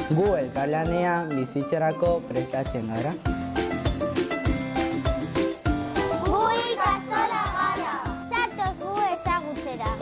Gu elkarlanean bizitzerako prestatzen gara. Gu ikastola gara. Zatoz gu ezagutzera.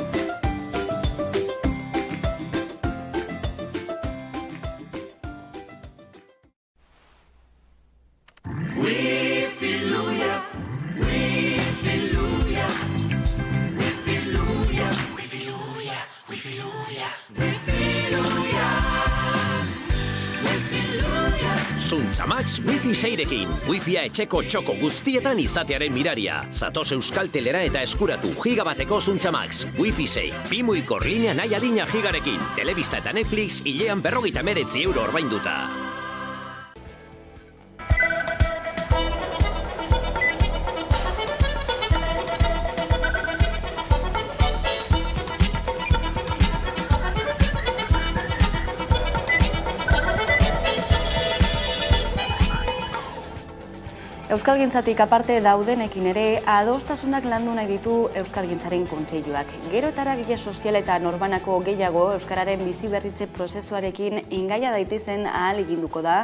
Zuntzamax Wi-Fi 6rekin. Wi-Fia etxeko txoko guztietan izatearen miraria. Zatoz Euskaltelera eta eskuratu gigabateko Zuntzamax. Wi-Fi 6. Bimuikor linea nahi adina gigarekin. Telebista eta Netflix hilean 59 euro orbainduta. Euskalgintzatik aparte daudenekin ere adostasunak landu nahi ditu Euskalgintzaren kontseiluak. Gero eta eragile sozial eta norbanako gehiago Euskararen biziberritze prozesuarekin ingaia daitezen ahal eginduko da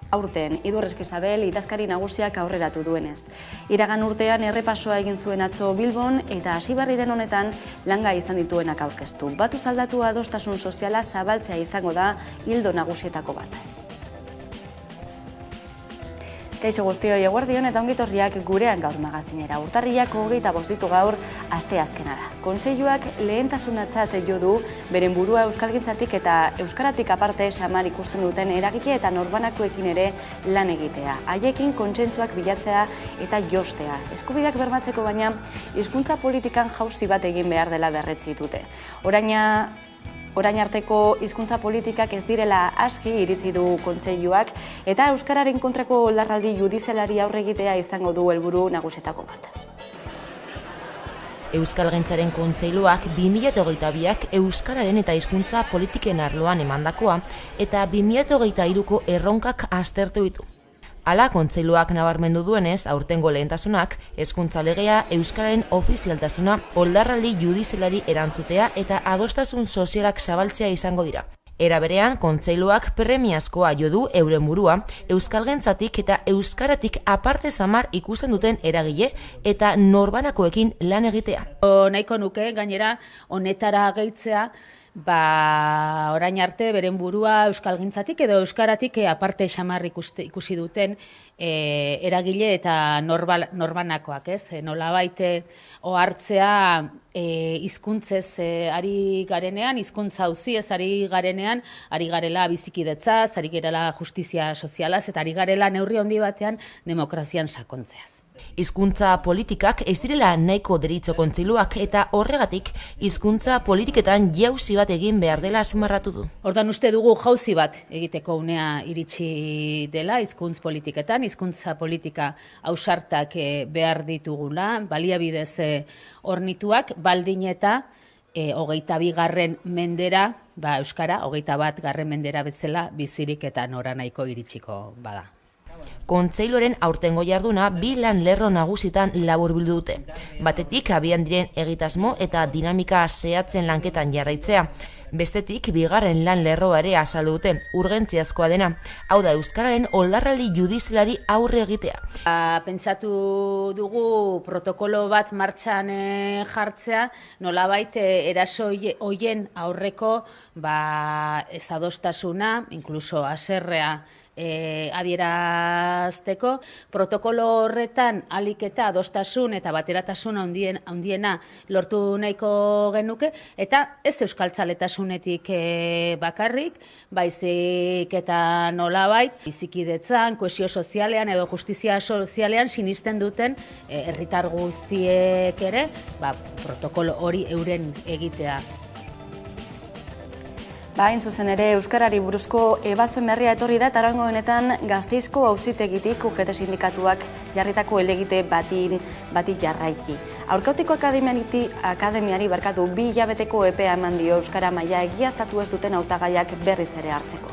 aurten. Idurrez Isabel idazkari nagusiak aurreratu duenez. Iragan urtean errepasoa egin zuen atzo Bilbon eta hasi berri den honetan langa izan dituenak aurkeztu. Batuz aldatu adostasun soziala zabaltzea izango da ildo nagusietako bat. Kaixo guztioi eguerdion eta ongitorriak gurean gaur magazinera. Urtarrilak 25 ditu gaur asteazkena da. Kontseiluak lehentasunatzat jo du beren burua euskalgintzatik eta euskaratik aparte samar ikusten duten eragile eta norbanakoekin ere lan egitea. Haiekin kontsentsuak bilatzea eta jostea. Eskubideak bermatzeko baina hizkuntza politikan jauzi bat egin behar dela berretsi dute. Orain arteko hizkuntza politikak ez direla aski iritzi du kontseiluak eta euskararen kontrako oldarraldi judizialari aurre egitea izango du helburu nagusietako bat. Euskalgintzaren kontseiluak 2022ak euskararen eta hizkuntza politiken arloan emandakoa eta 2023ko erronkak aztertu ditu. Hala, kontseiluak nabarmendu duenez, aurtengo lehentasunak, hezkuntza legea, euskararen ofizialtasuna, oldarraldi judizialari erantzutea eta adostasun sozialak zabaltzea izango dira. Era berean, kontseiluak premiazkoa jo du euren burua, euskalgintzatik eta euskaratik aparte samar ikusten duten eragile eta norbanakoekin lan egitea. Nahiko nuke, gainera, honetara gehitzea, orain arte beren burua euskalgintzatik edo euskaratik aparte xamar ikusi duten eragile eta norbanakoak, ez? Nolabait ohartzea hizkuntzez ari garenean, hizkuntza auziez ari garenean, ari garela bizikidetzaz, ari garela justizia sozialaz eta ari garela neurri handi batean demokrazian sakontzeaz. Hizkuntza politikak ez direla nahiko deritzo kontseiluak eta horregatik hizkuntza politiketan jauzi bat egin behar dela azpimarratu du. Ordan uste dugu jauzi bat egiteko unea iritsi dela hizkuntz politiketan, hizkuntza politika ausartak behar ditugula, baliabidez hornituak, baldin eta 22. mendera, euskara 21. mendera bezala bizirik eta noranahiko iritsiko bada. Kontseiluaren aurtengo jarduna bi lan lerro nagusitan laburbildu dute. Batetik abian diren egitasmo eta dinamika zehatzen lanketan jarraitzea. Bestetik bigarren lan lerroa ere azaldu dute, urgentziazkoa dena. Hau da euskararen oldarraldi judizialari aurre egitea. Pentsatu dugu protokolo bat martxan jartzea, nolabait eraso hoien aurreko ezadostasuna, inkluso haserrea adierazteko, protokolo horretan alik eta adostasun eta bateratasun handiena lortu nahiko genuke, eta ez euskaltzaletasunetik bakarrik, baizik eta nolabait, bizikidetzan, kohesio sozialean edo justizia sozialean sinisten duten herritar guztiek ere, protokolo hori euren egitea. Hain zuzen ere, euskarari buruzko ebazpen berria etorri da, eta oraingo honetan Gasteizko auzitegitik UGT sindikatuak jarritako helegite bati jarraiki. Aurkautiko akademiari 2 hilabeteko epea eman dio euskara maila egiaztatu ez duten hautagaiak berriz ere hartzeko.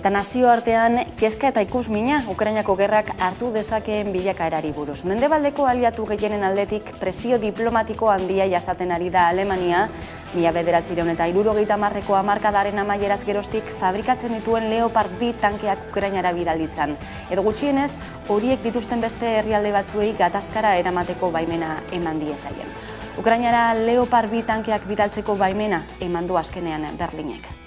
Eta nazioartean kezka eta ikusmina Ukrainako gerrak hartu dezakeen bilakaerari buruz. Mendebaldeko aliatu gehienen aldetik presio diplomatiko handia jasaten ari da Alemania, 1970ko hamarkadaren amaieraz geroztik fabrikatzen dituen Leopard 2 tankeak Ukrainara bidalditzan. Edo gutxienez, horiek dituzten beste herrialde batzuei gatazkara eramateko baimena eman diezaien. Ukrainara Leopard 2 tankeak bidaltzeko baimena eman du azkenean Berlinek.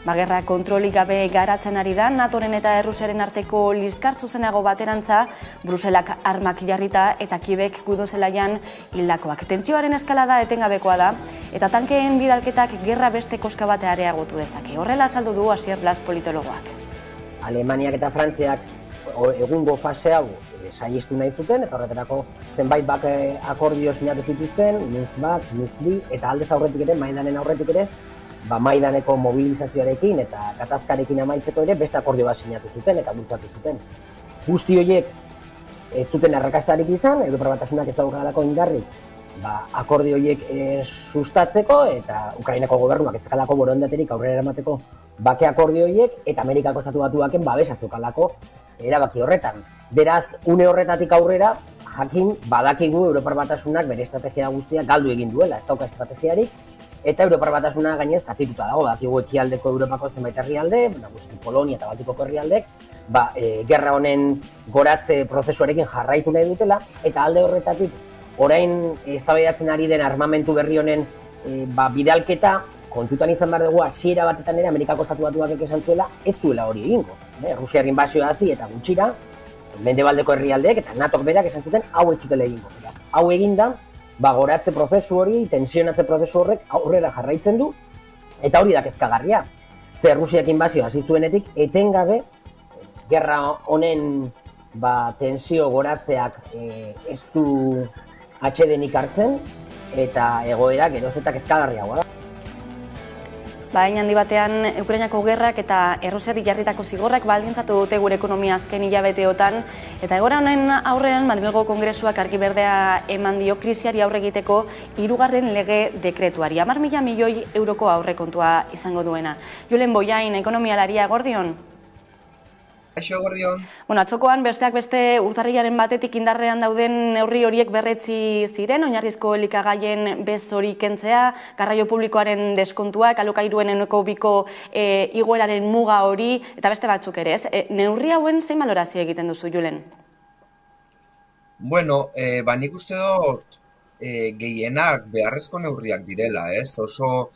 Gerra kontrolik gabe garatzen ari da, NATOren eta Errusiaren arteko liskar zuzenago baterantza, Bruselak armak jarrita eta Kievek gudozelaian hildakoak. Tentsioaren eskalada etengabekoa da, eta tankeen bidalketak gerra beste koska bat areagotu dezake. Horrela azaldu du Asier Blas politologoak. Alemaniak eta Frantziak egungo fase hau saihestu nahi zuten, eta horretarako zenbait akordio sinatu zituzten, Minsk bat, Minsk bi, eta aldez aurretik ere, Maidanen aurretik ere, Maidaneko mobilizazioarekin eta gatazkarekin amaitzeko ere beste akordio bat sinatu zuten eta bultzatu zuten. Guzti horiek ez zuten arrakastarik izan, Europar Batasunak ez daukalako indarrik akordio horiek sustatzeko eta Ukrainako gobernuak ez kalako borondaterik aurrera eramateko bake akordio horiek eta Amerikako Estatu Batuaken babesa zukalako erabaki horretan. Beraz, une horretatik aurrera, jakin badakigu Europar Batasunak bere estrategia guztia galdu egin duela, ez dauka estrategiarik, eta Europar Batasuna gainez zatituta dago, dakigu ekialdeko Europako zenbait herrialde, nagusi Polonia eta Baltikoko herrialdek, gerra honen goratze prozesuarekin jarraitu nahi dutela, eta alde horretatik orain eztabaidatzen ari den armamentu berri honen bidalketa, kontutan izan behar dugu hasiera batetan ere Amerikako Estatu Batuak esan zuela, ez zuela hori egingo. Rusiar inbasioa hasi eta gutxira, mendebaldeko herrialdeek eta NATOk berak esan zuten hau ez zutela egingo. Hau eginda, goratze prozesu hori, tensionatze prozesu horrek aurrera jarraitzen du, eta hori da kezkagarria. Zer Rusiak inbazio hasi zuenetik, etengabe, gerra honen tensio goratzeak ez du atsedenik hartzen, eta egoera geroz eta kezkagarriagoa da. Hain handi batean, Ukrainako gerrak eta Errusiari jarritako zigorrak baldintzatu dute gure ekonomia azken hilabeteotan, eta egoera honen aurrean Madrilgo Kongresuak argi berdea eman dio krisiari aurre egiteko 3. lege dekretuari. 10.000 milioi euroko aurrekontua izango duena. Julen Bollain, ekonomialaria, eguerdion? Aixo, eguerdion. Atzokoan besteak beste urtarrilaren batetik indarrean dauden neurri horiek berretzi ziren, oinarrizko elikagaien bez hori kentzea, garraio publikoaren deskontuak, alokairuen 2% igoeraren muga hori, eta beste batzuk ere, ez? Neurri hauen zein balorazio egiten duzu, Julen? Bueno, nik uste dut gehienak beharrezko neurriak direla, ez? Oso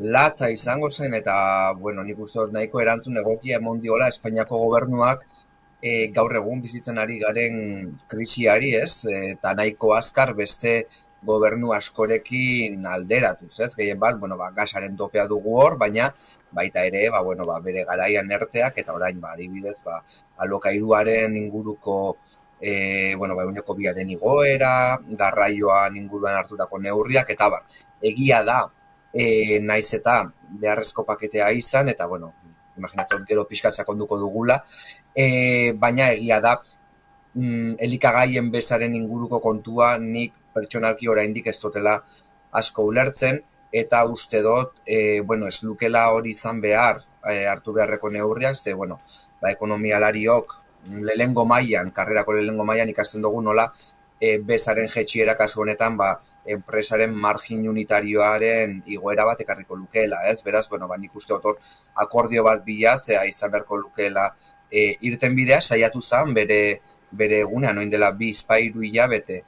latza izango zen eta, nik uste dut nahiko erantzun egokia emon diola Espainiako gobernuak gaur egun bizitzen ari garen krisiari, ez? Eta nahiko azkar beste gobernu askorekin alderatuz, ez? Gehien bat, gasaren topea dugu hor, baina baita ere, bere garaian erteak eta orain, adibidez, alokairuaren inguruko ehuneko 2aren igoera, garraioan inguruan hartutako neurriak, eta egia da, naiz eta beharrezko paketea izan, eta, imaginatzen gero pixkatzak onduko dugula, baina egia da, elikagaien bezaren inguruko kontua nik pertsonalki oraindik ez dutela asko ulertzen, eta uste dut, ez lukela hori izan behar, hartu beharreko neurriak, ze, ekonomialariok lehengo mailan, karrerako lehengo mailan ikasten dugu nola, bezaren jetxiera kasu honetan, enpresaren margin unitarioaren igoera bat ekarriko lukeela, ez? Beraz, nik uste dut akordio bat bilatzea izan beharko lukeela irten bidea, saiatu zen bere egunean, oin dela 2-3 hilabete,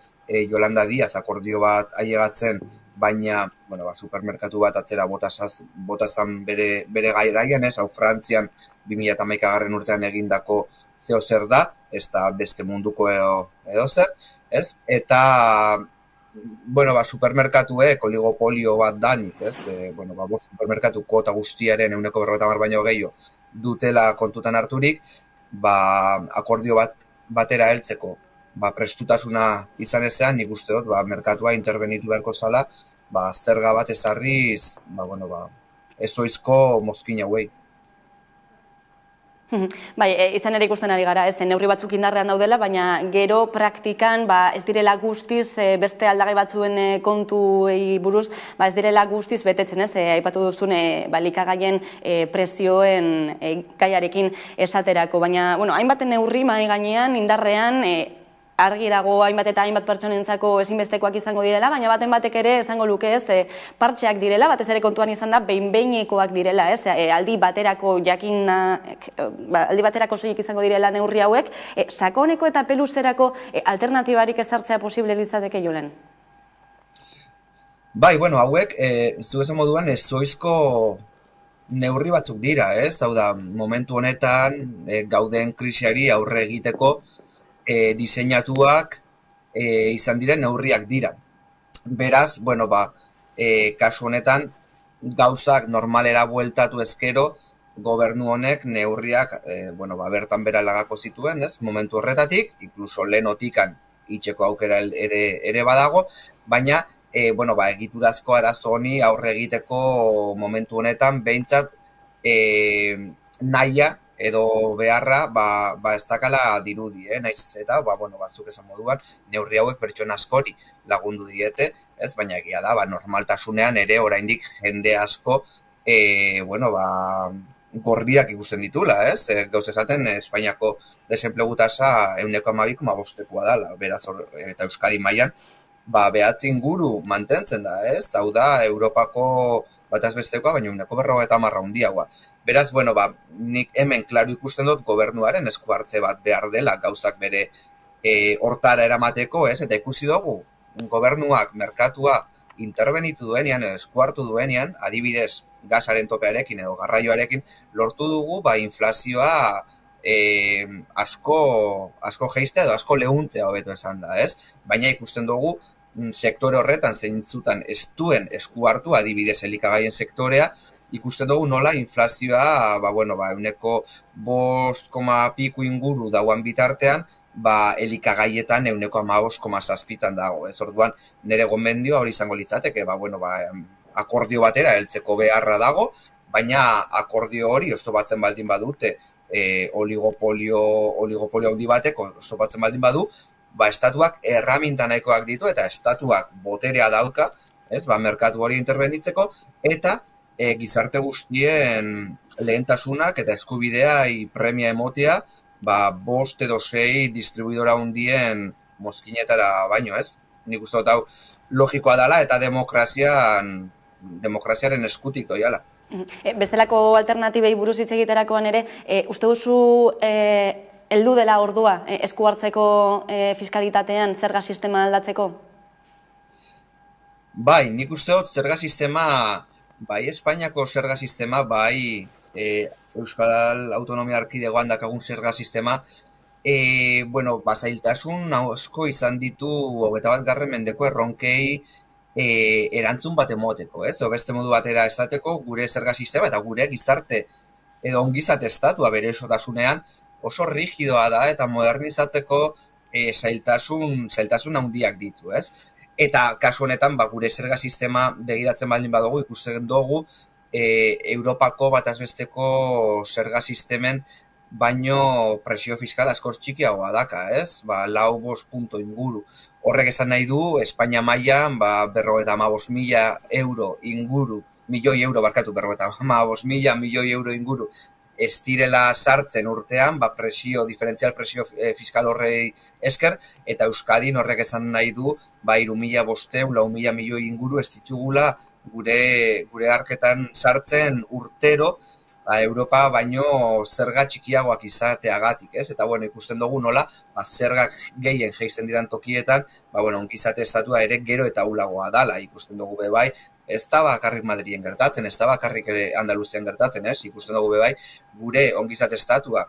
Yolanda Díaz akordio bat ailegatzen, baina, supermerkatu bat atzera botazan bere gairaian, ez? Hau Frantzian 2011 urtean egindako zeo zer da, ez da beste munduko edo zer, ez? Eta, supermerkatuek oligopolio bat danik, ez? Supermerkatu kota guztiaren 150 baino gehiago dutela kontutan harturik, akordio batera heltzeko, prestutasuna izan ezean, nik uste dut, merkatua interbenitu beharko zala, zerga bat ezarriz, ezoizko mozkin hauei. Bai, izan ere ikusten ari gara, neurri batzuk indarrean daudela, baina gero praktikan ez direla guztiz beste aldagai batzuen kontuei buruz, ez direla guztiz betetzen, aipatu duzun likagaien prezioen gaiarekin esaterako, baina hainbat neurri mahai gainean indarrean argi dago hainbat eta hainbat pertsonentzako ezinbestekoak izango direla, baina baten batek ere esango luke partxeak direla, batez ere kontuan izan da behin-behinekoak direla, aldi baterako aldi baterako soilik izango direla neurri hauek, sakoneko eta peluzerako alternatibarik ezartzea posible litzateke Julen? Bai, hauek, zu esan moduan, ezoizko neurri batzuk dira, hau da, momentu honetan gauden krisiari aurre egiteko diseinatuak izan diren neurriak dira. Beraz, kasu honetan, gauzak normalera bueltatu ezkero, gobernu honek neurriak bertan bera lagako zituen, momentu horretatik, inkluso lehenotikan itxeko aukera ere badago, baina egiturazko arazo honi aurre egiteko momentu honetan behintzat nahia edo beharra ez dakala dirudi, naiz eta, zuk esan moduan, neurri hauek pertsona askori lagundu diete, baina egia da, normaltasunean ere oraindik jende asko, gorriak ikusten ditula, gauz esaten, Espainiako desenplegu tasa 12,5%koa dela, beraz, eta Euskadi mailan, behatzi inguru mantentzen da, hau da, Europako bataz bestekoa, baina 50% handiagoa. Beraz, nik hemen klaro ikusten dut gobernuaren esku hartze bat behar dela gauzak bere hortara eramateko, eta ikusi dugu gobernuak merkatua interbenitu duenean, esku hartu duenean, adibidez, gasaren topearekin edo garraioarekin, lortu dugu inflazioa asko jeistea edo asko lehuntzea hobeto esan da, baina ikusten dugu sektore horretan zeintzutan ez duen esku hartu, adibidez elikagaien sektorea, ikusten dugu nola inflazioa, 5,5 inguru dauan bitartean, elikagaietan 15,7 dago. Orduan, nire gomendioa hori izango litzateke, akordio batera heltzeko beharra dago, baina akordio hori oztopatzen baldin badute, oligopolio handi bateko oztopatzen baldin badu, estatuak erraminta nahikoak ditu eta estatuak boterea dauka, merkatu hori interbenitzeko, eta gizarte guztien lehentasunak eta eskubidea premia emotea, 5 edo 6 distribuidora hundien mozkinetara baino, Nik uste dut hau logikoa dela eta demokraziaren eskutik doiala. Bestelako alternatibei buruz hitz egiterakoan ere, uste duzu heldu dela ordua esku hartzeko fiskalitatean zerga sistema aldatzeko? Bai, nik uste dut zerga sistema, bai Espainiako zerga sistema, bai Euskal Autonomia Erkidegoan dakagun zerga sistema, zailtasun asko izan ditu 21. mendeko erronkei erantzun bat emoteko, beste modu batera esateko gure zerga sistema eta gure gizarte edo ongizate estatua bere esotasunean oso rigidoa da eta modernizatzeko zailtasun handiak ditu, Eta kasu honetan gure zerga sistema begiratzen baldin badugu ikusten dugu Europako bataz besteko zerga sistemen baino presio fiskal askoz txikiagoa daka, 4-5 punto inguru. Horrek esan nahi du, Espainia mailan 55.000 euro inguru, milioi euro inguru, ez direla sartzen urtean, diferentzial presio fiskal horrei esker, eta Euskadin horrek esan nahi du, 3.500, 4.000 milioi inguru ez ditugula gure arketan sartzen urtero, Europa baino zerga txikiagoak izateagatik, Eta ikusten dugu nola, zergak gehien jeisten diran tokietan, ongizate estatua ere gero eta ulagoa dala, ikusten dugu bebai, ez da bakarrik Madrilen gertatzen, ez da bakarrik Andaluzian gertatzen, ikusten dugu bebai, gure ongizate estatua,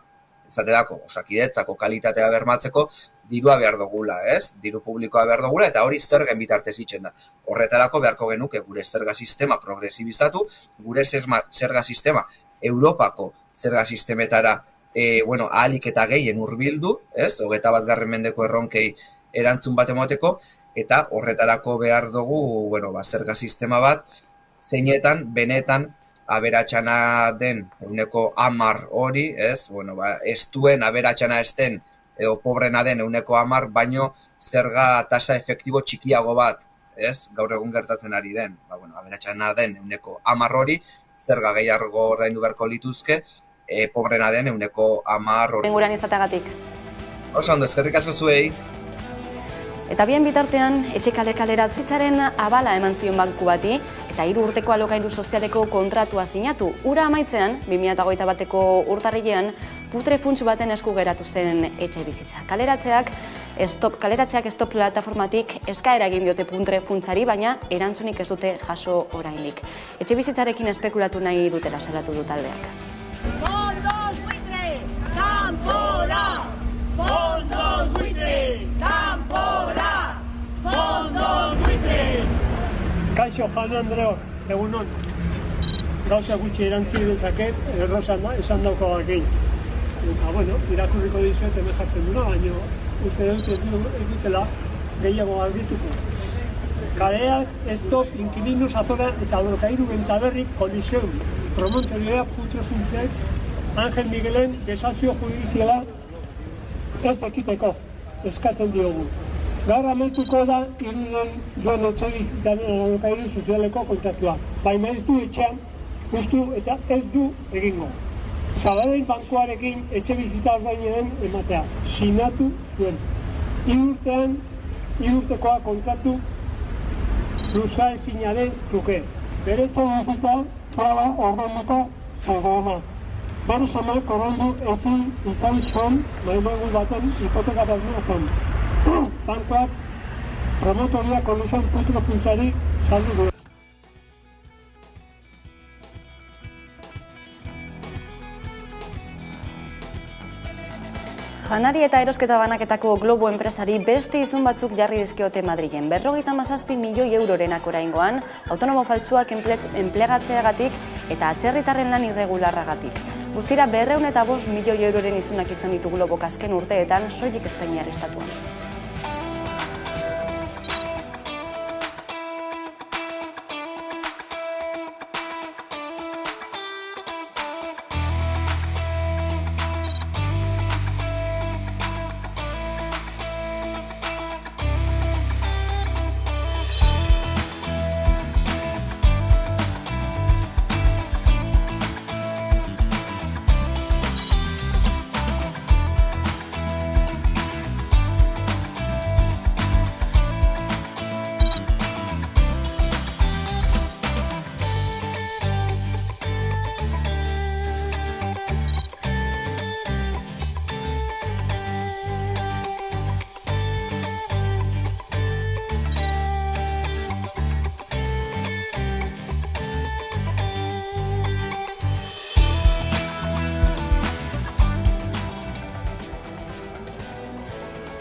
esaterako, Osakidetzako kalitatea bermatzeko, dirua behar dugula, diru publikoa behar dugula, eta hori zergen bitartez itzen da. Horretarako beharko genuke gure zerga sistema progresibizatu, gure zerga sistema Europako zerga sistemetara ahalik eta gehien hurbildu, 21. mendeko erronkei erantzun bat emoteko, eta horretarako behar dugu zerga sistema bat, zeinetan benetan aberatsana den ehuneko 10 hori, ez? Bueno, ez duen aberatsana ez den edo pobrena den ehuneko 10, baino zerga tasa efektibo txikiago bat, ez? Gaur egun gertatzen ari den, aberatsana den ehuneko 10 hori, zerga gehiago ordaindu beharko lituzke, pobrena den ehuneko 10 hori. Gurean izateagatik. Oso ondo, eskerrik asko zuei. Eta bien bitartean, etxe kaleratzitzaren abala eman zion banku bati, eta 3 urteko alokairu sozialeko kontratua sinatu. Ura amaitzean, 2021ko urtarrilean, putre funts baten esku geratu zen etxe bizitza. Kaleratzeak stop plataformatik eskaera egin diote putre funtsari, baina erantzunik ez dute jaso oraindik. Etxe bizitzarekin espekulatu nahi dutela salatu du taldeak. Fondos buitre, kanpora! Fondos buitre, kanpora! Fondos buitre! Kaixo, Jaun Andreo, egunon. Gauza gutxi erantzi dezaket, errosan da, esan daukabakein. Eta, irakurriko dizuet emejatzen duna, baina uste dut ez dutela gehiago argituko. Kaleak, stop, inquilinus, azora eta alokairu bentaberrik kolizioen. Promontorioa putre funtsek, Angel Miguelen desazio judiziala ez ekiteko, eskatzen diogu. Gaur amaituko da iruden duen etxe bizitzaren alokairu sozialeko kontratua. Baina ez du etxean, justu eta ez du egingo. Sabadell bankuarekin etxe bizitza ordainaren ematea, sinatu zuen. 3 urtekoa kontratu luza ezinaren truke. Bere etxe bizitza traba ordaineko zegoena. Bere semeak ordaindu ezin izan zuen mailegu baten hipoteka bermea zen. Bankuak promotoria kolizioen putre funtsari saldu du. Janari eta erosketa banaketako Globo enpresari beste izun batzuk jarri dizkiote Madrilen. 57 milioi eurorenak oraingoan, autonomo faltsuak enplegatzeagatik eta atzerritarren lan irregularragatik. Guztira 205 milioi euroren izunak izan ditu Globok azken urteetan, soilik Espainiar estatuan.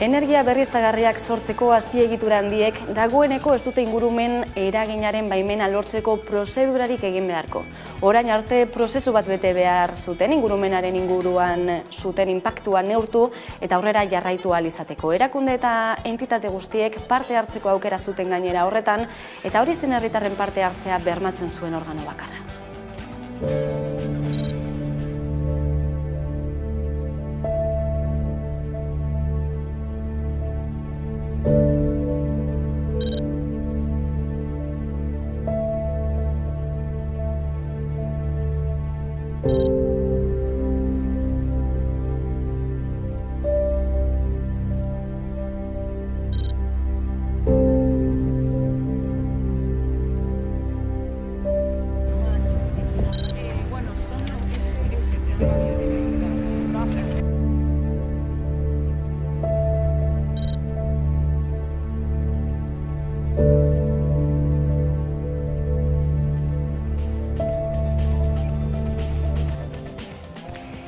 Energia berriztagarriak sortzeko azpiegitura handiek dagoeneko ez dute ingurumen eraginaren baimena lortzeko prozedurarik egin beharko. Orain arte prozesu bat bete behar zuten ingurumenaren inguruan zuten inpaktua neurtu eta aurrera jarraitu ahal izateko. Erakunde eta entitate guztiek parte hartzeko aukera zuten gainera horretan eta hori zen herritarren parte hartzea bermatzen zuen organo bakarra.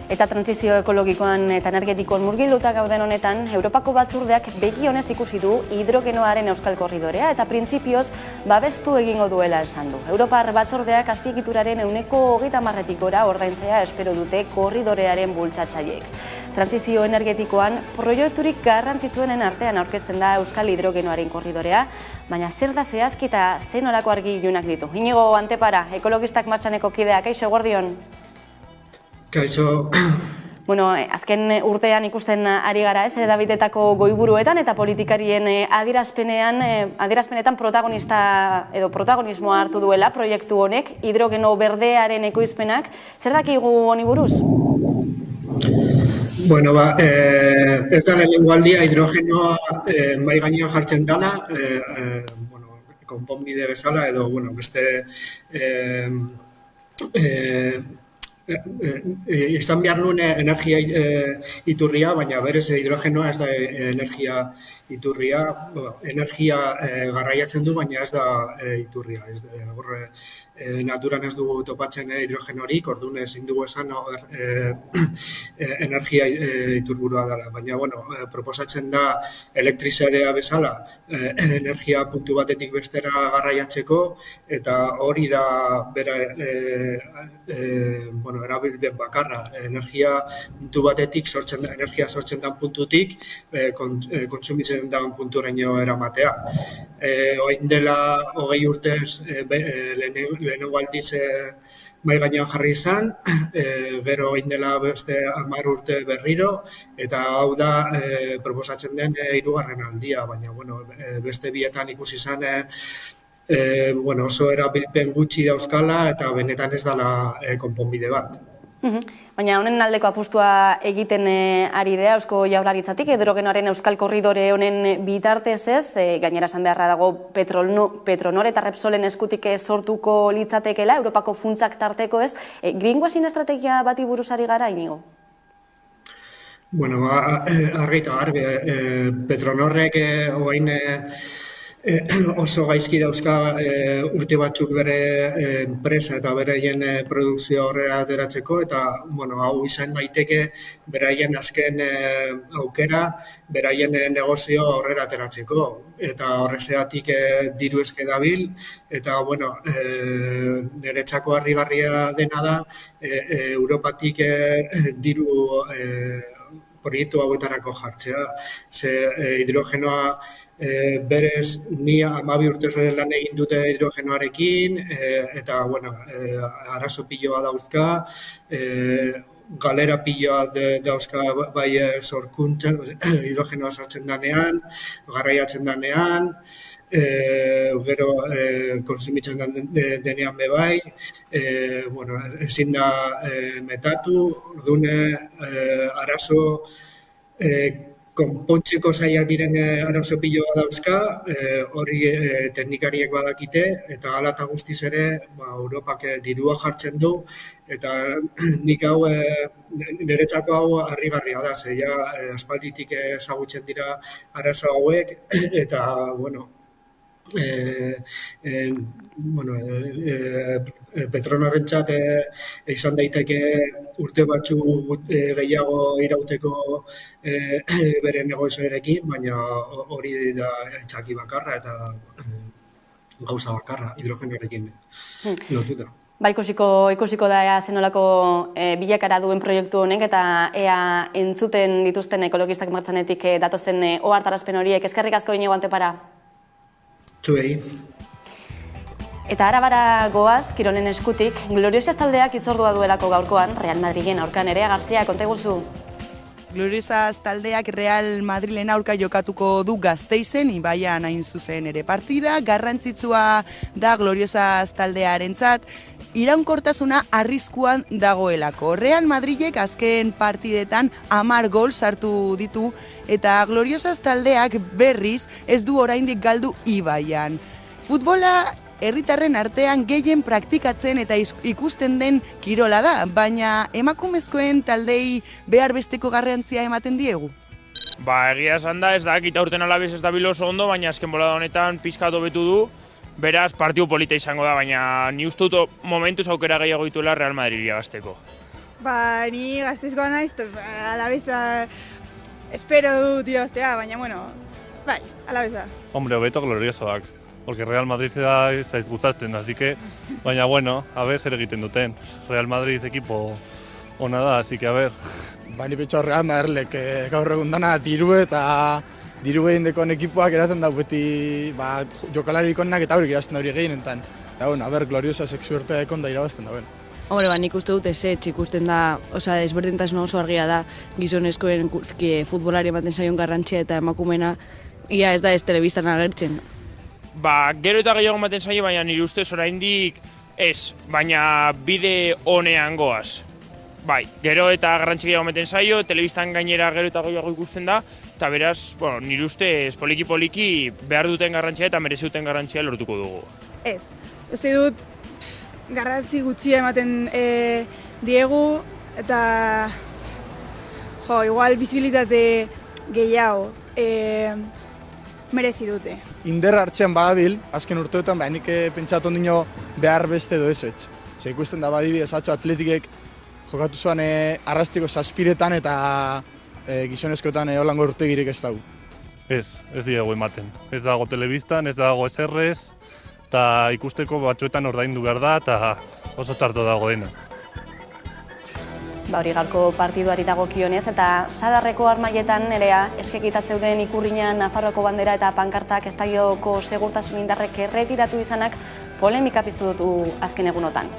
Eta trantsizio ekologikoan eta energetikoan murgilduta gauden honetan, Europako batzordeak begi honez ikusi du hidrogenoaren euskal korridorea eta printzipioz babestu egingo duela esan du. Europar batzordeak azpiegituraren 30%tik gora ordaintzea espero dute korridorearen bultzatzaileek. Trantsizio energetikoan proiekturik garrantzitsuenen artean aurkezten da euskal hidrogenoaren korridorea, baina zer da zehazki eta zenolako argi ilunak ditu. Inigo Antepara, ekologistak martxaneko kideak, kaixo eguerdion? Kaixo. Bueno, azken urtean ikusten ari gara ez, edabitetako goiburuetan eta politikarien adierazpenetan protagonismoa hartu duela proiektu honek, hidrogeno berdearen ekoizpenak. Zer dakigu honi buruz? Bueno, ez da lehenengo aldia hidrogenoa mahai gainean jartzen dela, konponbide bezala edo beste izan behar nuen energia iturria, baina berez hidrogenoa ez da energia iturria, energia garraiatzen du, baina ez da iturria. Naturan ez dugu topatzen hidrogenorik, orduan ezin dugu esan energia iturburua dela. Baina, proposatzen da elektrizadea bezala energia puntu batetik bestera garraiatzeko, eta hori da bera erabilpen bakarra. Energia puntu batetik energia sortzen den puntutik kontsumitzen den punturaino eramatea. Orain dela 20 urtez lehenengo aldiz mahai gainean jarri izan, gero orain dela beste 10 urte berriro, eta hau da proposatzen den 3. aldia, baina beste bietan ikusi izan oso erabilpen gutxi dauzkala eta benetan ez dela konponbide bat. Baina honen aldeko apustua egiten ari da Eusko Jaurlaritzatik, hidrogenoaren euskal korridore honen bitartez ez, gainera esan beharra dago Petronor eta Repsolen eskutik sortuko litzatekela, Europako funtsak tarteko ez, greenwashing estrategia bati buruz ari gara, Inigo? Bueno, argi eta garbi, Petronorrek orain oso gaizki dauzka urte batzuk bere enpresa eta beraien produkzioa horrela ateratzeko, eta hau izan daiteke beraien azken aukera, beraien negozio horrela ateratzeko. Eta horrezeatik diru eske dabil, eta niretzako harrigarria dena da Europatik diru proiektu hauetarako jartzea. Hidrogenoa berez, ni 12 urtez lan egin dute hidrogenoarekin, eta arazo piloa dauzka, galera piloa dauzka bai sorkuntzen, hidrogenoa sartzen danean, garraiatzen danean, gero konsumitzen denean bebai, ezin da metatu, ordune arazo konpontzeko zailak diren arazo piloa dauzka, hori teknikariek badakite, eta hala eta guztiz ere Europak dirua jartzen du, eta nik hau, niretzako hau harrigarria da, aspalditik ezagutzen dira arazo hauek, eta, Petronorrentzat izan daiteke urte batzu gehiago irauteko bere negozioarekin, baina hori da aitzaki bakarra eta gauza bakarra hidrogenoarekin lotuta. Ikusiko da ea zenolako bilakara duen proiektu honek eta ea entzuten dituzten ekologistak martxanetik datozen ohartarazpen horiek. Eskerrik asko Inigo Antepara. Zuei. Eta Arabara goaz, Kirolen eskutik, Gloriosas taldeak hitzordua duelako gaurkoan, Real Madrilen aurkan ere, Gartzia, konta iguzu. Gloriosas taldeak Real Madrilen aurka jokatuko du Gasteizen, Ibaian hain zuzen ere partida, garrantzitsua da Gloriosas taldearentzat, iraunkortasuna arriskuan dagoelako. Real Madrilek azken partidetan 10 gol sartu ditu eta Gloriosas taldeak berriz ez du oraindik galdu Ibaian. Futbola herritarren artean gehien praktikatzen eta ikusten den kirola da, baina emakumezkoen taldei behar besteko garrantzia ematen diegu. Egia esan da, ez da, kita urten alabiz ez da biloso ondo, baina azken bolada honetan pizkat hobetu du, beraz partidu polita izango da, baina ni uste dut momentuz aukera gehiago dituela Real Madrid irabazteko. Ni Gasteizkoa naiz, alabeza espero dut irabaztea, baina, bai, alabeza. Hombre, hobeto gloriosoak, porque Real Madrid zaiz gustatzen, así que, baina, a ver, zer egiten duten. Real Madrid equipo ona da, así que, a ver. Ni pentsa Real Madridek gaur egun dana diru eta diru egin dekon ekipoak eratzen da beti jokalari ikonak eta haurik irazten da hori gehienetan. A ver, gloriosa sexuertea ekon da irabazten da, Hombre, nik uste dut ezetz ikusten da, desberdintasuna oso argia da gizonezkoen futbolari ematen zaion garrantzia eta emakumena, ia ez da ez telebistan agertzen. Gero eta gehiago ematen zaio, baina nire ustez oraindik ez, baina bide honean goaz. Bai, gero eta garrantzi gehiago ematen zaio, telebistan gainera gero eta gehiago ikusten da, eta beraz, nire ustez poliki-poliki behar duten garrantzia eta merezi duten garrantzia lortuko dugu. Ez, uste dut garrantzi gutxia ematen diegu eta igual bizibilitate gehiago merezi dute. Inderra hartzean badabil, azken urteetan, nik pentsatu ondino behar beste edo ezetz. Ikusten da badibidez atzo atletikek jokatu zuan arrastiko zazpiretan eta gizonezkoetan holango urtegirik ez dago. Ez diegu ematen. Ez dago telebistan, ez dago eserrez, eta ikusteko batzuetan ordaindu behar da, eta oso txarto dago dena. Hori gaurko partiduari dagokionez eta Sadarreko armaietan nerea eskekitazteuden ikurriñan Nafarroako bandera eta pankartak estadioko segurtasun indarrek erretiratu izanak polemika piztu dutu azken egunotan.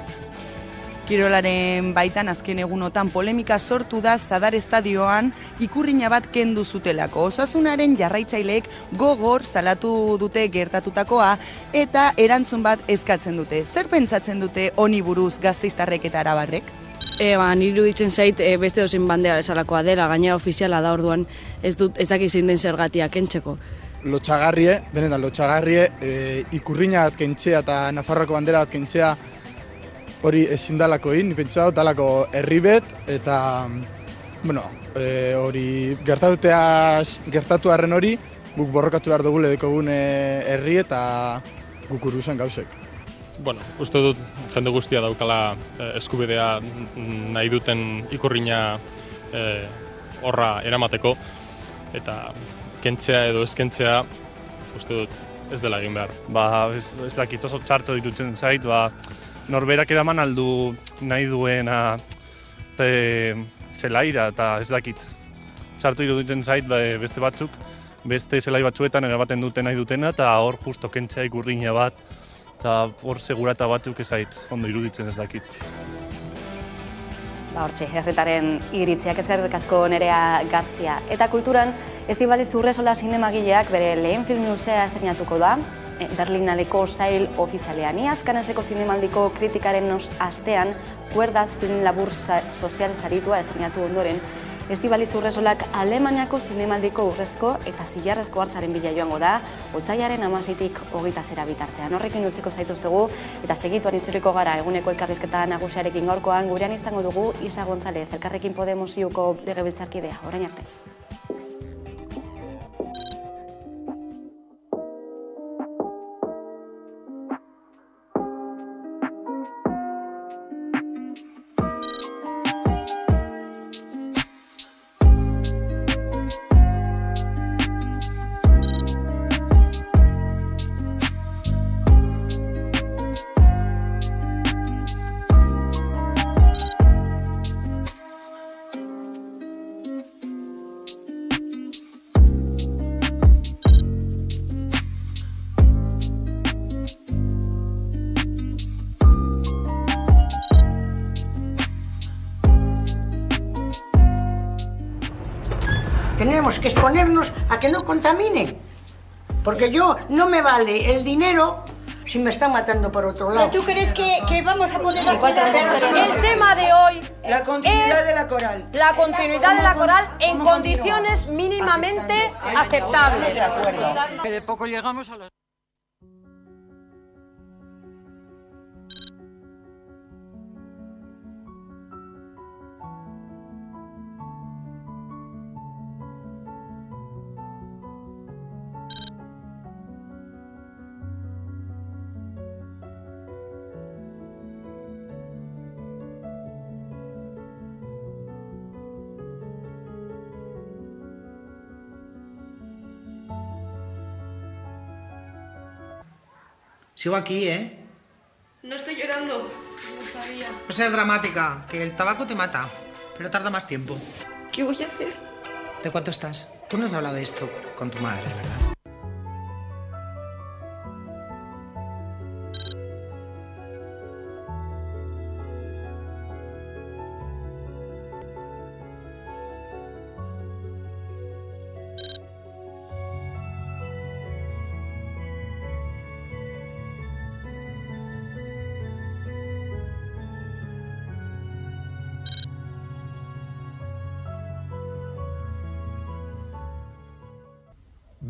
Kirolaren baitan azken egunotan polemika sortu da Sadar estadioan ikurriña bat kendu zutelako. Osasunaren jarraitzaileek gogor salatu dute gertatutakoa eta erantzun bat eskatzen dute. Zer pentsatzen dute honi buruz Gasteiztarrek eta arabarrek? Niri iruditzen zait beste dozein bandera bezalakoa dela, gainera ofiziala da orduan ez dakit zein den zergatia kentzeko. Lotxagarrie, benetan lotxagarrie, ikurriña bat kentzea eta Nafarroako bandera bat kentzea hori ezin dalako egin, pentsa dut dalako herribet eta hori gertatu arren hori guk borrokatu behar dugule dekogun herri eta guk uruzen gauzek. Uste dut jende guztia daukala eskubidea nahi duten ikurriña horra eramateko eta kentzea edo ez kentzea uste dut ez dela egin behar. Ez dakit oso txarto ditutzen zait, norberak eraman aldu nahi duena zelaira eta ez dakit. Txarto iruditzen zait beste batzuk, beste zelai batzuetan erabaten duten nahi dutena eta hor justo kentzea ikurriña bat eta hor segurata batzuk ezait, ondo iruditzen ez dakit. Hortxe, herritaren iritziak ezkerrik asko Nerea Garzia. Eta kulturan, Estibaliz Urresola zinemagileak bere lehen film luzea estrenatuko da, Berlinaleko sail ofizialean. Iaz Kaneseko zinemaldiko kritikaren astean, Kuerdaz film labur sozial zaritua estrenatu ondoren, Estibaliz Urresolak Alemaniako zinemaldiko urrezko eta zilarrezko hartzaren bila joango da, otsailaren 16tik 20 bitartean. Horrekin utziko zaituztegu eta segituan itzuriko gara eguneko elkarrizketa nagusiarekin gaurkoan gurean izango dugu Isa González, Elkarrekin Podemos iuko legebiltzarkidea. Orain arte. Tenemos que exponernos a que no contaminen, porque no me vale el dinero si me están matando por otro lado. ¿Tú crees que vamos a poder hacer? El tema de hoy la continuidad de la coral. La continuidad de la coral en condiciones mínimamente aceptables. De acuerdo. Que de poco llegamos a los... Sigo aquí, ¿eh? No estoy llorando, no sabía. No seas dramática, que el tabaco te mata, pero tarda más tiempo. ¿Qué voy a hacer? ¿De cuánto estás? Tú no has hablado de esto con tu madre, ¿verdad?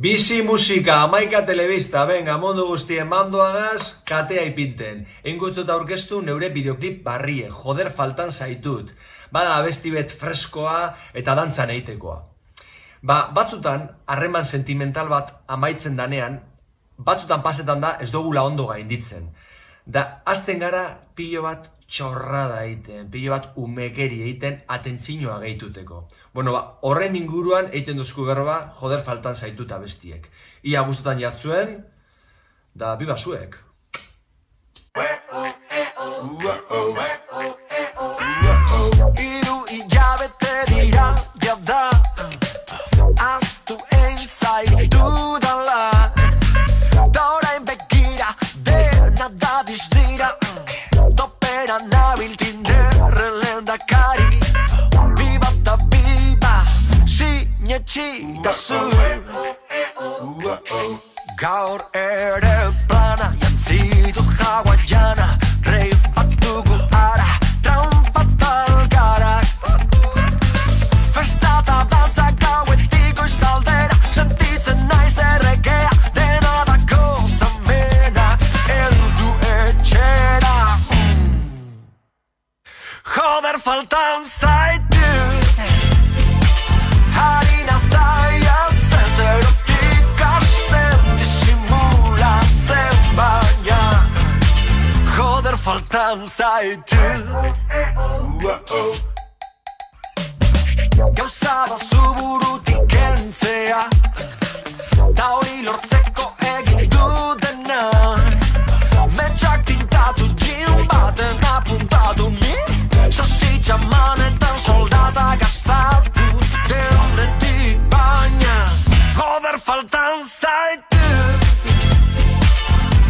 Bizi musika, amaika telebista, venga, mundu guztien mandoagaz, katea ipinten. Eingutzut aurkeztu neure bideoklip barrie, joder faltan zaitut. Bada abesti bet freskoa eta dantzan egitekoa. Batzutan, harreman sentimental bat amaitzen danean, batzutan pasetan da ez dugula ondo gainditzen. Da, hasten gara pilo bat txorrada egiten, pilo bat umekeri egiten atentzinoa gehituteko. Bueno, horren inguruan egiten duzku berba, joder faltan zaitut abestiek. Ia gustotan jatzuen, da biba zuek. Hiru hilabete dira, jada, ahaztu egin zaitudala. Da orain begira, dena da dizdira. Topera nabil Tinderren lehendakari. Biba eta biba, sinetxitazu. Gaur ere plana, jantzitut hawaiana. Rave bat dugu ara, trampa talgarak. Festa eta dantza gauetik goizaldera. Sentitzen naiz erregea, dena dako zamena. Eldu etxera. Joder faltan zaitut. Harina zaiatzen zerotik hasten disimulatzen baina. Joder faltan zaitut. Gauza bazu burutik kentzea, ta hori lortzeko egin dudena. Metxak tintatu gin baten apuntatu ni. Sasi txamanetan soldata gastatu denetik baina. Joder faltan zaitut.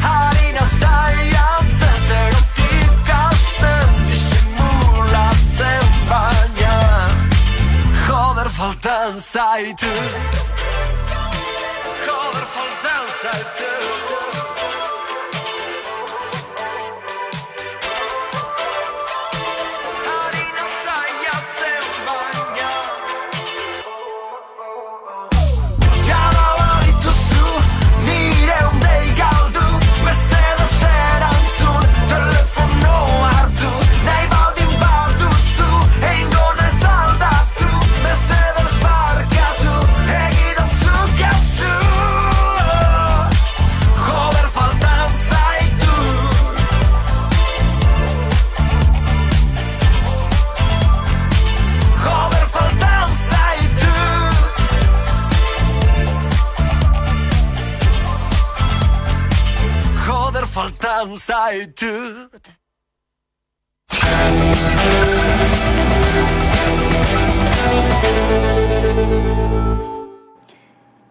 Harina zaiatzen zerotik hasten disimulatzen baina. Joder faltan zaitut. Joder faltan zaitut. Faltan zaitut.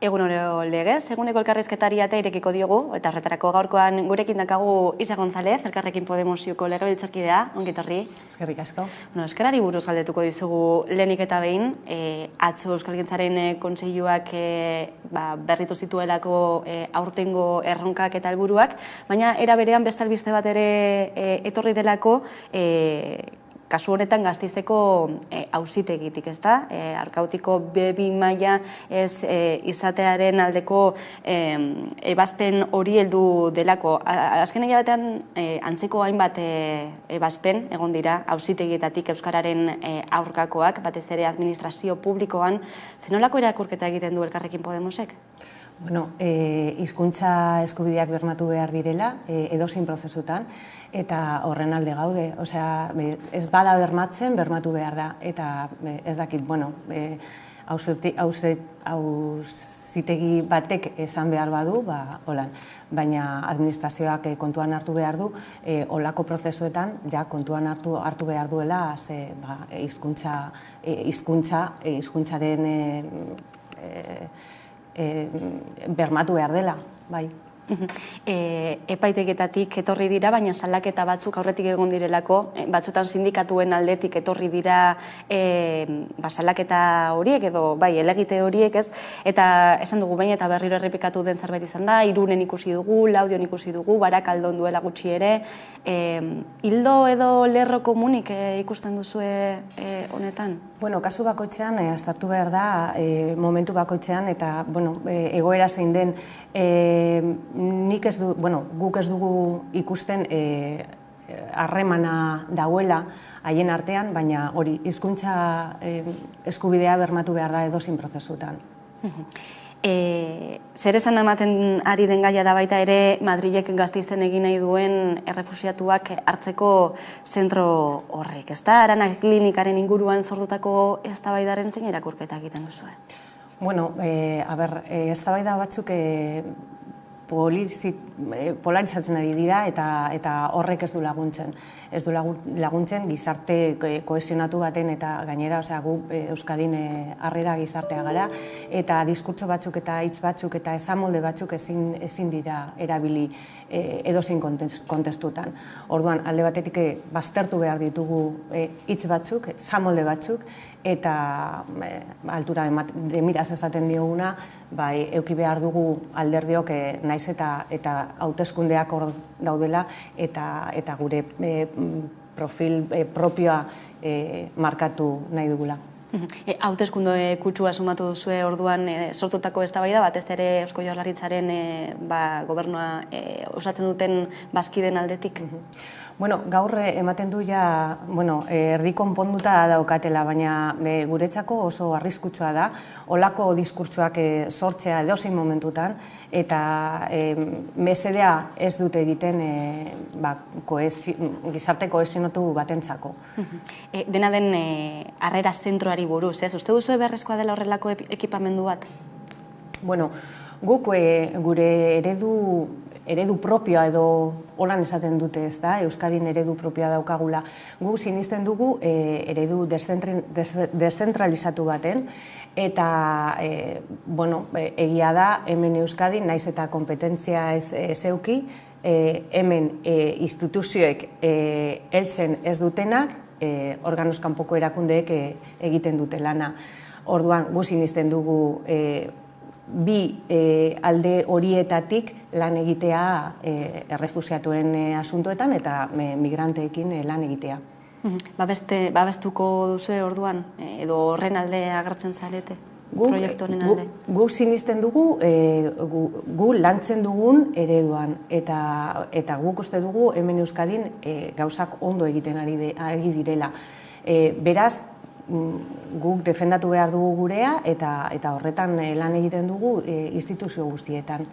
Egun oro legez, eguneko elkarrizketari ate irekiko diogu, eta horretarako gaurkoan gurekin dakagu Isa González, Elkarrekin Podemosiuko legebiltzarkidea, ongi etorri. Eskerrik asko. Euskarari buruz galdetuko dizugu lehenik eta behin, atzo Euskalgintzaren kontseiluak berritu zituelako aurtengo erronkak eta helburuak, baina era berean beste albiste bat ere etorri delako, kasu honetan Gasteizeko auzitegitik, ezta? Arkautiko B2 maila ez izatearen aldeko ebazpen hori heldu delako. Azken hilabetean antzeko hainbat ebazpen egon dira auzitegietatik euskararen aurkakoak, batez ere administrazio publikoan. Zenolako irakurketa egiten du Elkarrekin Podemosek? Bueno, hizkuntza eskubideak bermatu behar direla, edozein prozesutan, eta horren alde gaude. Osea, ez bada bermatzen, bermatu behar da. Eta ez dakit, bueno, auzitegi batek esan behar badu, holan. Baina administrazioak kontuan hartu behar du, olako prozesuetan ja kontuan hartu behar duela hizkuntzaren bermatu behar dela, bai. Epaitegetatik etorri dira, baina salaketa batzuk aurretik egon direlako, batzutan sindikatuen aldetik etorri dira salaketa horiek edo elegite horiek, ez? Eta esan dugu baina eta berriro errepikatu den zerbait izan da, Irunen ikusi dugu, Laudion ikusi dugu, Barakaldon duela gutxi ere. Hildo edo lerro komunik ikusten duzue honetan? Bueno, kasu bakoitzean, aztertu behar da, momentu bakoitzean, eta, egoera zein den, guk ez dugu ikusten harremana dauela haien artean, baina hori hizkuntza eskubidea bermatu behar da edozein prozesutan. Zer esan ematen ari den gaia da baita ere Madrilek Gasteizen egin nahi duen errefuxiatuak hartzeko zentro horrek, ezta? Aranak klinikaren inguruan sortutako eztabaidaren zein irakurketa egiten duzue? Bueno, eztabaida batzuk polarizatzen ari dira eta horrek ez du laguntzen. Ez du laguntzen gizarte kohesionatu baten eta gainera, gu Euskadin harrera gizartea gara, eta diskurtso batzuk eta hitz batzuk eta esamolde batzuk ezin dira erabili edozein kontestutan. Orduan, alde batetik baztertu behar ditugu hitz batzuk, esamolde batzuk, eta altura demiraz esaten dioguna, euki behar dugu alderdiok naiz eta hauteskundeak hor daudela eta gure profil propioa markatu nahi dugula. Hauteskunde kutsua sumatu duzue orduan sortutako eztabaida batez ere Eusko Jaurlaritzaren gobernua osatzen duten bazkideen aldetik? Bueno, gaur ematen du erdi konponduta daukatela, baina guretzako oso arriskutsua da, olako diskurtsoak sortzea edozein momentutan, eta mesedea ez dute egiten gizarte kohesionatu batentzako. Dena den harrera zentroari buruz, ez? Uste duzu beharrezkoa dela horrelako ekipamendu bat? Bueno, guk gure eredu propioa edo holan esaten dute, ez da, Euskadin eredu propioa daukagula. Gu sinisten dugu eredu dezentralizatu baten, eta egia da hemen Euskadin naiz eta kompetentzia ez euki, hemen instituzioek heltzen ez dutenak, organoz kanpoko erakundeek egiten dute lana. Orduan, gu sinisten dugu bi alde horietatik lan egitea errefuxiatuen asuntoetan eta migranteekin lan egitea. Babestuko duzue orduan, edo horren alde agertzen zarete, proiektu honen alde? Guk sinisten dugu, gu lantzen dugun ereduan, eta guk uste dugu hemen Euskadin gauzak ondo egiten ari direla. Beraz, guk defendatu behar dugu gurea eta horretan lan egiten dugu instituzio guztietan.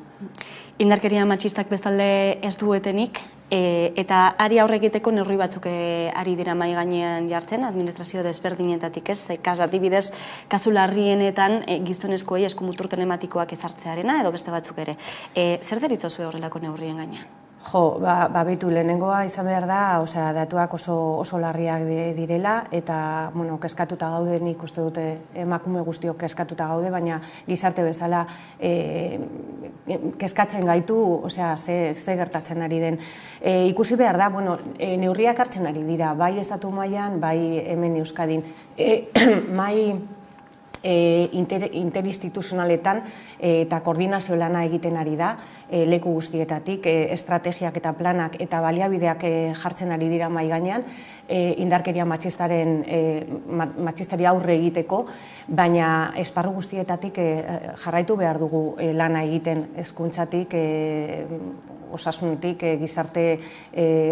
Indarkeria matxistak bestalde ez duetenik, eta ari aurre egiteko neurri batzuk ari dira mahai gainean jartzen, administrazio desberdinetatik ez, adibidez, kasu larrienetan gizonezkoei eskumutur telematikoak ezartzearena edo beste batzuk ere. Zer deritzozue horrelako neurrien gainean? Jo, behitu lehenengoa izan behar da, datuak oso larriak direla, eta, kezkatuta gaude, nik uste dute emakume guztiok kezkatuta gaude, baina gizarte bezala kezkatzen gaitu, ze gertatzen ari den. Ikusi behar da, neurriak hartzen ari dira, bai estatu mailan, bai hemen Euskadin, mai interinstituzionaletan eta koordinazio lana egiten ari da, leku guztietatik, estrategiak eta planak eta baliabideak jartzen ari dira mahai gainean, indarkeria matxistari aurre egiteko, baina esparru guztietatik jarraitu behar dugu lana egiten hezkuntzatik, osasunetik, gizarte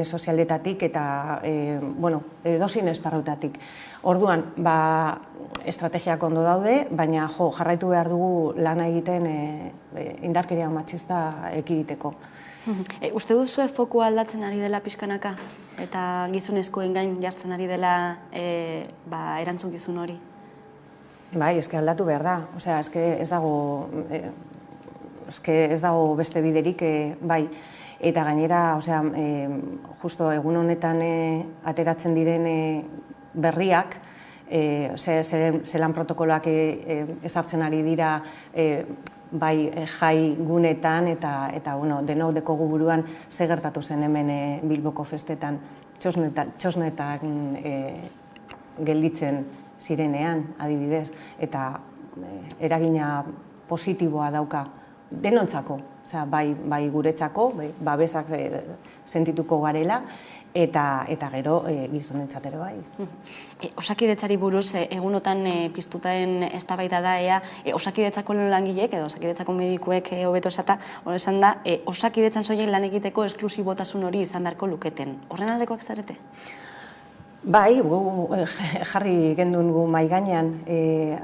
sozialetatik eta edozein esparrutatik. Orduan, estrategiak ondo daude, baina jarraitu behar dugu lana egiten indarkeria matxista ekiditeko. Uste duzue fokua aldatzen ari dela pixkanaka eta gizonezkoen gain jartzen ari dela erantzukizun hori? Bai, eske aldatu behar da. Osea, eske ez dago beste biderik, bai. Eta gainera, osea, justo egun honetan ateratzen diren berriak, zelan protokoloak ezartzen ari dira bai jai gunetan, eta denok dekogu buruan ze gertatu zen hemen Bilboko festetan, txosnetan gelditzen zirenean, adibidez, eta eragina positiboa dauka denontzako, bai guretzako, babesak sentituko garela, eta gero gizonentzat ere bai. Osakidetzari buruz, egunotan piztuten eztabaida da, Osakidetzako langileek edo Osakidetzako medikuek hobeto esan da, Osakidetzan soilik lan egiteko esklusibotasun hori izan beharko luketen. Horren aldekoak zarete? Bai, jarri gendun gu mai gainean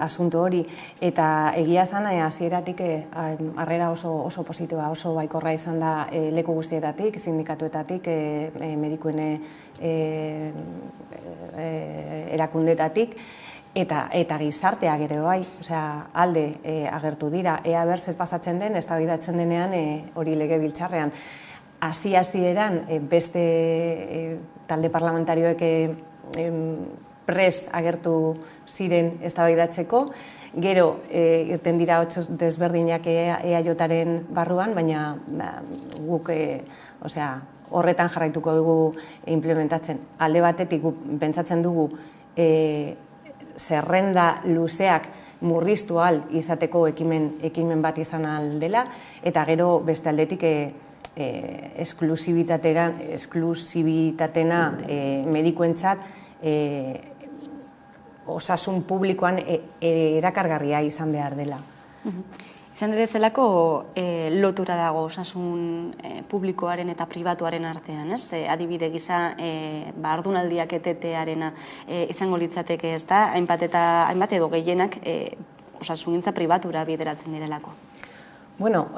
asunto hori, eta egia esan hasieratik harrera oso positiboa, oso baikorra izan da leku guztietatik, sindikatuetatik, medikuen erakundetatik, eta gizarteak ere bai, alde agertu dira, ea ber zer pasatzen den, eztabaidatzen denean hori legebiltzarrean. Hasieran beste talde parlamentarioek prest agertu ziren eztabaidatzeko, gero irten dira desberdinak EAJaren barruan, baina guk horretan jarraituko dugu implementatzen. Alde batetik pentsatzen dugu zerrenda luzeak murriztu ahal izateko ekimen bat izan ahal dela, eta gero beste aldetik esklusibitatena medikuentzat osasun publikoan erakargarria izan behar dela. Izan ere zelako lotura dago osasun publikoaren eta pribatuaren artean, ez? Adibide gisa, haurdunaldiak etetearena izango litzateke, ez da? Hainbat edo gehienak osasungintza pribatura bideratzen direlako. Bueno,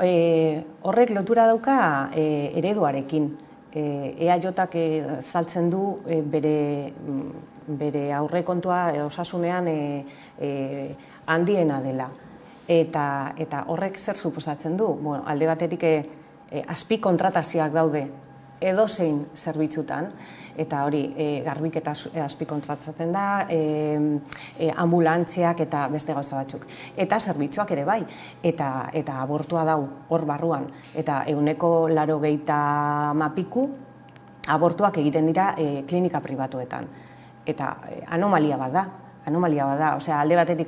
horrek lotura dauka ereduarekin. EAJak saltzen du bere aurrekontua osasunean handiena dela. Eta horrek zer suposatzen du? Alde batetik azpi kontratazioak daude edozein zerbitzutan, eta hori garbiketa azpi kontratatzen da, ambulantziak eta beste gauza batzuk. Eta zerbitzuak ere bai, eta abortua dau hor barruan. Eta 80% piku abortuak egiten dira klinika pribatuetan. Eta anomalia bat da. Alde batetik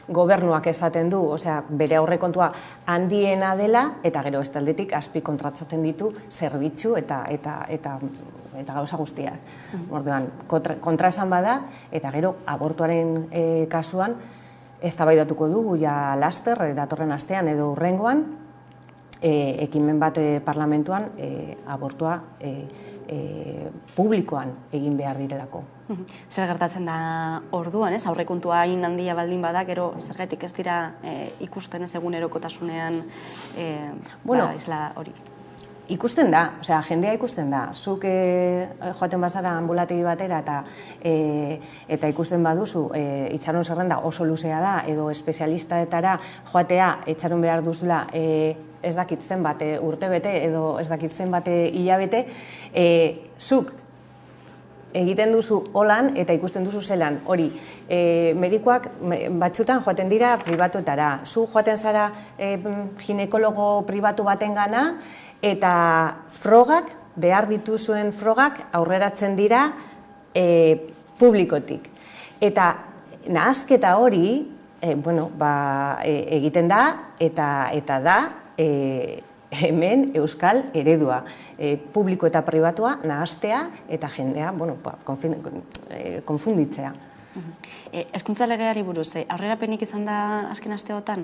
gobernuak esaten du, bere aurrekontua handiena dela, eta gero ez taldetik azpi kontratatzen ditu zerbitzu eta gauza guztiak. Orduan, kontraesan bada, eta gero abortuaren kasuan, eztabaidatuko dugu ja laster, datorren astean edo hurrengoan, ekimen bat parlamentuan abortua publikoan egin behar direlako. Zer gertatzen da orduan, ez? Aurrekontua hain handia baldin bada, gero zergatik ez dira ikusten ez egunerokotasunean isla hori? Ikusten da, jendea ikusten da. Zuk joaten bazara ambulategi batera eta ikusten baduzu itxaron zerrenda oso luzea da, edo espezialistaetara joatea itxaron behar duzula ez dakit zenbat urtebete edo ez dakit zenbat hilabete, zuk egiten duzu holan eta ikusten duzu zelan. Hori, medikuak batzutan joaten dira pribatuetara. Zu joaten zara ginekologo pribatu baten gana, eta frogak, behar dituzuen frogak aurreratzen dira publikotik. Eta nahasketa hori egiten da, eta da hemen euskal eredua. Publiko eta pribatua nahastea eta jendea konfunditzea. Hezkuntza legeari buruz, aurrerapenik izan da azken asteotan?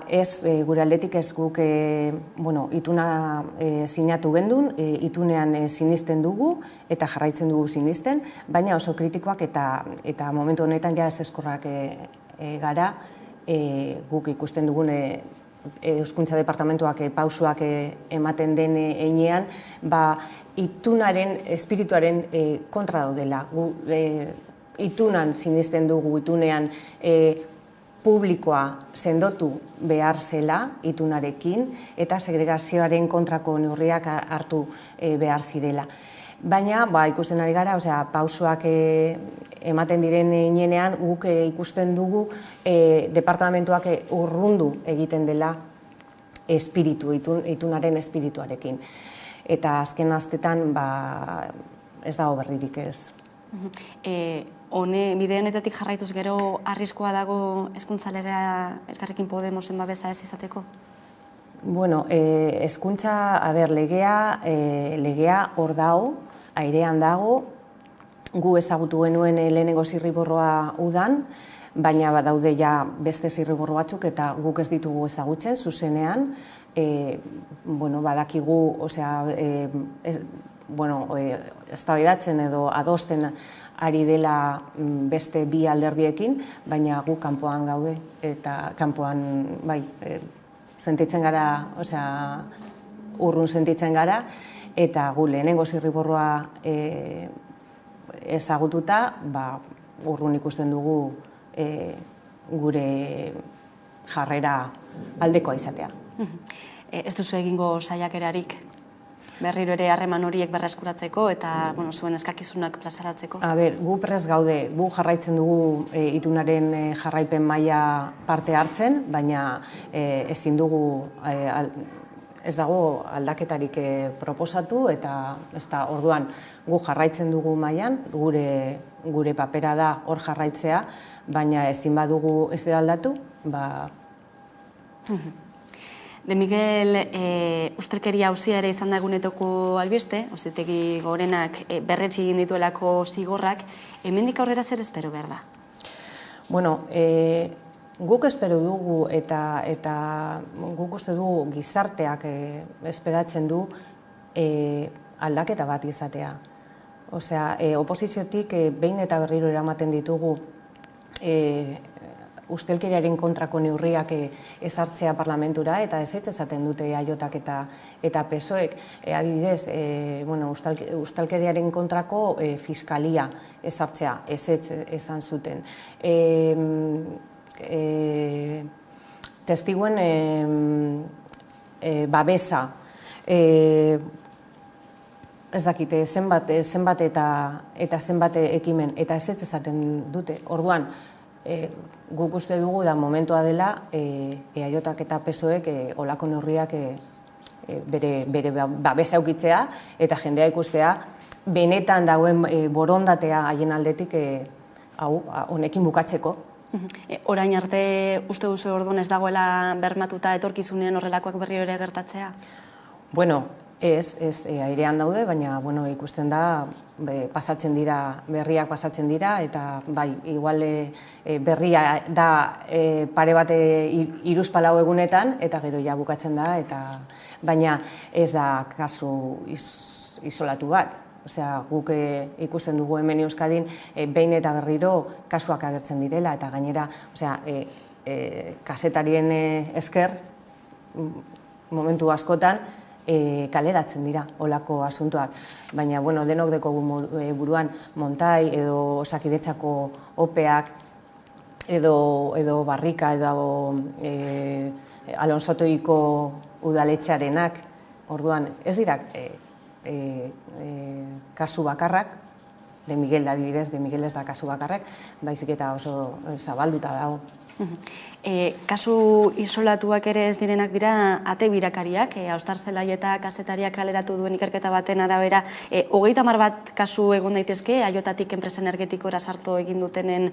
Ez, gure aldetik ez guk ituna sinatu gendun, itunean sinisten dugu eta jarraitzen dugu sinisten, baina oso kritikoak eta momentu honetan ja ez eskorrak gara, guk ikusten dugun Hezkuntza Departamentuak pausuak ematen den heinean, itunaren, espirituaren kontra daudela. itunan sinisten dugu, itunean publikoa sendotu behar zela itunarekin eta segregazioaren kontrako neurriak hartu behar zirela. Baina, ikusten ari gara, pausoak ematen diren inenean, guk ikusten dugu departamentuak urrundu egiten dela itunaren espirituarekin. Eta azken astetan, ez dago berririk ez. Bide honetatik jarraituz gero arriskoa dago hezkuntzalera Elkarrekin Podemosen babesa ez izateko? Bueno, hezkuntza, legea hor dago, airean dago, gu ezagutu genuen lehenengo zirriborroa udan, baina badaude ja beste zirriborro batzuk eta guk ez ditugu ezagutzen zuzenean, badakigu, eztabaidatzen edo adosten ari dela beste bi alderdiekin, baina gu kanpoan gaude eta kanpoan sentitzen gara, urrun sentitzen gara, eta gu lehenengo zirriborroa ezagututa, urrun ikusten dugu gure jarrera aldekoa izatea. Ez duzu egingo saiakerarik berriro ere harreman horiek berreskuratzeko eta zuen eskakizunak plazaratzeko? Gu prest gaude, gu jarraitzen dugu itunaren jarraipen maila parte hartzen, baina ezin dugu, ez dago aldaketarik proposatu eta orduan gu jarraitzen dugu mailan, gure papera da hor jarraitzea, baina ezin badugu ez dira aldatu, De Miguel, ustelkeria auzia ere izan da egunetako albiste, Auzitegi Gorenak berretsi egin dituelako zigorrak, hemendik aurrera zer espero behar da? Bueno, guk espero dugu eta guk uste dugu gizarteak esperatzen du aldaketa bat izatea. Osea, oposiziotik behin eta berriro eramaten ditugu ustelkeriaren kontrako neurriak ezartzea parlamentura eta ezetz esaten dute EAJak eta PSOEk. Adibidez, ustelkeriaren kontrako fiskalia ezartzea ezetz esan zuten. Testiguen babesa, ez dakite, zenbat eta zenbat ekimen, eta ezetz esaten dute. Orduan, guk uste dugu da momentua dela EAJak eta PSOEk olako neurriak bere babesa eukitzea eta jendea ikustea benetan dagoen borondatea haien aldetik honekin bukatzeko. Orain arte uste duzu orduan ez dagoela bermatuta etorkizunean horrelakoak berriro ere gertatzea? Bueno, ez airean daude, baina ikusten da pasatzen dira, berriak pasatzen dira, eta igual berria da pare bat hiruzpalau egunetan, eta gero ja bukatzen da, baina ez da kasu isolatu bat. Osea, guk ikusten dugu hemen Euskadin behin eta berriro kasuak agertzen direla, eta gainera, kazetarien esker, momentu askotan, kaleratzen dira olako asuntoak. Baina, denok dekogu buruan Montai edo Osakidetzako opeak edo Barrika edo Alonsotoiko udaletxearenak. Orduan, ez dira kasu bakarrak, de Miguel adibidez, de Miguel ez da kasu bakarrak, baizik eta oso zabalduta dago. Kasu isolatuak ere ez direnak dira ate birakariak, Austar Zelai eta kazetariak kaleratu duen ikerketa baten arabera, 30 bat kasu egon daitezke, EAJatik enpresa energetikora sartu egin dutenen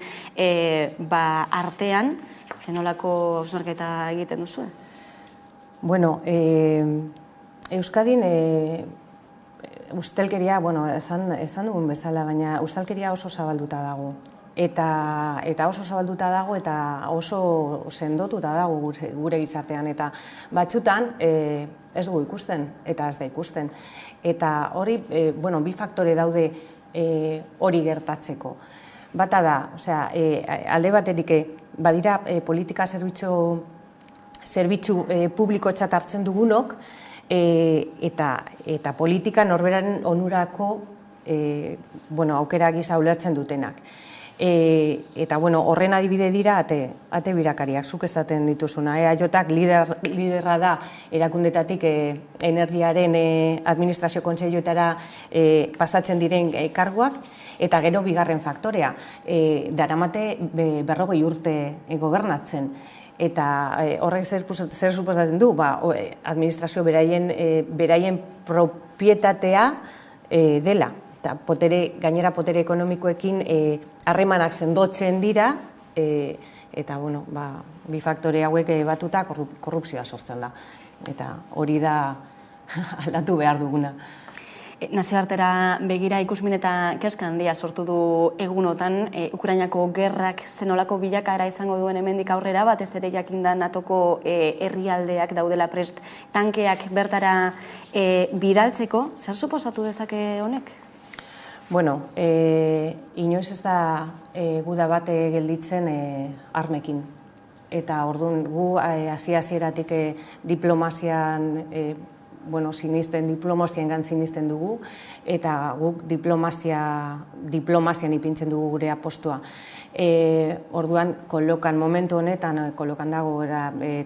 artean, zenolako hausnarketa egiten duzu? Bueno, Euskadin ustelkeria, esan dugun bezala, baina ustelkeria oso zabalduta dago. Eta oso zabalduta dago eta oso sendotuta dago gure gizartean. Eta batzutan ez dugu ikusten eta ez da ikusten. Eta hori, bi faktore daude hori gertatzeko. Bata da, alde batetik badira politika zerbitzu publikotzat hartzen dugunok eta politika norberaren onurako aukera gisa ulertzen dutenak. Eta horren adibide dira ate birakariak, zuk esaten dituzuna. EAJak liderra da erakundetatik energiaren administrazio kontseiluetara pasatzen diren karguak, eta gero bigarren faktorea, daramate 40 urte gobernatzen. Eta horrek zer suposatzen du? Administrazio beraien propietatea dela. Eta gainera potere ekonomikoekin harremanak sendotzen dira, eta bi faktore hauek batuta korrupzioa sortzen da. Eta hori da aldatu behar duguna. Nazioartera begira ikusmin eta kezka handia sortu du egunotan, Ukrainako gerrak zenolako bilakaera izango duen hemendik aurrera, batez ere jakinda NATOko herrialdeak daudela prest tankeak bertara bidaltzeko, zer suposatu dezake honek? Inoiz ez da guda bat gelditzen armekin. Eta orduan gu hasieratik diplomazian diplomazian sinisten dugu, eta guk diplomazian ipintzen dugu gure apostua. Orduan, momentu honetan, kolokan dago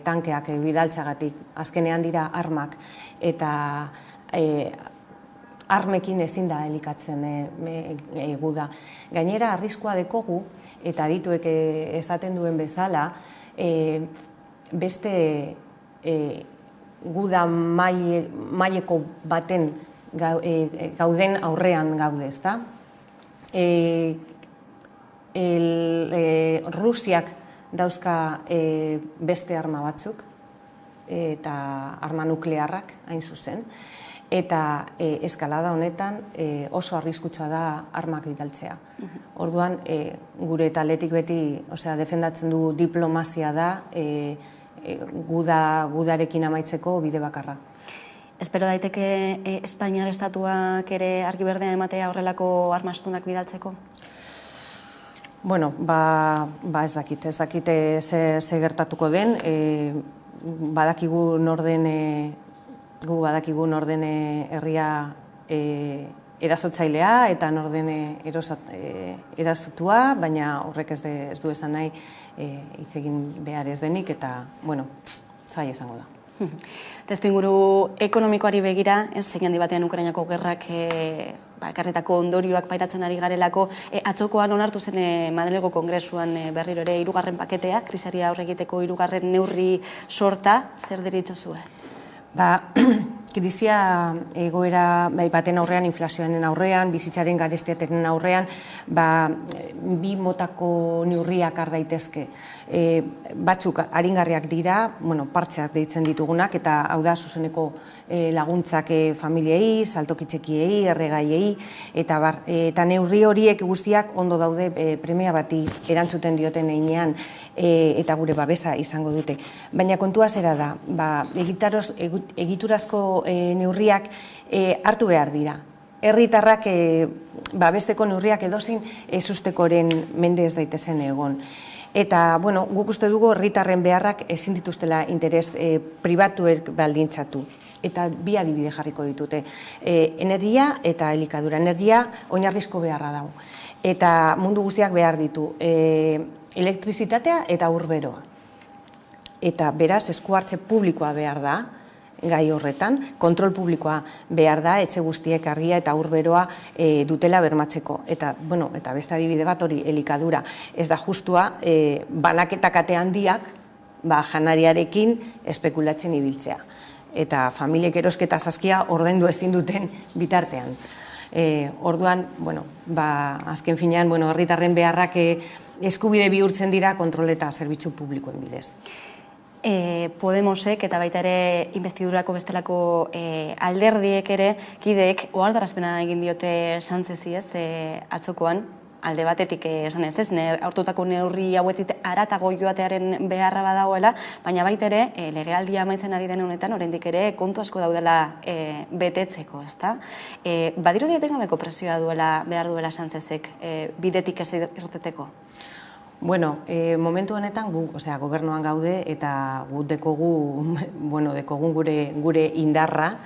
tankeak bidaltzagatik, azkenean dira armak, eta armekin ezin da elikatzen guda. Gainera, arriskua dekogu, eta adituek esaten duen bezala, beste guda maileko baten gauden aurrean gaude, ezta? Rusiak dauzka beste arma batzuk, eta arma nuklearrak hain zuzen, eta eskalada honetan oso arriskutsua da armak bidaltzea. Orduan, gure taldetik beti defendatzen dugu diplomazia da, gudarekin amaitzeko bide bakarra. Espero daiteke Espainiar estatuak ere argi berdea ematea horrelako armastunak bidaltzeko? Ez dakit ze gertatuko den, badakigu norden herria erasotzailea eta norden erasotua, baina horrek ez du esan nahi hitz egin behar ez denik, eta, zaila izango da. Testuinguru ekonomikoari begira, zein handi batean Ukrainako gerrak ekarritako ondorioak pairatzen ari garelako, atzokoan onartu zen Madrilgo Kongresuan berriro ere 3. paketea, krisiari aurre egiteko 3. neurri sorta, zer deritzozue? Krisia egoera baten aurrean, inflazioaren aurrean, bizitzaren garestiatenen aurrean, bi motako neurriak har daitezke. Batzuk aringarriak dira, partxeak deitzen ditugunak, eta hau da zuzeneko laguntzak familiei, saltokitzekiei, erregaiei, eta neurri horiek guztiak ondo daude premia bati erantzuten dioten heinean, eta gure babesa izango dute. Baina kontua zera da, egiturazko neurriak hartu behar dira. Herritarrak babesteko neurriak edozein ezustekoren mende ez daitezen egon. Eta, guk uste dugu herritarren beharrak ezin dituztela interes pribatuek baldintzatu. Eta bi adibide jarriko ditute. Energia eta elikadura. Energia oinarrizko beharra dago. Eta mundu guztiak behar ditu. Elektrizitatea eta urberoa. Eta beraz, esku hartze publikoa behar da, gai horretan, kontrol publikoa behar da, etxe guztiek argia eta urberoa dutela bermatzeko. Eta beste adibide bat hori elikadura. Ez da justua, banaketa kate handiak, janariarekin espekulatzen ibiltzea. Eta familiek erosketa saskia ordaindu ezin duten bitartean. Orduan, azken finean, herritarren beharrak eskubide bihurtzen dira kontrol eta zerbitzu publikoen bidez. Podemosek eta baita ere investidurako bestelako alderdiek ere kideek ohartarazpena egin diote Sánchezi atzokoan, alde batetik esan ez, hartutako neurri hauetik haratago joatearen beharra badagoela, baina baita ere legealdia amaitzen ari den honetan oraindik ere kontu asko daudela betetzeko, ezta? Badirudi etengabeko presioa behar duela Sánchezek bidetik ez irteteko? Momentu honetan gobernuan gaude eta dekogun gure indarra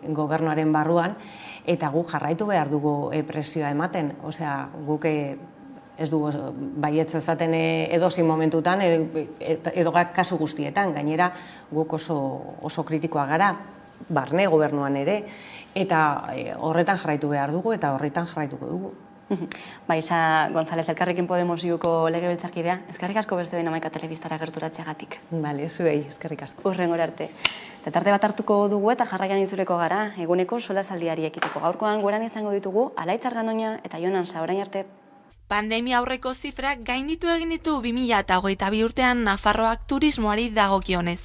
gobernuaren barruan, eta guk jarraitu behar dugu presioa ematen. Guk ez du baietz ezaten edozein momentutan edo kasu guztietan. Gainera guk oso kritikoa gara, barne gobernuan ere, eta horretan jarraitu behar dugu eta horretan jarraituko dugu. Isa González, Elkarrekin Podemos iuko legebiltzarkidea, eskerrik asko beste behin Hamaika Telebistara gerturatzeagatik. Bale, zuei, eskerrik asko. Hurrengora arte. Tarte bat hartuko dugu eta jarraian itzuleko gara, eguneko solasaldiari ekiteko. Gaurkoan gueran izango ditugu Alaitz Argandoña eta Jon Ansa, orain arte. Pandemia aurreko zifrak gainditu egin ditu 2022 urtean Nafarroak turismoari dagokionez.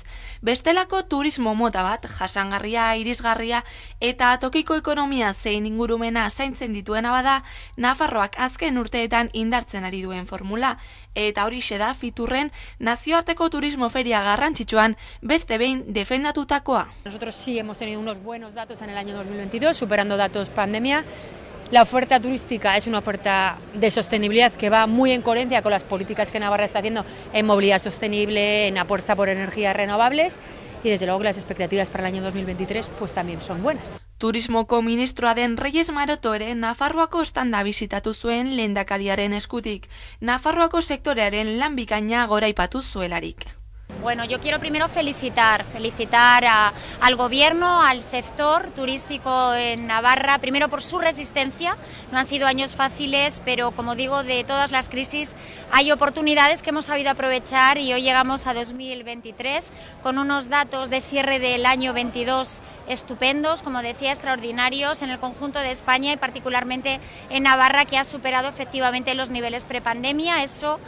Bestelako turismo mota bat, jasangarria, irisgarria eta tokiko ekonomia zein ingurumena zaintzen dituena bada, Nafarroak azken urteetan indartzen ari duen formula. Eta horixe da Fiturren nazioarteko turismo feria garrantzitsuan beste behin defendatutakoa. Nosotros sí hemos tenido unos buenos datos en el año 2022, superando datos pandemia. La oferta turística es una oferta de sostenibilidad que va muy en coherencia con las políticas que Navarra está haciendo en movilidad sostenible, en apuesta por energías renovables y desde luego que las expectativas para el año 2023 pues también son buenas. Turismoko ministroa den Reyes Maroto ere Nafarroako standa bisitatu zuen lehendakariaren eskutik, Nafarroako sektorearen lan bikaina goraipatu zuelarik. Bueno, yo quiero primero felicitar al gobierno, al sector turístico en Navarra, primero por su resistencia. No han sido años fáciles, pero como digo, de todas las crisis hay oportunidades que hemos sabido aprovechar y hoy llegamos a 2023 con unos datos de cierre del año 22 estupendos, como decía, extraordinarios en el conjunto de España y particularmente en Navarra, que ha superado efectivamente los niveles prepandemia. Eso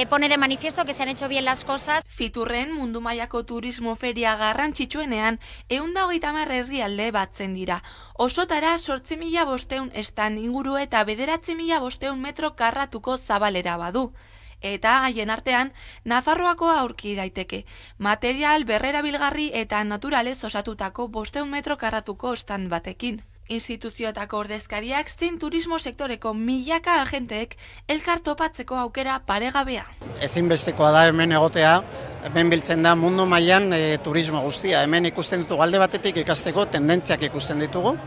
pone de manifiesto que se han hecho bien las cosas. Fiturren mundu mailako turismo feria garrantzitsuenean 130 herrialde batzen dira. Osotara 8.500 estan inguru eta 9.500 metro karratuko zabalera badu. Eta haien artean, Nafarroakoa aurki daiteke. Material berrerabilgarri eta naturalez osatutako 500 metro karratuko stand batekin. Instituzioetako ordezkariak zein turismo sektoreko milaka agenteek elkar topatzeko aukera paregabea. Ezinbestekoa da hemen egotea, hemen biltzen da mundu mailan turismo guztia. Hemen ikusten ditugu alde batetik ikasteko tendentziak ikusten ditugu.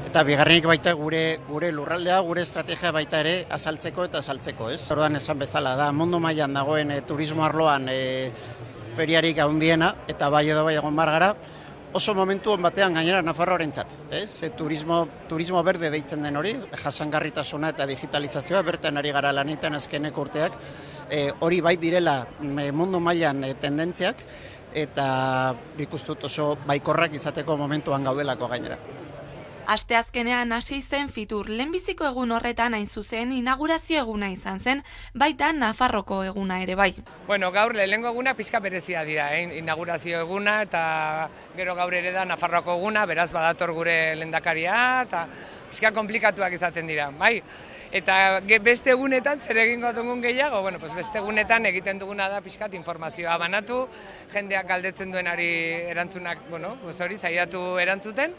Eta bigarrenik baita gure lurraldea, gure estrategia baita ere azaltzeko eta azaltzeko, ez? Orduan esan bezala da mundu mailan dagoen turismo arloan feriarik handiena eta bai edo bai egon bar gara. Oso momentu on batean gainera Nafarroarentzat, ez? Turismo berde deitzen den hori, jasangarritasuna eta digitalizazioa bertan ari gara lanetan azkeneko urteak, hori bai direla mundu mailan tendentziak eta ikustut oso baikorrak izateko momentuan gaudelako gainera. Asteazkenean hasi zen Fitur, lehenbiziko egun horretan hain zuzen inaugurazio eguna izan zen, baita Nafarroko eguna ere bai. Bueno, gaur lehenengo eguna pixka berezia dira, inaugurazio eguna eta gero gaur ere da Nafarroko eguna, beraz badator gure lehendakaria eta pixka komplikatuak izaten dira, bai? Eta beste egunetan zer egingo dugun gehiago, bueno, pues beste egunetan egiten duguna da pixkat informazioa banatu, jendeak galdetzen duenari erantzunak, bueno, pues hori saiatu erantzuten,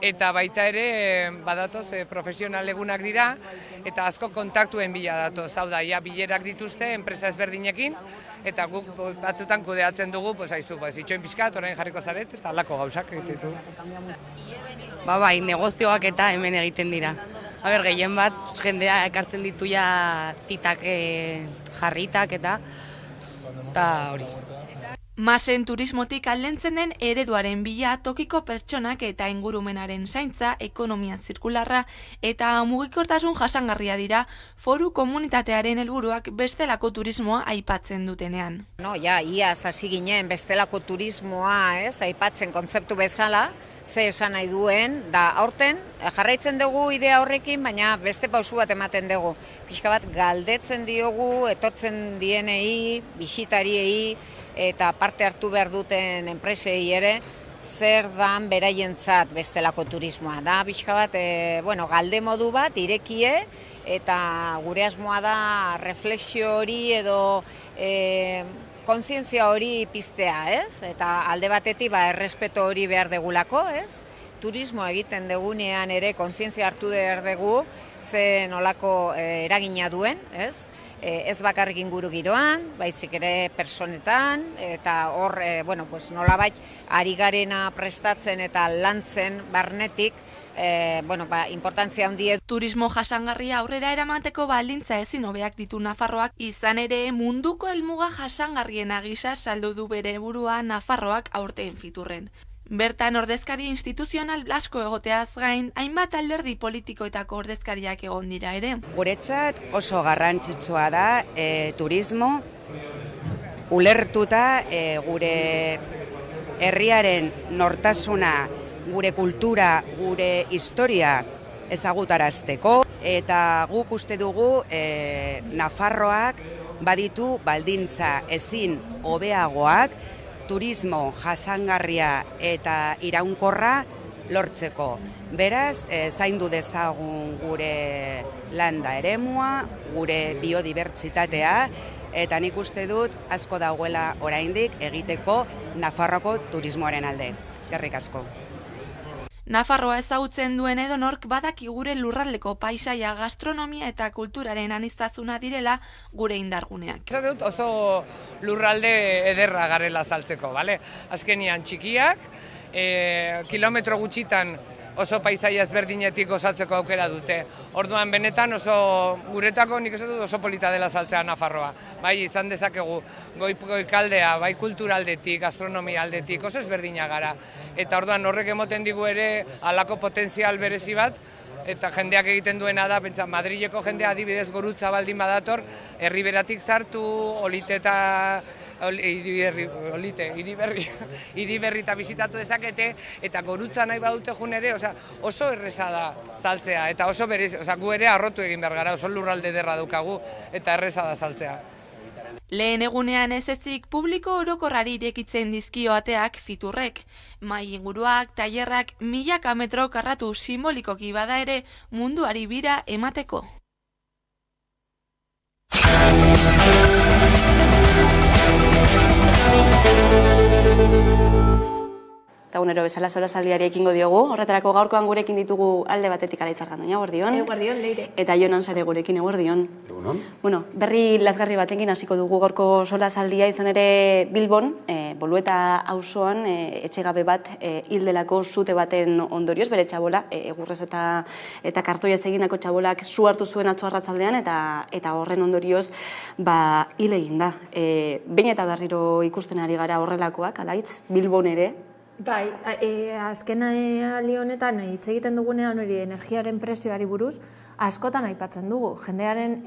eta baita ere badatoz profesional egunak dira eta asko kontaktuen bila datoz. Hau da, ja bilerak dituzte enpresa ezberdinekin eta guk batzutan kudeatzen dugu, pues haizu, itxoin pixkat, orain jarriko zaret eta halako gauzak egiten ditu. Bai, negozioak eta hemen egiten dira. Gehien bat jendea ekartzen ditu ja zitak jarritak eta hori. Masen turismotik aldentzen den ereduaren bila tokiko pertsonak eta ingurumenaren zaintza, ekonomia zirkularra eta mugikortasun jasangarria dira foru komunitatearen helburuak bestelako turismoa aipatzen dutenean. Iaz hasi ginen bestelako turismoa aipatzen kontzeptu bezala, ze esan nahi duen, da aurten jarraitzen dugu idea horrekin, baina beste pausu bat ematen dugu. Pixka bat galdetzen diogu, etortzen dienei, bisitariei, eta parte hartu behar duten enpresei ere, zer dan beraientzat bestelako turismoa. Da, pixka bat, galde modu bat, irekie, eta gure asmoa da refleksio hori edo kontzientzia hori piztea, ez? Eta alde batetik errespeto hori behar degulako, ez? Turismo egiten degunean ere kontzientzia hartu behar dugu, ze nolako eragina duen, ez? ez bakarrik inguru giroan, baizik ere personetan, eta hor, nolabait, ari garena prestatzen eta lantzen barnetik, importantzia handie. Turismo jasangarria aurrera eramateko baldintza ezin hobeak ditu Nafarroak, izan ere munduko helmuga jasangarriena gisa saldu du bere burua Nafarroak aurten fiturren. Bertan ordezkari instituzional asko egoteaz gain, hainbat alderdi politikoetako ordezkariak egon dira ere. Guretzat oso garrantzitsua da turismo, ulertuta gure herriaren nortasuna, gure kultura, gure historia ezagutarazteko, eta guk uste dugu Nafarroak baditu baldintza ezin hobeagoak turismo jasangarria eta iraunkorra lortzeko. Beraz, zaindu dezagun gure landa eremua, gure biodibertsitatea, eta nik uste dut asko dagoela oraindik egiteko Nafarroko turismoaren alde. Eskerrik asko. Nafarroa ezagutzen duen edonork badaki gure lurraldeko paisaia, gastronomia eta kulturaren aniztasuna direla gure indarguneak. Ez dut oso lurralde ederra garela saltzeko, bale? Azkenian txikiak, kilometro gutxitan oso paisaia ezberdinetik osatzeko aukera dute. Orduan benetan oso guretako nik ez dut oso polita dela saltzea Nafarroa. Bai, izan dezakegu goikaldea, bai kulturaldetik, gastronomia aldetik, oso ezberdina gara. Eta orduan horrek emoten digu ere halako potentzial berezi bat, eta jendeak egiten duena da, pentsa, Madrileko jendea adibidez Gorutza baldin badator, herriberatik zartu, Olite eta Hiriberri eta bizitatu dezakete, eta Gorutza nahi badute jun ere, oso erreza da saltzea, eta oso berez, gu ere arrotu egin behar gara, oso lurralde derra daukagu, eta erreza da saltzea. Lehen egunean ez ezik publiko orokorrari irekitzen dizkio ateak Fiturrek. Mai inguruak, tailerrak, milaka metro karratu simbolikoki bada ere munduari bira emateko. Eta gunero bezala solasaldiari ekingo diogu. Horretarako gaurkoan gurekin ditugu alde batetik Alaitz Argandoña, eguerdion. Eguerdion, Leire. Eta Jon Ansare gurekin, eguerdion. Egunon. Bueno, berri lasgarri batekin hasiko dugu gaurko solasaldia, izan ere Bilbon, Bolueta auzoan etxegabe bat hil delako sute baten ondorioz, bere txabola, egurrez eta kartoiaz eginako txabolak su hartu zuen atzo arratsaldean eta horren ondorioz hil egin da. Behin eta berriro ikusten ari gara horrelakoak, Alaitz, Bilbon ere. Bai, azken aldi honetan hitz egiten dugunean hori energiaren prezioari buruz, askotan aipatzen dugu. Jendearen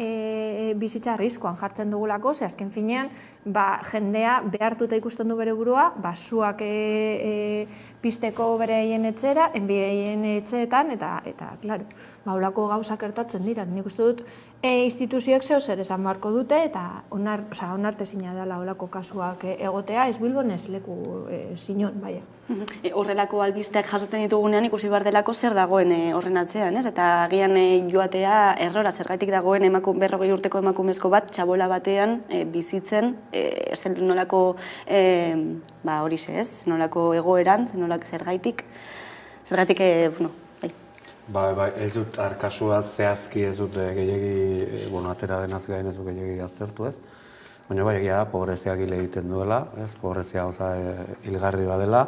bizitza arriskuan jartzen dugulako, ze azken finean jendea behartuta ikusten du bere burua, suak pizteko bereien etxera, enbieien etxeetan, eta, klaro, holako gauzak gertatzen dira. Nik uste dut, instituzioek zeo zer esan beharko dute, eta onartezina dela holako kasuak egotea, ez Bilbon ez leku sinon, baina. Horrelako albisteak jasotzen ditugunean ikusi behar delako zer dagoen horren atzean, ez? Eta agian joatea errora zergatik dagoen 40 urteko emakumezko bat txabola batean bizitzen, nolako horixe, ez? Nolako egoeran, zergaitik, Bai, ez dut arkasua zehazki ez dut gehiagi, atera denaz gain ez dut gehiagi aztertu, ez? Baina bai, egia da, pobreziak hil egiten duela, ez? Pobrezia hilgarri badela,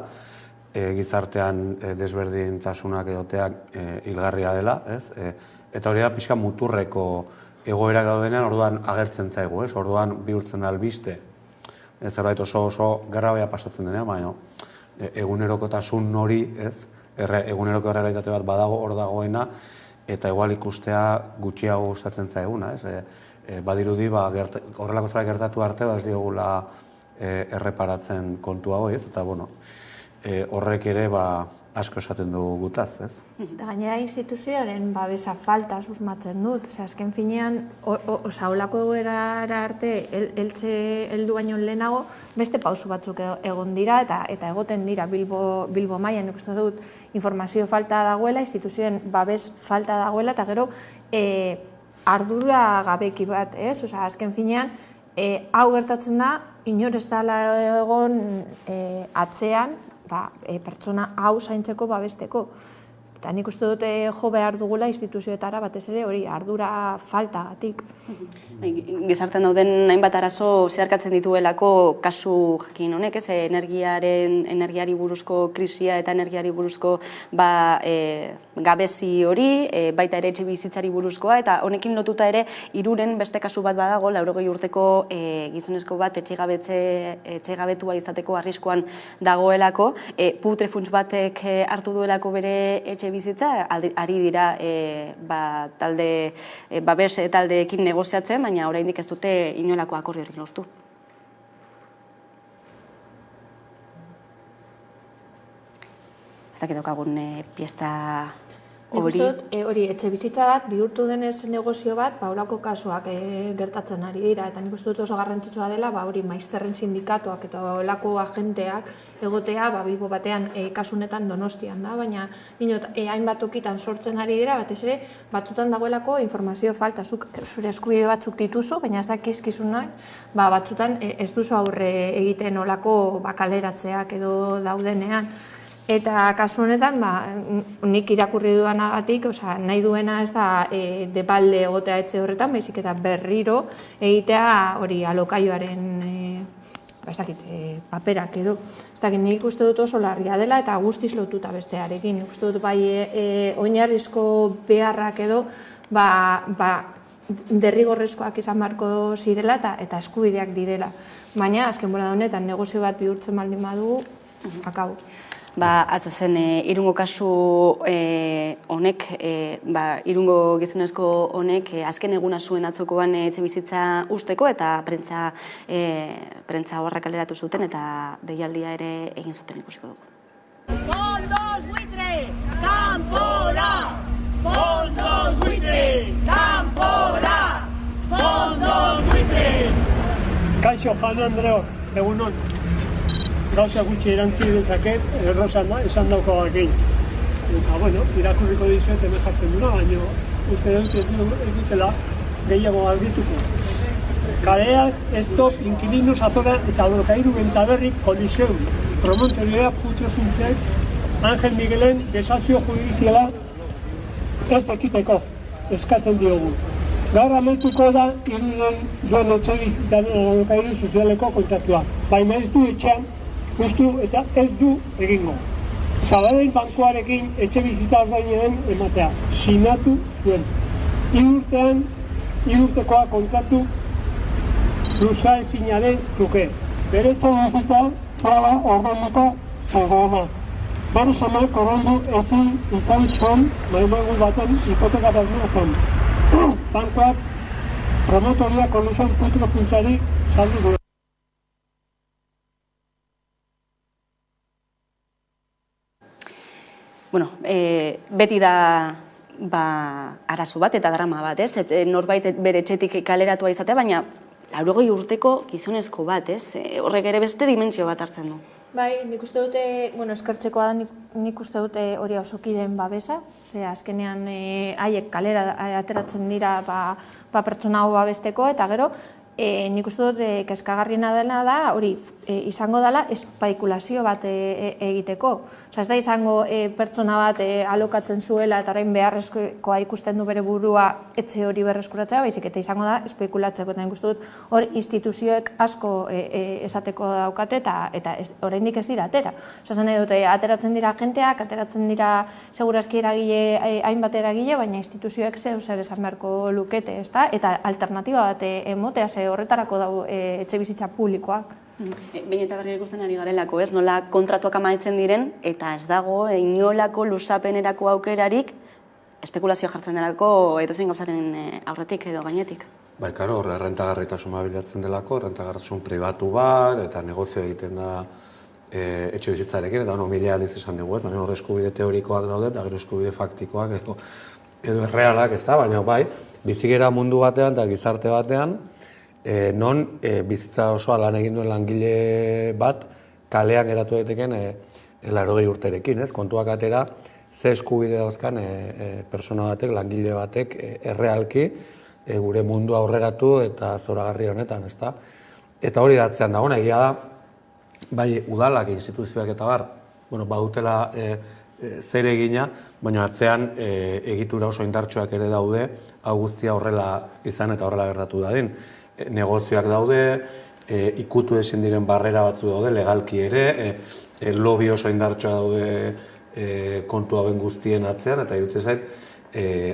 gizartean desberdintasunak edoteak hilgarria dela, ez? Eta hori da pixka muturreko egoera daudenean orduan agertzen zaigu, ez? Orduan bihurtzen da albiste. Zerbait oso garrabea pasatzen denean, baina egunerokotasun hori, ez? Eguneroko errealitate bat badago hor dagoena, eta igual ikustea gutxiago gustatzen zaiguna, ez? Badirudi, horrelako zerbait gertatu arte, ez diogula erreparatzen kontu hau, ez? Eta, horrek ere asko esaten dugu gutaz, ez? Eta gainera instituzioaren babesa falta susmatzen dut. Azken finean, holako egoerara arte heldu baino lehenago, beste pausu batzuk egon dira eta egoten dira Bilbo mailan. Nik uste dut informazio falta dagoela, instituzioen babes falta dagoela, eta gero ardura gabeki bat, ez? Azken finean, hau gertatzen da, inor ez dela egon atzean, pertsona hau zaintzeko babesteko. Eta nik uste dute jo behar dugula instituzioetara batez ere hori ardura faltagatik. Gizartean dauden hainbat arazo zeharkatzen dituelako kasu jakin honek, ez? Energiari buruzko krisia eta energiari buruzko gabezi hori, baita ere etxe bizitzari buruzkoa, eta honekin lotuta ere Irunen beste kasu bat badago, 80 urteko gizonezko bat etxegabetua izateko arriskuan dagoelako, putrefunts batek hartu duelako bere etxe bizitza, ari dira babes taldeekin negoziatzen, baina oraindik ez dute inolako akordiorik lortu. Ez dakit daukagun pieza Nik uste dut, hori, etxe bizitza bat, bihurtu denez negozio bat, holako kasuak gertatzen ari dira, eta nik uste dut oso garrantzitsua dela, hori, maizterren sindikatuak eta holako agenteak egotea, Bilbo batean kasunetan Donostian da, baina hainbat tokitan sortzen ari dira, batez ere, batzutan dagoelako informazio falta, zure eskubide batzuk dituzu, baina ez dakizkizunak, batzutan ez duzu aurre egiten holako kaleratzeak edo daudenean. Eta kasu honetan, nik irakurri dudanagatik, nahi duena ez da debalde egotea etxe horretan, baizik eta berriro egitea hori alokaioaren paperak edo. Ez dakit, nik uste dut oso larria dela eta guztiz lotuta bestearekin. Nik uste dut oinarrizko beharrak edo derrigorrezkoak izan beharko zirela eta eskubideak direla. Baina, azken bora honetan, negozio bat bihurtzen baldin badugu, akabo. Atzo zen, Irungo kasu honek, Irungo gizonezko honek azken eguna zuen atzokoan etxe bizitza usteko eta prentza horra kaleratu zuten eta deialdia ere egin zuten ikusiko dugu. Fondos buitre, kanpora! Fondos buitre, kanpora! Fondos buitre! Kaixo, Jaun Andreok, egunon. Gauza gutxi erantzi dezaket, Rosana, esan daukabakein. Irakurriko dizuet hemen jartzen duna, baina uste dut ez dutela gehiago argituko. Kaleak, stop, inquilinos, azora eta Alokairu Bentaberri, Coliseum, Promontoria, Putrefuntzek, Angel Miguelen, desazio judiziala ez ekiteko, eskatzen diogu. Gaur ameltuko da Irunen joan etxebizitzaren Alokairu sozialeko kontratua, baina ez du etxean justu eta ez du egingo. Sabadell bankuarekin etxe bizitza ordainaren ematea, sinatu zuen. 3 urtekoa kontratu luza ezinaren truke. Bere etxe bizitza traba ordaineko zegoena. Bere semeak ordaindu ezin izan zuen maimaigu baten hipoteka bermea zen. Bankuak promotoria Coliseum Putrefuntzari saldu du. Beti da arazo bat eta drama bat, ez? Norbait bere etxetik kaleratua izatea, baina 80 urteko gizonezko bat, ez? Horrek ere beste dimentsio bat hartzen du. Bai, nik uste dute, eskertzekoa da nik uste dute hori osokideen babesa, ze azkenean haiek kalera ateratzen dira pertsona hau babesteko, eta gero, nik uste dut kezkagarriena dela da, hori izango dela espaikulazio bat egiteko. Ez da izango pertsona bat alokatzen zuela eta orain beharrezkoa ikusten du bere burua etxe hori berreskuratzea, baizik eta izango da espekulatzeko. Eta nik uste dut hor instituzioek asko esateko daukate eta oraindik ez dira atera. Esan nahi dute, ateratzen dira agenteak, ateratzen dira segurazki eragile, hainbat eragile, baina instituzioek zeu zer esan beharko lukete, ezta? Eta alternatiba bat emotea, ze horretarako dago etxe bizitza publikoak. Behin eta berriro ikusten ari garelako, ez? Nola kontratuak amaitzen diren, eta ez dago inolako luzapenerako aukerarik espekulazio jartzen delako edozein gauzaren aurretik edo gainetik. Bai, karo, errentagarritasuna bilatzen delako, errentagarritasun pribatu bat, eta negozio egiten da etxe bizitzarekin, eta mila aldiz esan dugu, baina hor eskubide teorikoak daude, eta gero eskubide faktikoak edo errealak, ez da, baina bai, bizigera mundu batean eta gizarte batean, non bizitza osoa lan egin duen langile bat kalean geratu daiteken 80 urterekin, ez? Kontuak atera, ze eskubide dauzkan persona batek, langile batek errealki gure mundu aurreratu eta zoragarri honetan, ezta? Eta hori datzean dagoena, egia da, bai udalak, instituzioak eta bar, badutela zer egina, baina atzean egitura oso indartsuak ere daude, hau guztia horrela izan eta horrela gertatu dadin. Negozioak daude, ikutu ezin diren barrera batzu daude, legalki ere, lobby oso indartsua daude kontu hauen guztien atzean, eta iruditzen zait,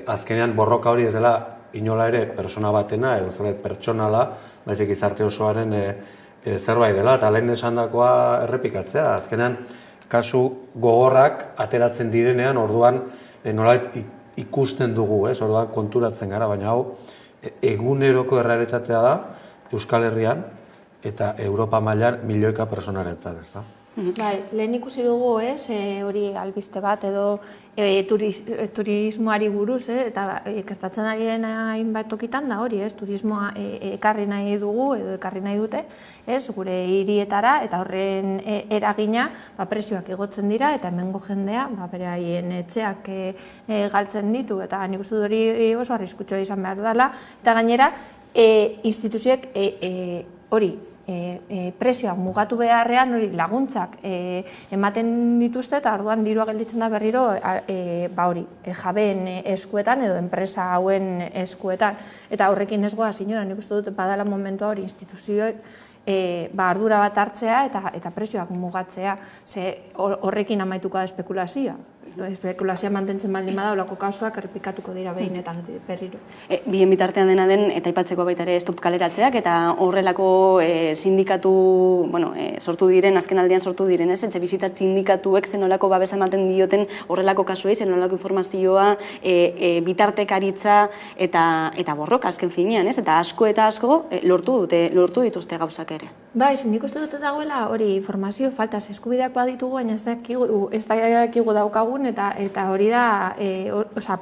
azkenean borroka hori ez dela inola ere persona batena, edo zerbait pertsonala, baizik gizarte osoaren zerbait dela, eta lehen esandakoa errepikatzea. Azkenean, kasu gogorrak ateratzen direnean, orduan nolait ikusten dugu, orduan konturatzen gara, baina hau eguneroko errealitatea da Euskal Herrian eta Europa mailan milioika personarentzat, ez da? Bai, lehen ikusi dugu, hori albiste bat edo turismoari buruz, eta gertatzen ari den hainbat tokitan da hori, turismoa ekarri nahi dugu edo ekarri nahi dute, gure hirietara, eta horren eragina prezioak igotzen dira, eta hemengo jendea beraien etxeak galtzen ditu, eta nik uste dut hori oso arriskutsua izan behar dela, eta gainera instituzioek hori prezioak mugatu beharrean hori laguntzak ematen dituzte, eta orduan dirua gelditzen da berriro hori jabeen eskuetan edo enpresa hauen eskuetan, eta horrekin ez goa sinora, nik uste dut badala momentua hori instituzioek ardura bat hartzea eta prezioak mugatzea, horrekin amaituko da espekulazioa. Espekulazioa mantentzen baldin bada, olako kasuak errepikatuko dira behinetan berriro. Bien bitartean dena den, eta aipatzeko baita ere stop kaleratzeak, eta horrelako sindikatu, sortu diren, azken aldean sortu diren, etxe bizitza sindikatuek zenolako babesa ematen dioten horrelako kasuei, zenolako informazioa, bitartekaritza eta borroka azken finean, eta asko eta asko lortu dituzte gauzak ere. Bai, nik uste dute dagoela hori informazio faltaz eskubideak baditugu, baina ez dakigu daukagun, eta hori da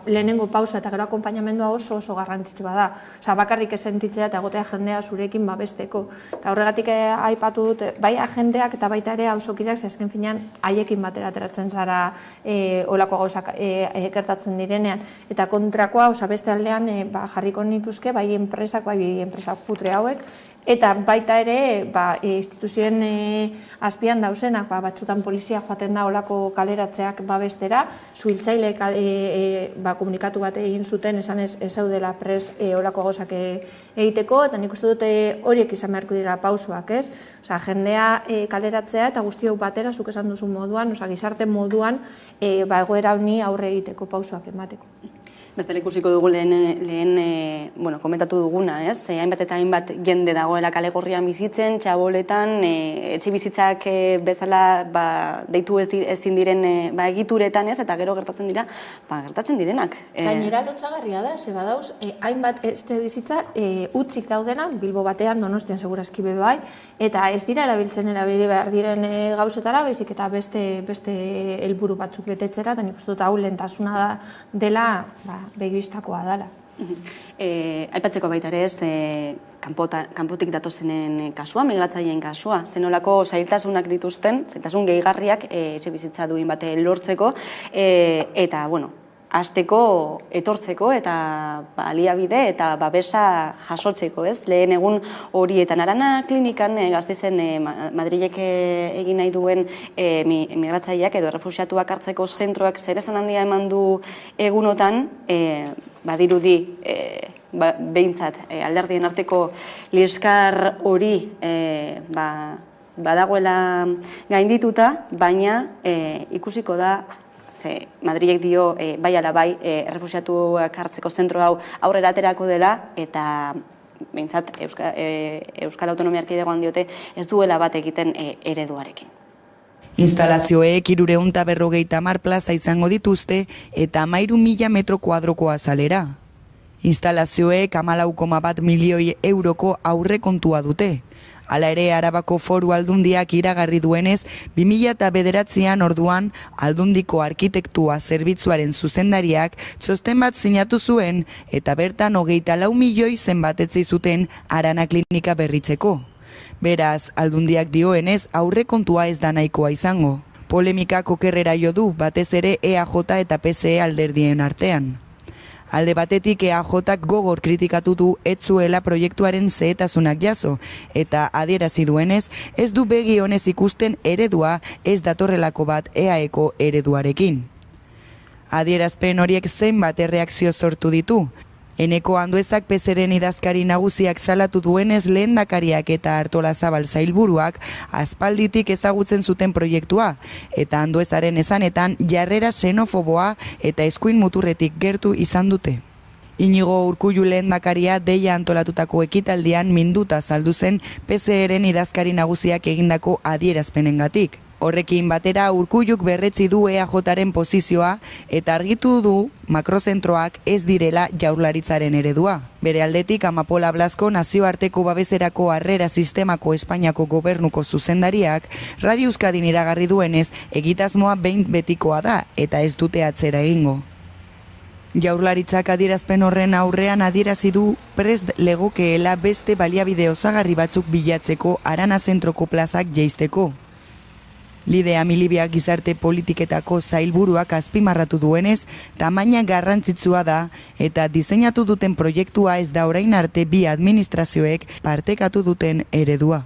lehenengo pausa eta gero akonpainamendua oso garrantzitsua da. Bakarrik esentitzea eta egotea jendea zurekin babesteko. Eta horregatik aipatu dut, bai agenteak eta baita ere auzokideak, azken finean haiekin batera ateratzen zara olako gauzak gertatzen direnean. Eta kontrakoa, beste aldean jarriko nituzke, bai enpresak, bai enpresa putre hauek, eta baita ere instituzioen azpian dauzenak, batzutan polizia joaten da olako kaleratzeak babestera, zuhiltzaileek komunikatu bat egin zuten esan ez daudela prest olako gauzak egiteko, eta nik uste dute horiek izan beharko dira pausoak, ez? Jendea kaleratzea eta guztiok batera, zuk esan duzu moduan, gizarte moduan, egoera honi aurre egiteko pausoak emateko. Bestela ikusiko dugu lehen komentatu duguna, ez? Hainbat eta hainbat jende dagoela kale gorrian bizitzen, txaboletan, etxe bizitzak bezala deitu ezin diren egituretan, ez? Eta gero gertatzen dira, gertatzen direnak. Gainera lotsagarria da, ze badauz, hainbat etxe bizitza utzik daudena, Bilbo batean, Donostian segurazki bebe bai, eta ez dira erabiltzen erabili behar diren gauzetara, baizik eta beste helburu batzuk betetzera, eta nik uste dut hau lehentasuna dela, begibistakoa dela. Aipatzeko baita ere ez, kanpotik datozenen kasua, migratzaileen kasua, zenolako zailtasunak dituzten, zailtasun gehigarriak etxe bizitza duin bate lortzeko, eta, hasteko, etortzeko eta baliabide eta babesa jasotzeko, ez? Lehen egun horietan Arana klinikan Gasteizen Madrilek egin nahi duen migratzaileak edo errefuxiatuak hartzeko zentroak zerezan handia eman du egunotan, badirudi behintzat alderdien arteko liskar hori badagoela gaindituta, baina ikusiko da Madrilek dio bai ala bai errefuxiatuak hartzeko zentro hau aurrera aterako dela, eta behintzat Euskal Autonomia Erkidegoan diote ez duela bat egiten ereduarekin. Instalazioek 350 plaza izango dituzte eta 13.000 metro kuadroko azalera. Instalazioek 14,1 milioi euroko aurrekontua dute. Hala ere, Arabako Foru Aldundiak iragarri duenez, 2009an orduan Aldundiko Arkitektua Zerbitzuaren zuzendariak txosten bat sinatu zuen eta bertan 24 milioi zenbatetzei zuten Arana klinika berritzeko. Beraz, Aldundiak dioenez aurrekontua ez da nahikoa izango. Polemikak okerrera jo du, batez ere EAJ eta PSE alderdien artean. Alde batetik EAJak gogor kritikatu du ez zuela proiektuaren zehetasunak jaso, eta adierazi duenez, ez du begi honez ikusten eredua ez datorrelako bat EAeko ereduarekin. Adierazpen horiek zenbat erreakzio sortu ditu. Eneko Anduezak PSren idazkari nagusiak salatu duenez lehendakariak eta Artolazabal sailburuak aspalditik ezagutzen zuten proiektua, eta Anduezaren esanetan jarrera xenofoboa eta eskuin muturretik gertu izan dute. Inigo Urkullu lehendakaria deia antolatutako ekitaldian minduta saldu zen PSren idazkari nagusiak egindako adierazpenengatik. Horrekin batera Urkulluk berretsi du EAJaren posizioa eta argitu du makrozentroak ez direla Jaurlaritzaren eredua. Bere aldetik Amapola Blasco nazioarteko babeserako harrera sistemako Espainiako gobernuko zuzendariak Radio Euskadin iragarri duenez egitasmoa behin betikoa da eta ez dute atzera egingo. Jaurlaritzak adierazpen horren aurrean adierazi du prest legokeela beste baliabide osagarri batzuk bilatzeko Arana zentroko plazak jeisteko. Lidea Milibiak gizarte politiketako sailburuak azpimarratu duenez, tamaina garrantzitsua da eta diseinatu duten proiektua ez da orain arte bi administrazioek partekatu duten eredua.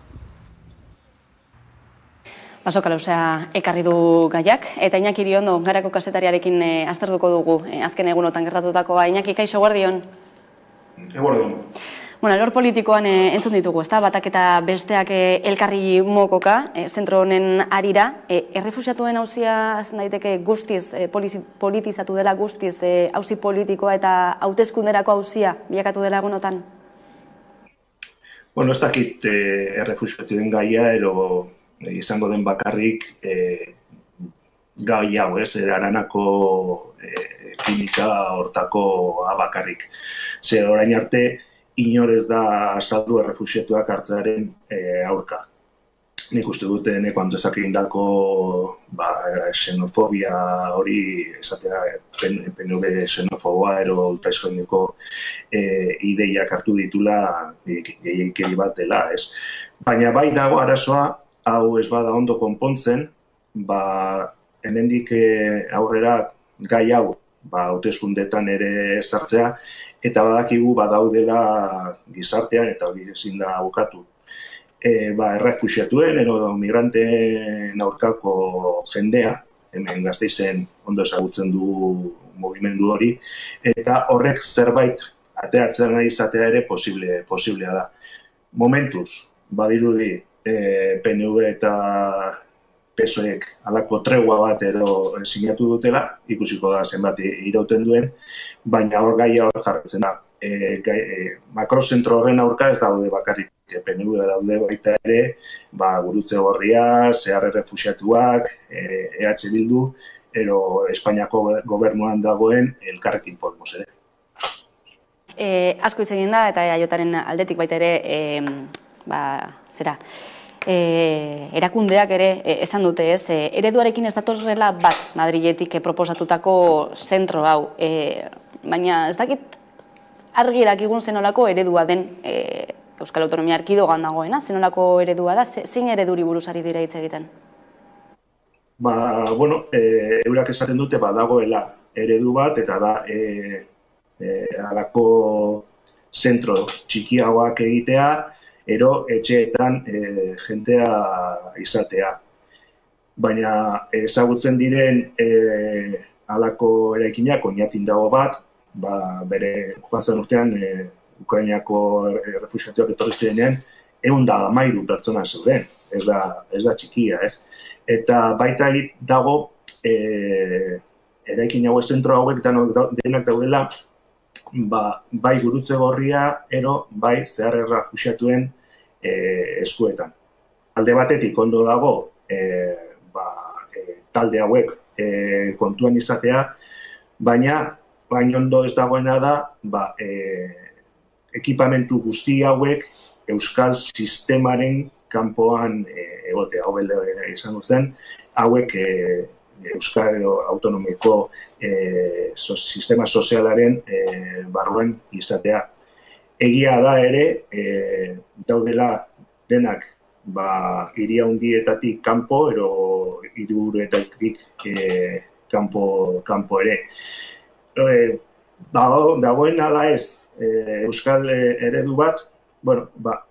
Basoka luzea ekarri du gaiak, eta Iñaki Iriondo, Garako kazetariarekin aztertuko dugu azken egunotan gertatutakoa. Iñaki, kaixo, eguerdion? Eguerdion. Lor politikoan entzun ditugu, ezta? Batak eta besteak elkarri mokoka, zentro honen arira, errefuxiatuen auzia daiteke guztiz politizatu dela, guztiz auzi politikoa eta hauteskunderako auzia bilakatu dela egunotan? Ez dakit errefuxiatuen gaia ero izango den bakarrik gai hau, Aranako klinika hortako bakarrik. Zer orain arte, inorez da saldu errefuxiatuak hartzearen aurka. Nik uste dute Eneko Anduezak egindako xenofobia hori, esatea PNV xenofoboa ero ultraeskuineko ideiak hartu ditula gehiagikeri bat dela, ez. Baina bai dago arazoa, hau ez bada ondo konpontzen, hemendik aurrera gai hau hauteskundeetan ere sartzea, eta badakigu badaudela gizartean, eta hori ezin da bukatu, errefuxiatuen, ero migranteen aurkako jendea, hemen Gasteizen ondo ezagutzen du mugimendu hori, eta horrek zerbait ateratzen nahi izatea ere posiblea da. Momentuz, badirudi, PNV eta PSOEk alako tregua bat ero sinatu dutela, ikusiko da zenbat irauten duen, baina hor gaia hor jarretzen da. Makrozentro horren aurka ez daude bakarrik, PNV daude baita ere, Gurutze Gorria, Zehar errefuxiatuak, EH Bildu, ero Espainiako gobernuan dagoen Elkarrekin Podemos ere. Asko hitz egin da, eta EAJaren aldetik baita ere, erakundeak ere esan dute ez, ereduarekin ez datorrela bat Madriletik proposatutako zentro hau, baina ez dakit argi dakigun zenolako eredua den Euskal Autonomia Erkidegoan dagoena, zenolako eredua da, zein ereduri buruz ari dira hitz egiten? Eurak esaten dute dagoela eredu bat, eta da halako zentro txikiagoak egitea, ero etxeetan jentea izatea. Baina ezagutzen diren halako eraikinak oinatin dago bat, bere joan urtean Ukrainiako errefuxiatuak etorri zirenean 113 pertsona zeuden, ez da txikia, ez? Eta baita dago eraikin hauek, zentro hauek denak daudela, bai Gurutze Gorria, ero bai Zehar errefuxiatuen eskuetan. Alde batetik ondo dago talde hauek kontuan izatea, baina ondo ez dagoena da ekipamentu guzti hauek euskal sistemaren kanpoan egotea, hau izango zen, hauek Euskal Autonomiko sistema sozialaren barruan izatea. Egia da ere, daudela denak hiri handietatik kanpo, ero hiriburuetatik kanpo ere. Dagoen ala ez Euskal eredu bat,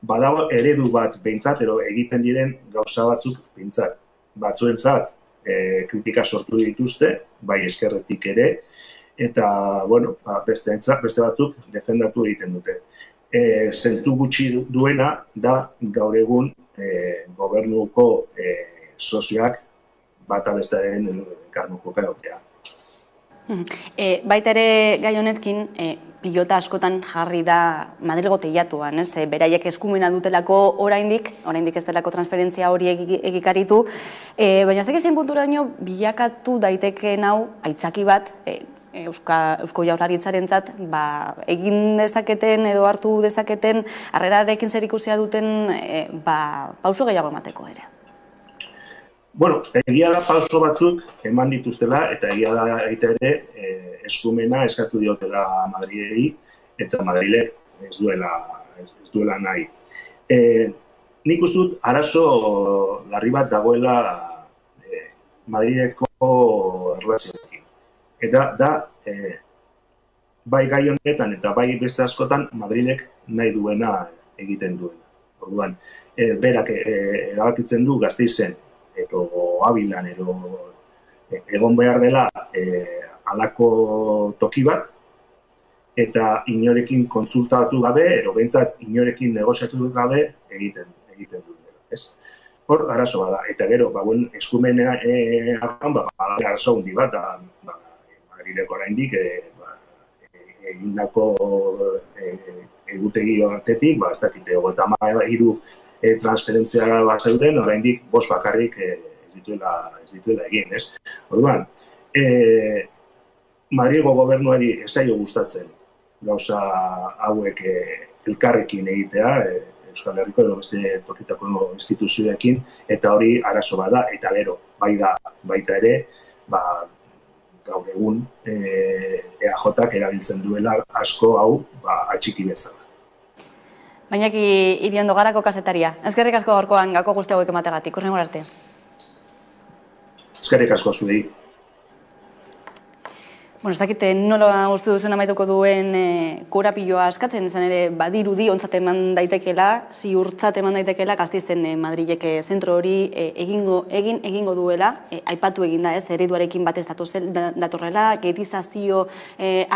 badago eredu bat behintzat, ero egiten diren gauza batzuk behintzat. Batzuentzat kritika sortu dituzte, bai eskerretik ere, eta, bueno, beste batzuk defendatu egiten dute. Zentzu gutxi duena da gaur egun gobernuko sozioak bata bestearen karnuko egotea. Baita ere gai honetkin, pilota askotan jarri da Madrilgo teilatuan, beraiek eskumena dutelako oraindik ez delako transferentzia hori egikaritu, baina ez dakizien punturaino bilakatu daitekeen hau aitzaki bat, Eusko Jaurlaritzarentzat egin dezaketen edo hartu dezaketen harrerarekin zerikusia duten pauso gehiago emateko ere. Bueno, egia da pauso batzuk eman dituztela eta egia da ere eskumena eskatu diotela Madrilei eta Madrilek ez duela nahi. Nik uste dut arazo larri bat dagoela Madrileko erlazioekin. Eta da, bai gai honetan eta bai beste askotan Madrilek nahi duena egiten duena. Orduan, berak erabakitzen du Gasteizen edo Abilan edo egon behar dela halako toki bat eta inorekin kontsultatu gabe, edo behintzat inorekin negoziatu gabe egiten du. Hor, arazo bada. Eta gero, eskumena arazo hundi bat, Madrileko oraindik egindako egutegi batetik, ez dakite, 33 transferentzia bat zeuden, oraindik 5 bakarrik ez dituela egin, ez? Orduan, Madrilgo gobernuari ez zaio gustatzen gauza hauek elkarrekin egitea, Euskal Herriko edo beste tokitako instituzioekin, eta hori arazo bada, eta gero, baita ere, gaur egun EAJak erabiltzen duela asko hau atxiki bezala. Bainaki Iriondo Garako kazetaria. Ezkerrik asko gaurkoan gako guzti hauek emategatik. Hurrengo arte. Ezkerrik asko zuei. Bueno, ez dakite nola uste duzen amaituko duen korapiloa askatzen, izan ere badirudi ontzat eman daitekeela, ziurtzat eman daitekeela, Gasteizen Madrilek zentro hori egingo duela, aipatu eginda ez, ereduarekin batez datorrela, ghetizazio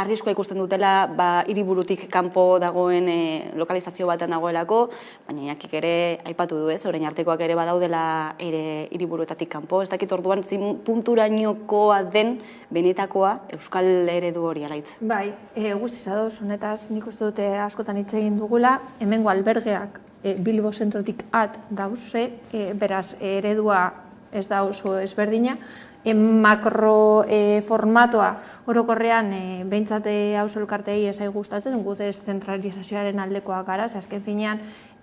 arriskoa ikusten dutela, hiriburutik kanpo dagoen lokalizazio batean dagoelako, baina jakik ere aipatu du ez, orain artekoak ere badaudela ere hiriburuetatik kanpo, ez dakit orduan punturainokoa den benetakoa Euskal eredu hori alaitz. Bai, guztiz ados, honetaz nik uste dute askotan hitz egin dugula, hemengo albergeak Bilbo zentrotik dauze, beraz eredua ez da oso ezberdina, makro formatoa orokorrean behintzat auzo elkarteei ez zaigu gustatzen, guzez zentralizazioaren aldekoak gara, azken finean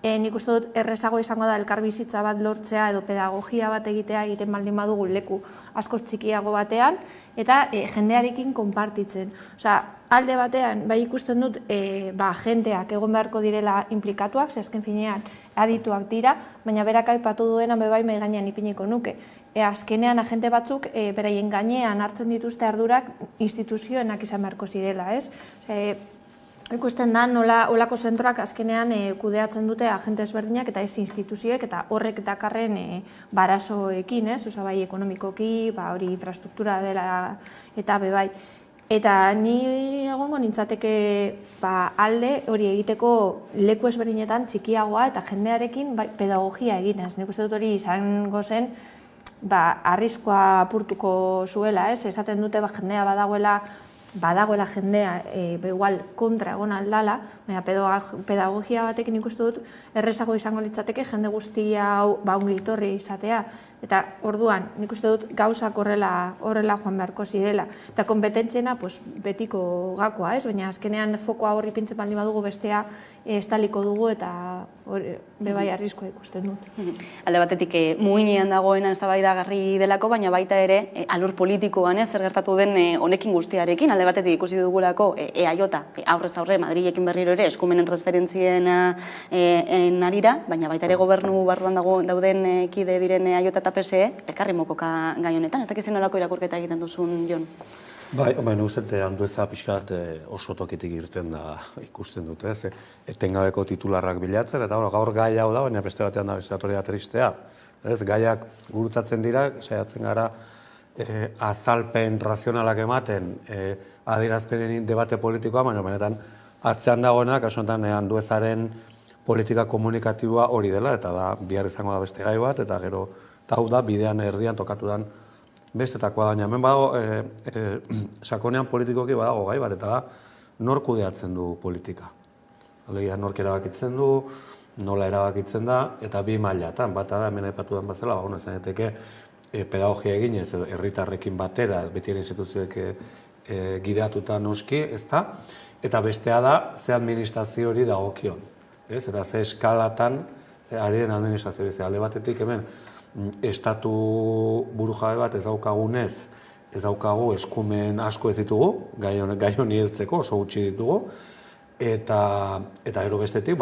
nik uste dut errezago izango da elkarbizitza bat lortzea edo pedagogia bat egiten baldin badugu leku askoz txikiago batean eta jendearekin konpartitzen. Alde batean, bai ikusten dut jendeak egon beharko direla implikatuak, azken finean adituak dira, baina berak aipatu duenan bai mai gainean ipiniko nuke. Azkenean agente batzuk beraien gainean hartzen dituzte ardurak instituzioenak izan beharko zirela, ez? Ikusten da nola olako zentroak azkenean kudeatzen dute agente ezberdinak eta ez instituzioek eta horrek dakarren barazoekin, ez? Bai ekonomikoki, hori infrastruktura dela eta bai. Eta ni egongo nintzateke alde hori egiteko leku ezberdinetan txikiagoa eta jendearekin pedagogia eginez. Nik uste dut hori izango zen arriskoa apurtuko zuela, ez? Esaten dute jendea badagoela jendea igual kontra egon aldala, baina pedagogia batekin ikustu dut errezago izango litzateke jende guztia hau ongitorri izatea. Eta orduan, nik uste dut gauzak horrela joan beharko zirela. Eta kompetentziena betiko gakoa, ez? Baina azkenean fokoa horri pintzen baldin badugu bestea estaliko dugu eta bebai arriskoa ikusten dut. Alde batetik muinean dagoena eztabaidagarri delako, baina baita ere alor politikoan zer gertatu den honekin guztiarekin. Alde batetik ikusi dugulako EAJ aurrez aurre Madrilekin berriro ere eskumenen transferentzien arira, baina baita ere gobernu barruan dauden kide diren EAJ eta PSE elkarri mokoka gai honetan. Ez dakizen nolako irakurketa egiten duzun, Jon? Bai, uste handueza pixkat oso tokitik irten da ikusten dute, ez? Etengabeko titularrak bilatzen, eta gaur gai hau da, baina beste batean da beste atoria tristea. Gaiak gurutzatzen dira, saiatzen gara azalpen razionalak ematen adierazpenen debate politikoa, baina benetan atzean dagoena, kasu honetan Anduezaren politika komunikatiboa hori dela, eta da bihar izango da beste gai bat, eta gero hau da bidean erdian tokatu dan bestetakoa da. Hemen badago, sakonean politikoki badago gai bat, eta da nor kudeatzen du politika. Alegia nork erabakitzen du, nola erabakitzen da, eta bi mailatan, bata da hemen aipatu den bazela, izan daiteke pedagogia eginez, herritarrekin batera, beti ere instituzioek gideatuta noski, ezta? Eta bestea da, ze administrazio hori dagokion. Eta ze eskalatan ari den administrazio hori. Alde batetik hemen, estatu burujabe bat ez daukagunez, ez daukagu eskumen asko ez ditugu, gai honi heltzeko, oso gutxi ditugu, eta gero bestetik,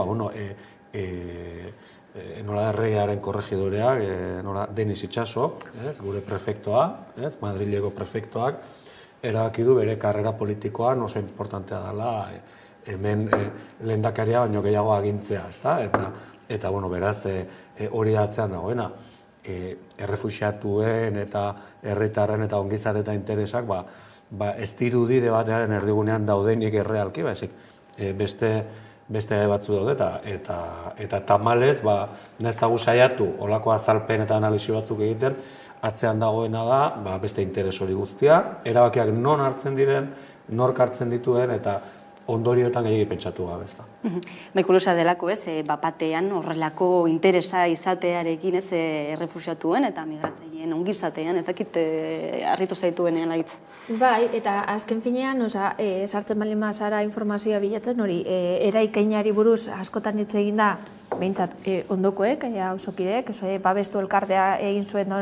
nola erregearen korregidoreak, nola Denis Itxaso, gure prefektoa, Madrileko prefektoak, erabaki du bere karrera politikoan oso importantea dela hemen lehendakaria baino gehiago agintzea, ezta? Eta beraz hori atzean dagoena. Errefuxiatuen eta herritarren eta ongizate eta interesak ez dirudi debatearen erdigunean daudenik errealki, beste gai batzu daude eta tamalez, nahiz dago saiatu olako azalpen eta analisi batzuk egiten, atzean dagoena da beste interes hori guztia, erabakiak non hartzen diren, nork hartzen dituen eta ondorioetan gehiagik pentsatu gabe, ezta. Kuriosa delako, batean horrelako interesa izatearekin errefuxiatuen eta migratzaileen ongizatean, ez dakit harritu zaituenean laitz. Bai, eta azken finean, sartzen baldin mazara informazioa bilatzen, hori eraikainari buruz askotan hitz egin da, behintzat ondokoek, auzokideek, babestu elkartea egin zuen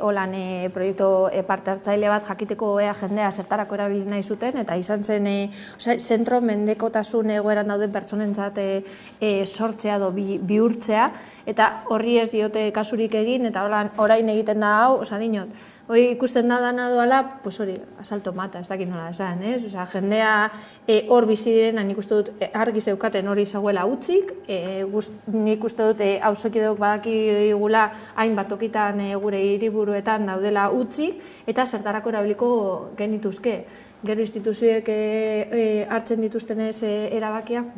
holan proiektu parte hartzaile bat jakiteko jendea zertarako erabili nahi zuten, eta izan zen zentro mendekotasun egoeran dauden pertsonentzat sortzea edo bihurtzea, eta horri ez diote kasurik egin, eta orain egiten da hau, dinot, hori ikusten da dana doala, pues hori, asalto mata, ez dakit nola esan, ez? Jendea hor bizi direna nik uste dut argi zeukaten hori zagoela utzik, nik uste dut auzokideok badakigula hainbat tokitan gure hiriburuetan daudela utzik, eta zertarako erabiliko genituzke. Gero instituzioek hartzen dituztenez erabakiak,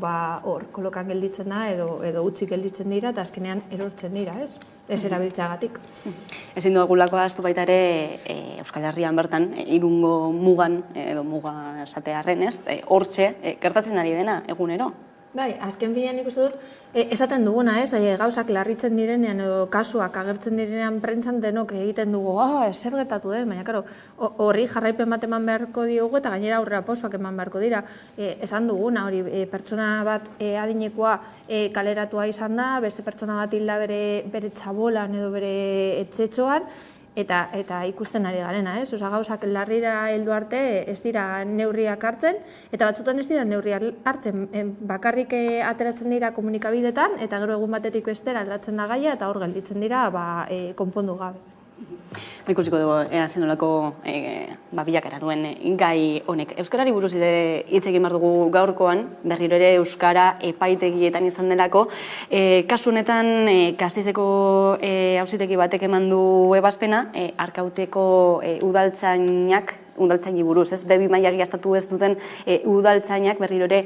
hor, kolokan gelditzen da edo utzik gelditzen dira, eta azkenean erortzen dira, ez? Ez erabiltzeagatik. Ezin dugulako ahaztu baita ere Euskal Herrian bertan, Irungo mugan, edo muga esatearren, ez? Hortxe, gertatzen ari dena, egunero? Bai, azken bidean ikusten dut, esaten duguna, gauzak larritzen direnean edo kasuak agertzen direnean prentzan denok egiten dugu, zer gertatu den, baina, karo, horri jarraipen bat eman beharko diogu eta gainera aurrera pausoak eman beharko dira. Esan duguna, hori, pertsona bat adinekoa kaleratua izan da, beste pertsona bat hilda bere txabolan edo bere etxetxoan, eta ikusten ari garena, ez? Gauzak larrira heldu arte ez dira neurriak hartzen, eta batzutan ez dira neurriak hartzen, bakarrik ateratzen dira komunikabidetan, eta gero egun batetik bestera aldatzen da gaia, eta hor gelditzen dira konpondu gabe. Ikusiko dugu, zenolako bilakera duen gai honek. Euskarari buruz hitz egin behar dugu gaurkoan, berriro ere Euskara epaitegietan izan delako. Kasu honetan, Gastizeko auzitegi batek eman du ebazpena, Arkauteko udaltzaini buruz, ez? Bebi maila egiaztatu ez duten udaltzainak berriro ere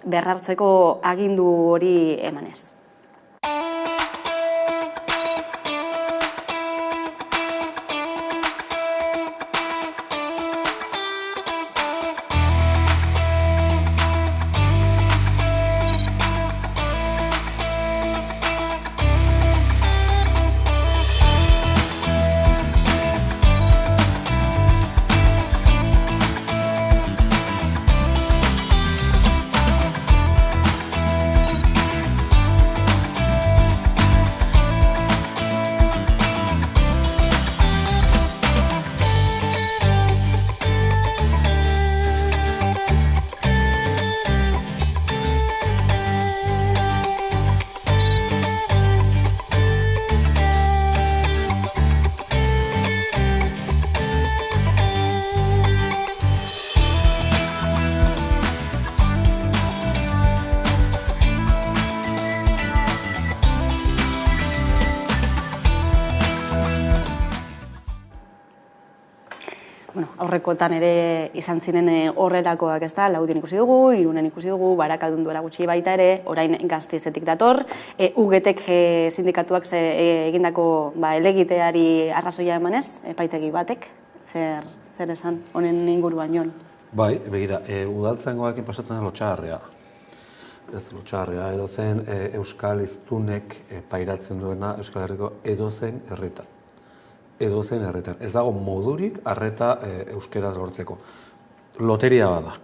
berrartzeko agindu hori emanez. aurrekoetan ere izan ziren horrelakoak, ez da, Laudion ikusi dugu, Irunen ikusi dugu, Barakaldun duela gutxi baita ere, orain Gasteizetik dator, UGTek sindikatuak egindako elegiteari arrazoia emanez, epaitegi batek, zer esan, honen inguruan joan? Bai, begira, udaltzaingoekin pasatzen da lotxagarria. Ez lotxagarria, edozen Euskal Hiztunek pairatzen duena Euskal Herriko edozein herritan. Edozein herritan. Ez dago modurik arreta euskeraz lortzeko. Loteria bada.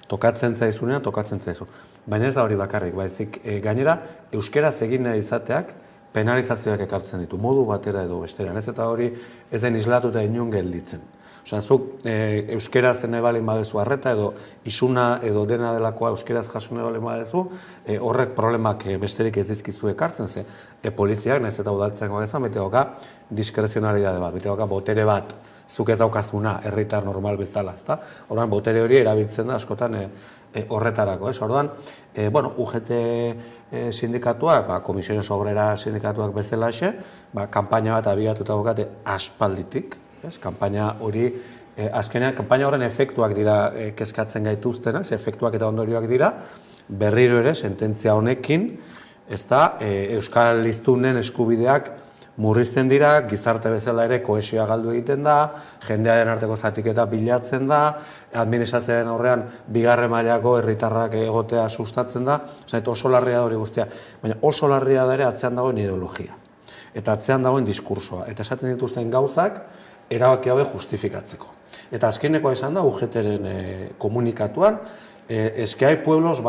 Tokatzen zaizunean, tokatzen zaizu. Baina ez da hori bakarrik, baizik gainera euskeraz egin nahi izateak penalizazioak ekartzen ditu, modu batera edo besteran. Ez eta hori ez den islatuta inon gelditzen. Zuk euskeraz nahi balin badezu arreta edo isuna edo dena delakoa euskeraz jaso nahi balin badezu, horrek problemak besterik ez dizkizu ekartzen ze. Poliziak, nahiz eta udaltzaingoak ezan, bete doka diskrezionalidade bat, bete doka botere bat, zuk ez daukazuna, herritar normal bezala, ezta? Orduan, botere hori erabiltzen da askotan horretarako, ez? Orduan, UGT sindikatuak, Komisiones Obrera sindikatuak bezalaxe, kanpaina bat abiatuta daukate aspalditik, kanpaina hori, azkenean, kanpaina horren efektuak dira kezkatzen gaituztenak, efektuak eta ondorioak dira, berriro ere, sententzia honekin, ez da, Euskal Hiztunen eskubideak murrizten dira, gizarte bezala ere kohesioa galdu egiten da, jendearen arteko zatiketa bilatzen da, administrazioaren aurrean bigarren mailako herritarrak egotea sustatzen da, oso larria hori guztia, baina oso larria da ere atzean dagoen ideologia, eta atzean dagoen diskursoa, eta esaten dituzten gauzak, erabaki hauek justifikatzeko. Eta azkeneko esan da, UGT-ren komunikatuan, es que hay pueblos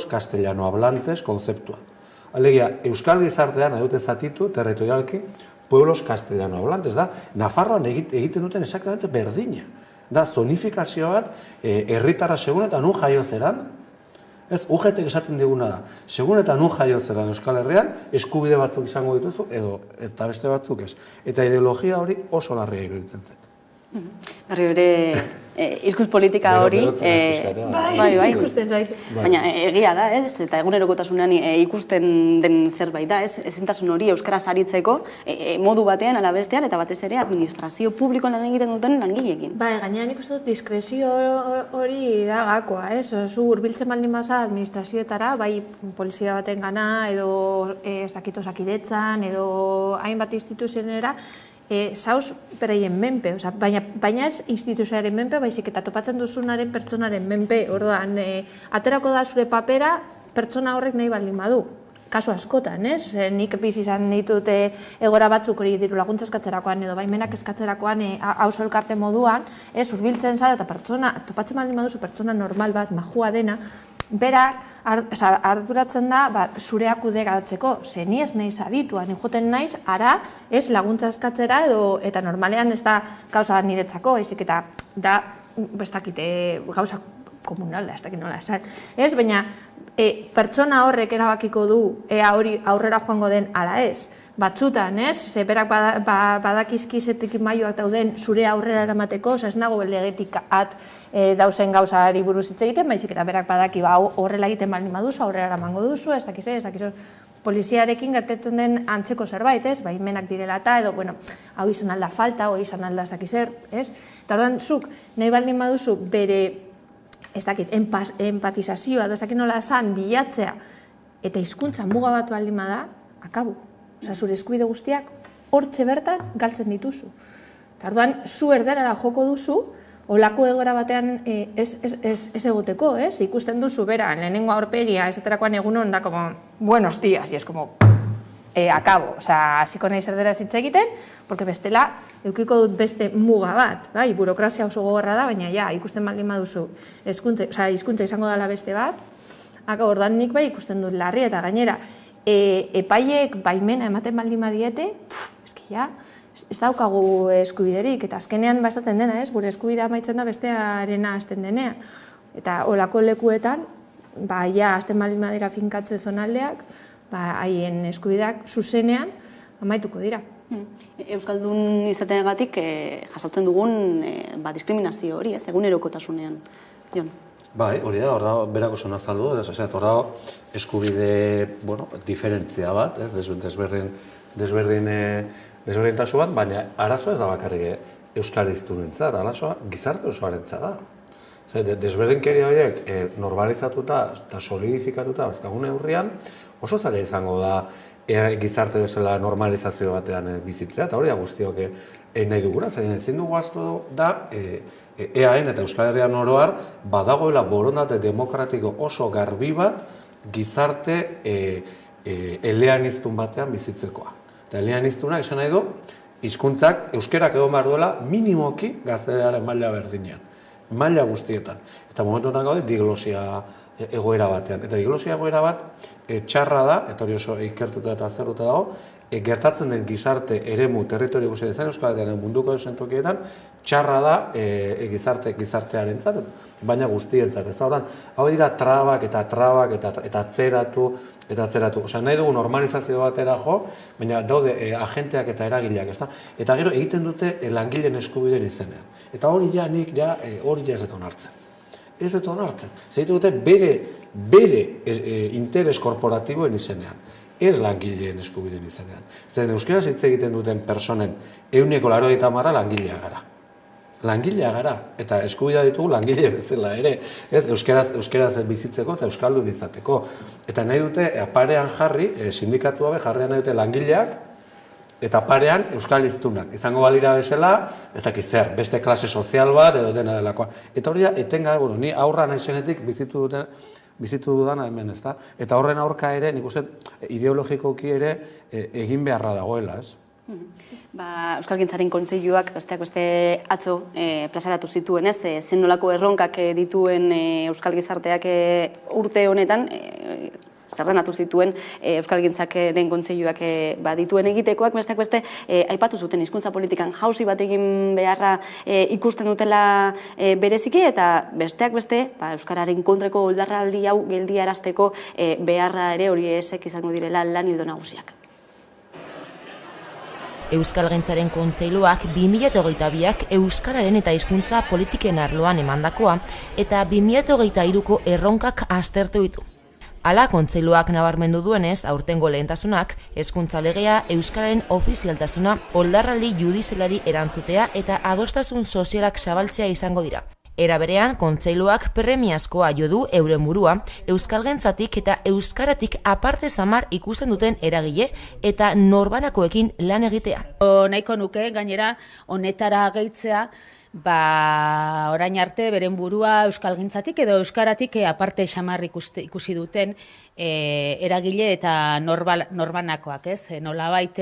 castellano hablantes konzeptua. Alegia, Euskal Gizartean, nahi dute zatitu, territorialki, pueblos castellano hablantes, da, Nafarroan egiten duten exactamente berdina. Da, zonifikazio bat, herritarra segun eta nun jaio zeran, ez, UGT-ek esaten diguna da, segun eta nun jaio zeran Euskal Herrian, eskubide batzuk izango dituzu, eta beste batzuk ez. Eta ideologia hori oso larria iruditzen zait. Berri hori, hizkuntz politika hori, ikusten zait. Baina egia da, eta egunerokotasunean ikusten den zerbait da, ezintasun hori euskaraz aritzeko modu batean, ala bestean, eta batez ere administrazio publikoan lan egiten duten langileekin. Gainean ikusten dut diskrezio hori da gakoa, zu hurbiltzen baldin baza administrazioetara, bai polizia baten gana, edo ez dakit osakidetzan, edo hainbat instituzionera, zauz bereien menpe, baina ez instituzioaren menpe, baizik eta topatzen duzunaren pertsonaren menpe, orduan, aterako da zure papera pertsona horrek nahi baldin badu. Kasu askotan, ez? Nik bizi izan ditut egoera batzuk hori diru laguntza eskatzerakoan edo baimenak eskatzerakoan auzo elkarte moduan, hurbiltzen zara eta pertsona, topatzen baldin baduzu pertsona normal bat, majua dena, berak arduratzen da zure akude garatzeko, ze ni ez naiz aditua, ni joten naiz ara ez laguntza eskatzera eta normalean ez da gauza niretzako, baizik eta da ez dakite gauza komunala, ez dakit nola esan. Ez, baina pertsona horrek erabakiko du ea hori aurrera joango den ala ez. Batzutan, ez? Berak badakizkizetik maioak dauden zure aurrera eramateko, ez nago legetik dauzen gauzari buruz hitz egiten, baizik eta berak badaki horrela egiten baldin baduzu, aurrera eramango duzu, ez dakiz poliziarekin gertatzen den antzeko zerbait, ez? Baimenak direla eta edo, hau izan alda falta, hau izan alda ez dakiz ez? Eta orduan, zuk nahi baldin baduzu bere, ez dakit, empatizazioa, ez dakit nola esan, bilatzea, eta hizkuntza muga bat baldin bada, akabu. Zure eskubide guztiak hortxe bertan galtzen dituzu. Eta orduan, zu erderara joko duzu, olako egoera batean ez egoteko, ez? Ikusten duzu, bera, lehenengo aurpegia, esaterakoan egunon da, como, buenos días, y es como, akabo. Hasiko nahi erderaz hitz egiten, porque bestela, eukiko dut beste muga bat, bai, burokrazia oso gogorra da, baina ja, ikusten baldin baduzu, hizkuntza izango dela beste bat, orduan nik bai ikusten dut larri, eta gainera, epaiek baimena ematen baldin badiete, ez daukagu eskubiderik, eta azkenean esaten dena, gure eskubidea amaitzen da bestearena hasten denean. Eta olako lekuetan, hasten baldin badira finkatze zonaldeak, haien eskubideak zuzenean amaituko dira. Euskaldun izateagatik jasotzen dugun diskriminazio hori, egunerokotasunean, Jon? Bai, hori da, hor da, berako zona azaldu, hor da, eskubide, diferentzia bat, desberdintasu bat, baina arazoa ez da bakarrik euskal hiztunentzat, alasoa gizarte osoarentzat da. Desberdinkeria horiek normalizatuta eta solidifikatuta bazkagun neurrian, oso zaila izango da gizarte bezala normalizazio batean bizitzea, eta hori da guztiok nahi dugura, zain ezin dugu aztu da EAN eta Euskal Herrian oroar badagoela borondate demokratiko oso garbi bat gizarte eleaniztun batean bizitzekoa. Eta eleaniztuna esan nahi du, hizkuntzak euskerak egon behar duela minimoki gaztelaniaren maila berdinean. Maila guztietan. Eta momentuetan gaude diglosia egoera batean. Eta diglosia egoera bat txarra da, eta hori oso ikertuta eta aztertuta dago, gertatzen den gizarte eremu territorio guztia izan Euskal Herriaren munduko esentokietan, txarra da gizartearentzat, baina guztientzat. Ez da, hau dira trabak eta atzeratu, Osea, nahi dugu normalizazio batera jo, baina daude agenteak eta eragileak, ezta? Eta gero egiten dute langileen eskubideen izenean. Eta hori hori ez dut onartzen. Ez dut onartzen. Zaitu dute bere interes korporatiboen izenean. Ez langileen eskubideen izenean. Zeren euskeraz hitz egiten duten personen 90% langileak gara. Langilea gara, eta eskubidea ditugu langile bezala ere, euskeraz bizitzeko eta euskaldun izateko. Eta nahi dute, parean jarri, sindikatu habe jarrean nahi dute langileak, eta parean euskal hiztunak. Izango balira bezala, ez dakit zer, beste klase sozial bat edo dena delakoa. Eta hori da, etenga, ni aurra naizenetik bizitu dudana hemen, ez da? Eta horren aurka ere, nik uste, ideologikoki ere egin beharra dagoela, ez? Euskalgintzaren kontseiluak besteak beste atzo plazaratu zituen, ez? Zen nolako erronkak dituen euskal gizarteak urte honetan, zerrendatu zituen Euskalgintzaren kontseiluak dituen egitekoak, besteak beste aipatu zuten hizkuntza politikan jauzi bat egin beharra ikusten dutela bereziki, eta besteak beste euskararen kontrako oldarraldi hau geldiarazteko beharra ere hori esek izango direla lan ildo nagusiak. Euskalgintzaren kontseiluak 2022ak euskararen eta hizkuntza politiken arloan emandakoa eta 2023ko erronkak aztertu ditu. Hala, kontseiluak nabarmendu duenez, aurtengo lehentasunak, hezkuntza legea, euskararen ofizialtasuna, oldarraldi judizialari erantzutea eta adostasun sozialak zabaltzea izango dira. Era berean, kontseiluak premiazkoa jo du euren burua, euskalgintzatik eta euskaratik aparte samar ikusten duten eragile eta norbanakoekin lan egitea. Nahiko nuke, gainera, honetara gehitzea, orain arte beren burua euskalgintzatik edo euskaratik aparte samar ikusi duten eragile eta norbanakoak, ez? Nolabait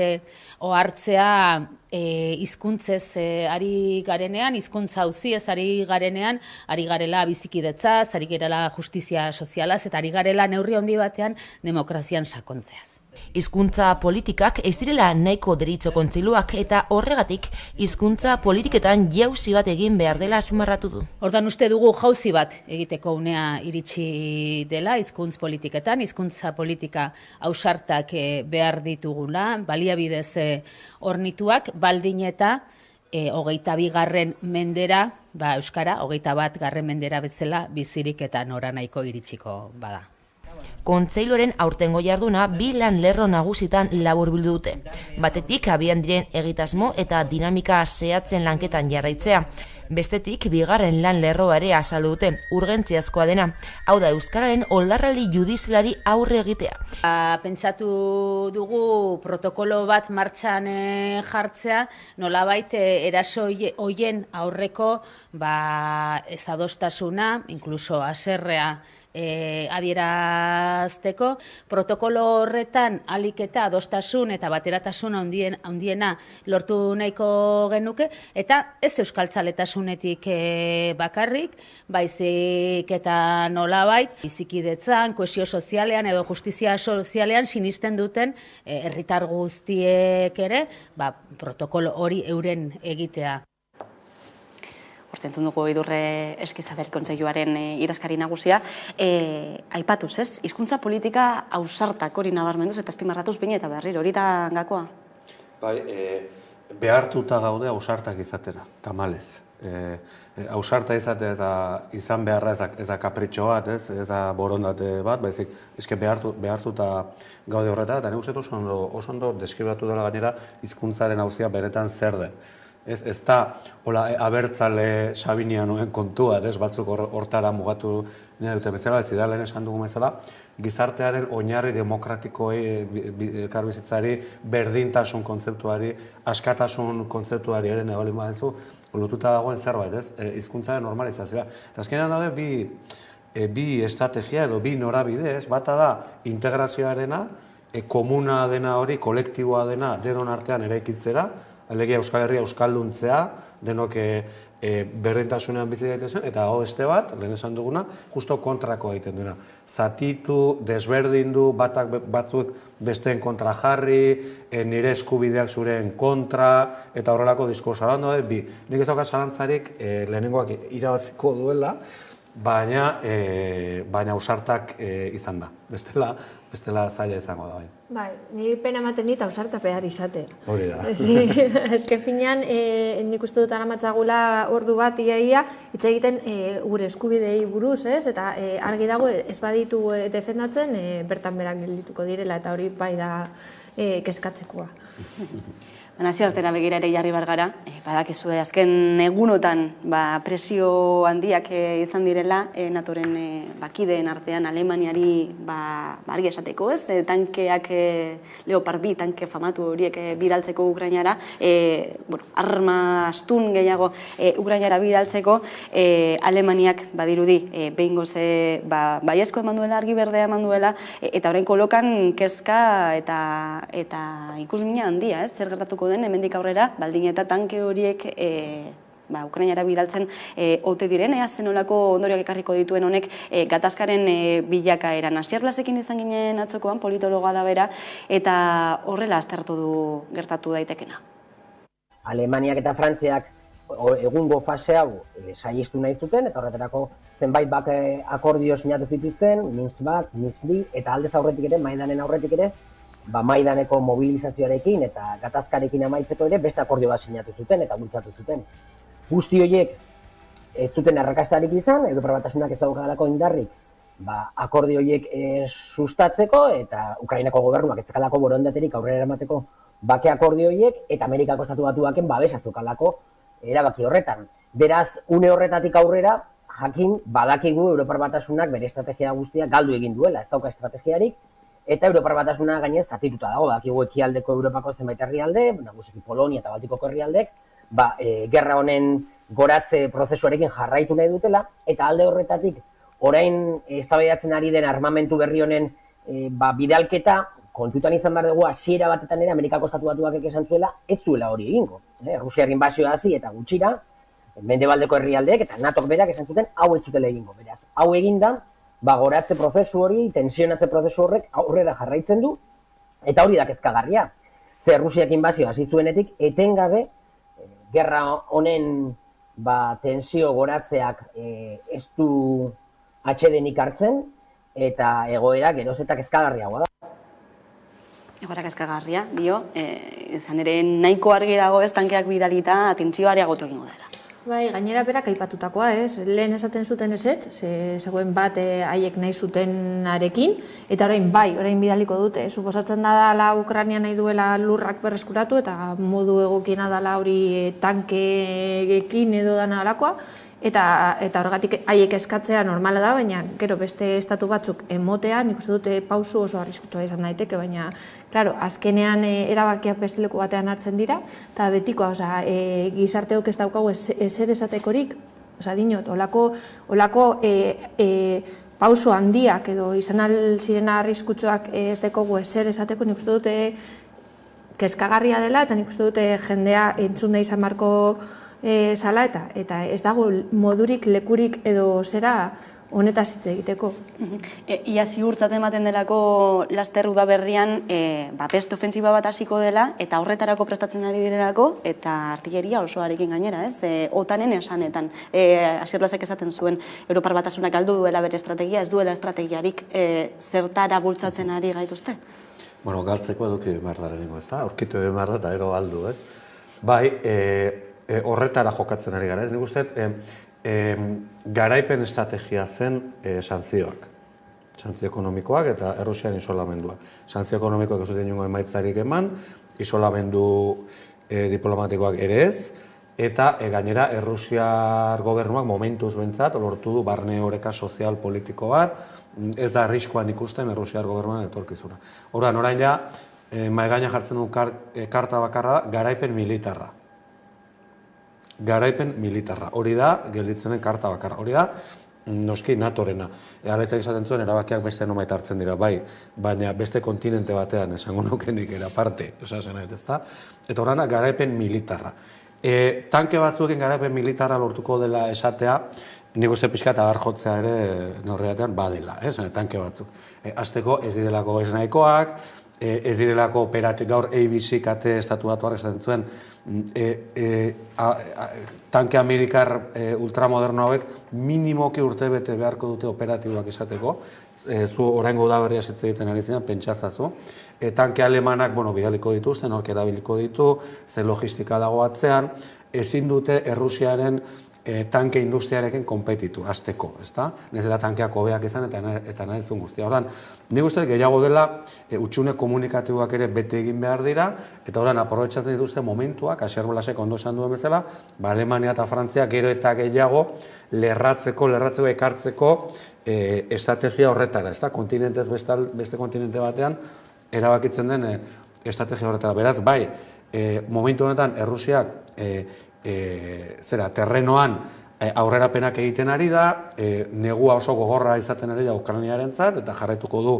ohartzea hizkuntzez ari garenean, hizkuntza auziez ari garenean, ari garela bizikidetzaz, ari garela justizia sozialaz eta ari garela neurri handi batean demokrazian sakontzeaz. Hizkuntza politikak ez direla nahiko deritzo kontseiluak eta horregatik hizkuntza politiketan jauzi bat egin behar dela azpimarratu du. Ordan uste dugu jauzi bat egiteko unea iritsi dela hizkuntz politiketan, hizkuntza politika ausartak behar ditugula, baliabidez hornituak, baldin eta 22. mendera, euskara, 21. mendera bezala bizirik eta noranahiko iritsiko bada. Kontseiluaren aurtengo jarduna bi lan lerro nagusitan laburbildu dute. Batetik, abian diren egitasmo eta dinamika zehatzen lanketan jarraitzea. Bestetik, bigarren lan lerroa ere azaldu dute, urgentziazkoa dena. Hau da, euskararen oldarraldi judizialari aurre egitea. Pentsatu dugu protokolo bat martxan jartzea, nolabait eraso hoien aurreko ezadostasuna, inkluso haserrea adierazteko, protokolo horretan alik eta adostasun eta bateratasun handiena lortu nahiko genuke, eta ez euskaltzaletasunetik bakarrik, baizik eta nolabait, bizikidetzan, kohesio sozialean edo justizia sozialean sinisten duten herritar guztiek ere, protokolo hori euren egitea. Ostentzun dugu Idurre Eskizabel kontseiluaren idazkari nagusia. Aipatuz, ez? Hizkuntza politika ausartak hori nabarmenduz eta azpimarratuz behin eta berriro, hori da gakoa? Behartuta gaude ausartak izatera, tamalez. Ausarta izatea eta izan beharra ez da kapritxo bat, ez da borondate bat, baizik behartuta gaude horretara, eta nik uste oso ondo deskribatu dela gainera hizkuntzaren auzia benetan zer den. Ez da abertzale Sabinianoen kontua, batzuk hortara mugatu nahi dute bezala, ez da lehen esan dugu bezala, gizartearen oinarri demokratikoei, elkarbizitzari, berdintasun kontzeptuari, askatasun kontzeptuari ere nebalin badezu, lotuta dagoen zerbait, hizkuntzaren normalizazioa. Eta azkenean daude bi estrategia edo bi norabide, bata da integrazioarena, komuna dena hori, kolektiboa dena, denon artean eraikitzera, alegia Euskal Herria euskalduntzea, denok berdintasunean bizi daitezen, eta beste bat, lehen esan duguna, justo kontrako egiten duena. Zatitu, desberdindu, batzuk besteen kontra jarri, nire eskubideak zuren kontra, eta horrelako diskursa da, bi. Nik ez dauka zalantzarik lehenengoak irabaziko duela, baina ausartak izan da. Bestela zaila izango da. Bai, niri pena ematen dit ausarta behar izate. Hori da. Ezken finean, nik uste dut aramatzagula ordu bat iaia, hitz egiten gure eskubidei buruz, eta argi dago ez baditu defendatzen, bertan berak geldituko direla, eta hori bai da kezkatzekoa. Nazioartera begira ere jarri bar gara, badakizue azken egunotan presio handiak izan direla NATOren bakideen artean Alemaniari argi esateko, tankeak Leopard 2 tanke famatu horiek bidaltzeko Ukrainara, arma astun gehiago Ukrainara bidaltzeko, Alemaniak badirudi behingoz baiezko eman duela, argi berdea eman duela, eta orain kolokan kezka eta ikusmina handia, zer gertatuko den, hemendik aurrera, baldin eta tanke horiek Ukrainara bidaltzen ote diren, zenolako ondorioak ekarriko dituen honek gatazkaren bilakaeran. Asier Blasekin izan ginen atzokoan, politologoa da bera, eta horrela aztertu du gertatu daitekena. Alemaniak eta Frantziak egungo fase hau saihestu nahi zuten, eta horretarako zenbait akordio sinatu zituzten, Minsk bat, Minsk bi, eta aldez aurretik ere, Maidanen aurretik ere, Maidaneko mobilizazioarekin eta gatazkarekin amaitzeko ere beste akordio bat sinatu zuten eta bultzatu zuten. Guzti horiek ez zuten arrakastarik izan, Europar Batasunak ez daukalako indarrik akordio horiek sustatzeko, eta Ukrainako gobernuak ez zekalako borondaterik aurrera eramateko bake akordio horiek, eta Amerikako Estatu Batuaken babesa zukalako erabaki horretan. Beraz, une horretatik aurrera, jakin badakigu Europar Batasunak bere estrategia guztia galdu egin duela, ez dauka estrategiarik, eta Europar Batasuna gainez zatituta dago, dakigu ekialdeko Europako zenbait herrialde, nagusiki Polonia eta Baltikoko herrialdek, gerra honen goratze prozesuarekin jarraitu nahi dutela, eta alde horretatik, orain eztabaidatzen ari den armamentu berri honen bidalketa, kontutan izan behar dugu hasiera batetan ere Amerikako Estatu Batuak esan zuela, ez zuela hori egingo. Rusiar inbasioa hasi eta gutxira, mendebaldeko herrialdeek eta NATOk berak esan zuten hau ez zutela egingo. Beraz, hau eginda, goratze prozesu hori, tensionatze prozesu horrek aurrera jarraitzen du, eta hori da kezkagarria. Zer Rusiak inbazio hasi zuenetik, etengabe, gerra honen tensio goratzeak ez du atsedenik hartzen, eta egoera geroz eta kezkagarriagoa da. Egoera kezkagarria, izan ere nahiko argi dago tankeak bidalita tentsioa areagotu egingo dela. Bai, gainera berak aipatutakoa, lehen esaten zuten ezetz, zegoen bat haiek nahi zutenarekin, eta orain bidaliko dute, suposatzen da dela Ukraina nahi duela lurrak berreskuratu, eta modu egokiena dela hori tankeekin edo dana alakoa, eta horregatik haiek eskatzea normala da, baina gero beste estatu batzuk emotea, nik uste dute pausu oso arriskutsua izan daiteke, baina azkenean erabakiak beste batean hartzen dira, eta betikoa, gizarteok ez daukagu ezer esatekorik, dinot, olako pauso handiak edo izan zirena arriskutsuak ez dekogu ezer esateko, nik uste dute kezkagarria dela, eta nik uste dute jendea entzun da izan marko zala, eta ez dago modurik, lekurik edo zera honetaz hitz egiteko. Ia ziurtzat ematen delako laster udaberrian beste ofentsiba bat hasiko dela, eta horretarako prestatzen ari direlako, eta artilleria osoarekin gainera, OTANen esanetan. Asier Blasek esaten zuen Europar Batasunak galdu duela bere estrategia, ez duela estrategiarik zertara bultzatzen ari gaituzte? Bueno, galtzeko eduki behar da lehenengo, ez da? Aurkitu behar da eta ero galdu, ez? Bai, horretara jokatzen ari gara, ez? Nik uste, garaipen estrategia zen santzioak. Santzio ekonomikoak eta Errusian isolamendua. Santzio ekonomikoak ez zuten inongo emaitzarik eman, isolamendu diplomatikoak ere ez, eta gainera Errusiar gobernuak momentuz bentzat lortu du barne oreka sozial politiko bat, ez da arriskoan ikusten Errusiar gobernuan etorkizuna. Orduan, orain ja, mahai gainean jartzen duen karta bakarra da, garaipen militarra. Garaipen militarra. Hori da, gelditzen den karta bakarra. Hori da, noski NATOrena. Aletzak esaten zuen, erabakiak beste nomait hartzen dira, bai, baina beste kontinente batean esango nukenik era parte, ezta? Eta horrena, garaipen militarra. Tanke batzuekin garaipen militarra lortuko dela esatea, nik uste pixka eta jotzea ere norreatean badela, tanke batzuk. Azteko ez direlako ez nahikoak, ez direlako operatik, gaur ABC kate estatu batuak esaten zuen, tanke amerikar ultramoderno hauek minimoki urtebete beharko dute operatiboak esateko, zu oraingo udaberria setze egiten ari zinan, pentsazazu. Tanke alemanak, bidaliko dituzten, hork erabiliko ditu, ze logistika dago atzean, ezin dute Errusiaren tanke industriarekin konpetitu, azteko, ezta? Nez eta tankeak hobeak izan eta nahi zuen guztia. Hortan, nik uste gehiago dela, utxune komunikatiboak ere bete egin behar dira, eta horren aprobetxatzen dituzte momentuak, Asier Blasek ondo esan duen bezala, Alemania eta Frantzia gero eta gehiago lerratzeko ekartzeko estrategia horretara, ezta? Kontinentez beste kontinente batean, erabakitzen den estrategia horretara. Beraz, bai, momentu honetan Errusiak terrenoan aurrerapenak egiten ari da, negua oso gogorra izaten ari da Ukrainiarentzat, eta jarraituko du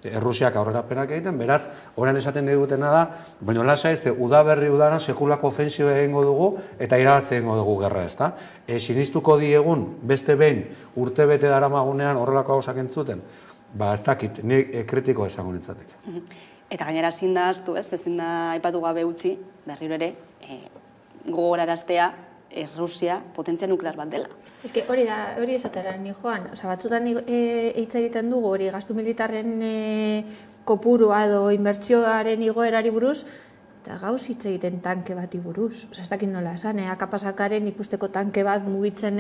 Errusiak aurrerapenak egiten, beraz, orain esaten digutena da, baina lasai, udaberri udaran sekulako ofensiba egingo dugu, eta irabazi egingo dugu gerra, ezta? Sinistuko diegun, beste behin, urtebete daramagunean horrelako gauzak entzuten, ez dakit, nik kritiko esango nintzatek. Eta gainera ezin da ahaztu, ezin da aipatu gabe utzi, berriro ere, gogoraraztea Errusia potentzia nuklear bat dela. Eske hori esatera ni joan, batzutan hitz egiten dugu hori gastu militarren kopurua edo inbertsioaren igoerari buruz, eta gauz hitz egiten tanke bati buruz. Ez dakit nola esan, akapasakaren ikusteko tanke bat mugitzen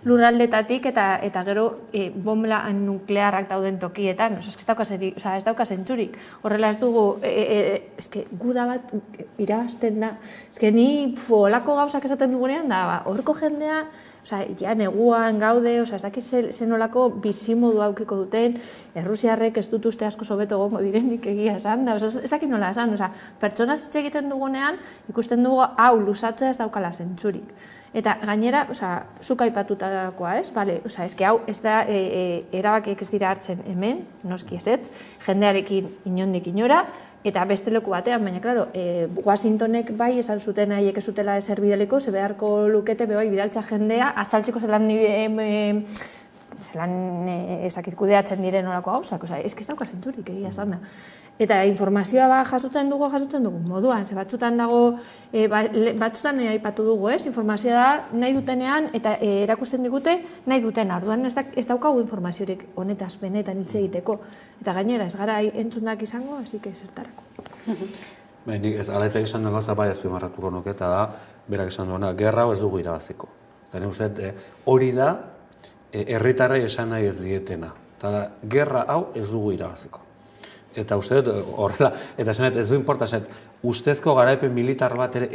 lurraldetatik eta gero bomba nuklearrak dauden tokietan. Ez dauka zentzurik. Horrela ez dugu, guda bat irabazten da. Ni olako gauzak esaten dugunean da, horko jendea, ja neguan gaude, ez dakit zen olako bizimodu aukiko duten, Errusiarrek ez dut uste asko sobeto gongo direnik egia esan, ez dakit nola esan, pertsona zitze egiten dugunean, ikusten dugu hau lusatzea ez daukala zentzurik. Eta gainera, zuk aipatutakoa, ez? Eske hau, ez da erabakiek ez dira hartzen hemen, noski ezetz, jendearekin inondik inora, eta beste leku batean, baina, klaro, Washingtonek bai esan zuten haiek ez zutela ezer bidaliko, ze beharko lukete bai bidaltza jendea, azaltzeko zelan ezakit kudeatzen diren horako gauzak, ez dauka zentzurik egia esan da. Eta informazioa jasotzen dugu moduan, ze batzutan dago, batzutan aipatu dugu, informazioa da nahi dutenean eta erakusten digute nahi duten. Orduan ez daukagu informaziorik honetaz benetan hitz egiteko. Eta gainera ez gara entzunak izango, hasi que zertarako. Nik ez alaitzak esan duen gauza bai azpimarratuko nuke, eta da, berak esan duena, gerra hau ez dugu irabaziko. Eta nik uste, hori da, herritarrei esan nahi ez dietena. Eta da, gerra hau ez dugu irabaziko. Eta uste dut, horrela, eta ez du importa, ustezko garaipen militar bat ere,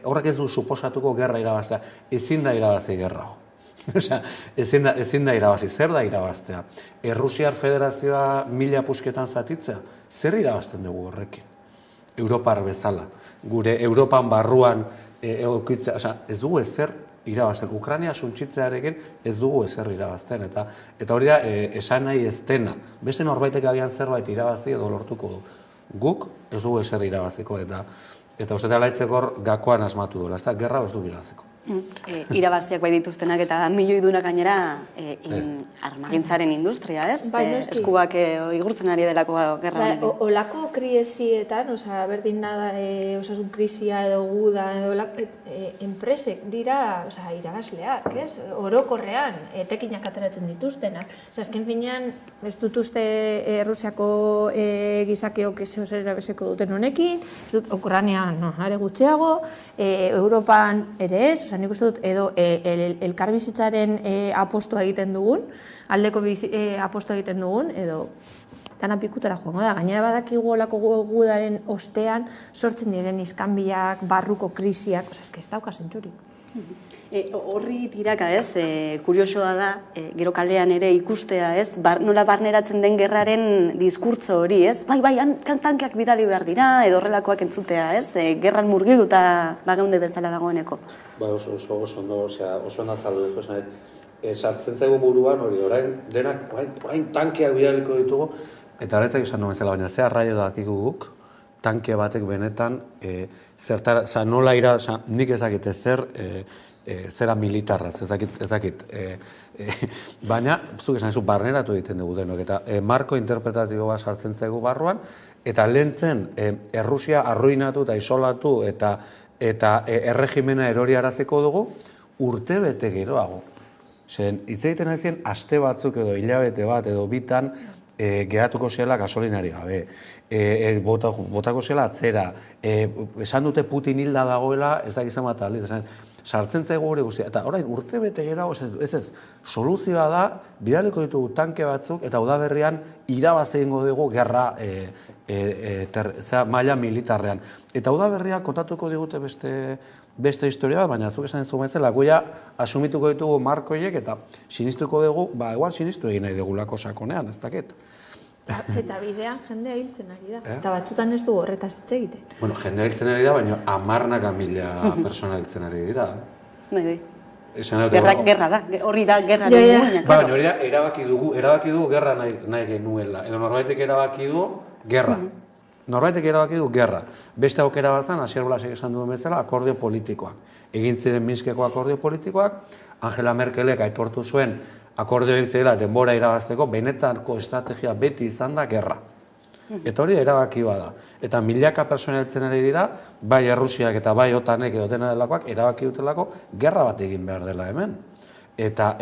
horrek ez du suposatuko gerra irabaztea, ezin da irabazi gerra hau. Ezin da irabazi, zer da irabaztea? Errusiar Federazioa 1000 pusketan zatitzea, zer irabazten dugu horrekin? Europar bezala, gure Europan barruan eukitzea, ez dugu ezer irabazten. Ukraina suntsitzearekin ez dugu ezer irabazten, eta hori da esan nahi ez dena. Beste norbaitek agian zerbait irabazi edo lortuko du. Guk ez dugu ezer irabaziko, eta uste da laitzekor gakoan asmatu duela, ez da, gerra ez dugu irabaziko. Irabaziak bai dituztenak eta milioidunak gainera armagintzaren industria, ez? Eskuak igurtzen ari delako gerra honekin. Olako kriesietan, berdin da osasun krisia edo guda, enpresek dira irabazleak, ez? Orokorrean, etekinak ateratzen dituztenak. Azken finean, ez dut uste Errusiako gizakeok zer erabezeko duten honekin, ez dut Ukrainian are gutxiago, Europan ere ez, nik uste dut, edo elkarbizitzaren apostua egiten dugun, aldeko apostua egiten dugun, edo dana pikutara joango da. Gainera badakigu olako gudaren ostean sortzen diren iskanbilak, barruko krisiak, eske ez dauka zentzurik. Horri tiraka, kuriosoa da, gero kalean ere ikustea, nola barneratzen den gerraren diskurtso hori, bai, tankeak bidali behar dira, edo horrelakoak entzutea, gerran murgilduta bageunde bezala dagoeneko. Ba, oso ondo, oso nazaldu dut, sartzen zaigu buruan hori, orain tankeak bidaliko ditugu, eta horretzak esan duen zela, baina ze arraio dakiko guk, tanke batek benetan, nola ira, nik ezakite zera militarraz, ezakit. Baina, zuk esan ez, barneratu egiten dugu denok, eta marko interpretatiboa sartzen zaigu barruan, eta lehentzen Errusia arruinatu eta isolatu eta erregimena eroriaraziko dugu, urte bete geroago. Zer, hitz egiten ezien, aste batzuk edo hilabete bat edo bitan geratuko zela gasolinari gabe. Botako zela atzera. Esan dute Putin hilda dagoela, ez da gizan bat aldiz. Sartzen zaigu hori guztia. Eta orain, urte bete geroago, ez, soluzioa da, bidaliko ditugu tanke batzuk, eta udaberrian irabaz egingo dugu gerra maila militarrean. Eta udaberrian kontatuko digute beste historia bat, baina zuk esan ez zuen guia asumituko ditugu markoiek eta sinistuko dugu, igual sinistu egin nahi dugulako sakonean, ez dakit. Eta bidean jendea hiltzen ari da. Eta batzutan ez du horretaz hitz egiten. Bueno, jendea hiltzen ari da, baina 10.000 persona hiltzen ari dira. Gerra da, hori da gerraren muina. Baina hori da, erabaki dugu gerra nahi genuela. Edo norbaitek erabaki du gerra. Norbaitek erabaki du gerra. Beste aukera bat zen, Asier Blasek esan duen bezala, akordio politikoak. Egin ziren Minskeko akordio politikoak, Angela Merkelek aitortu zuen akordio egin zela denbora irabazteko, benetanko estrategia beti izan da gerra. Eta hori erabaki da. Eta milaka persona heltzen ari dira, bai Errusiak eta bai OTANek edo dena delakoak erabaki dutelako gerra bat egin behar dela hemen. Eta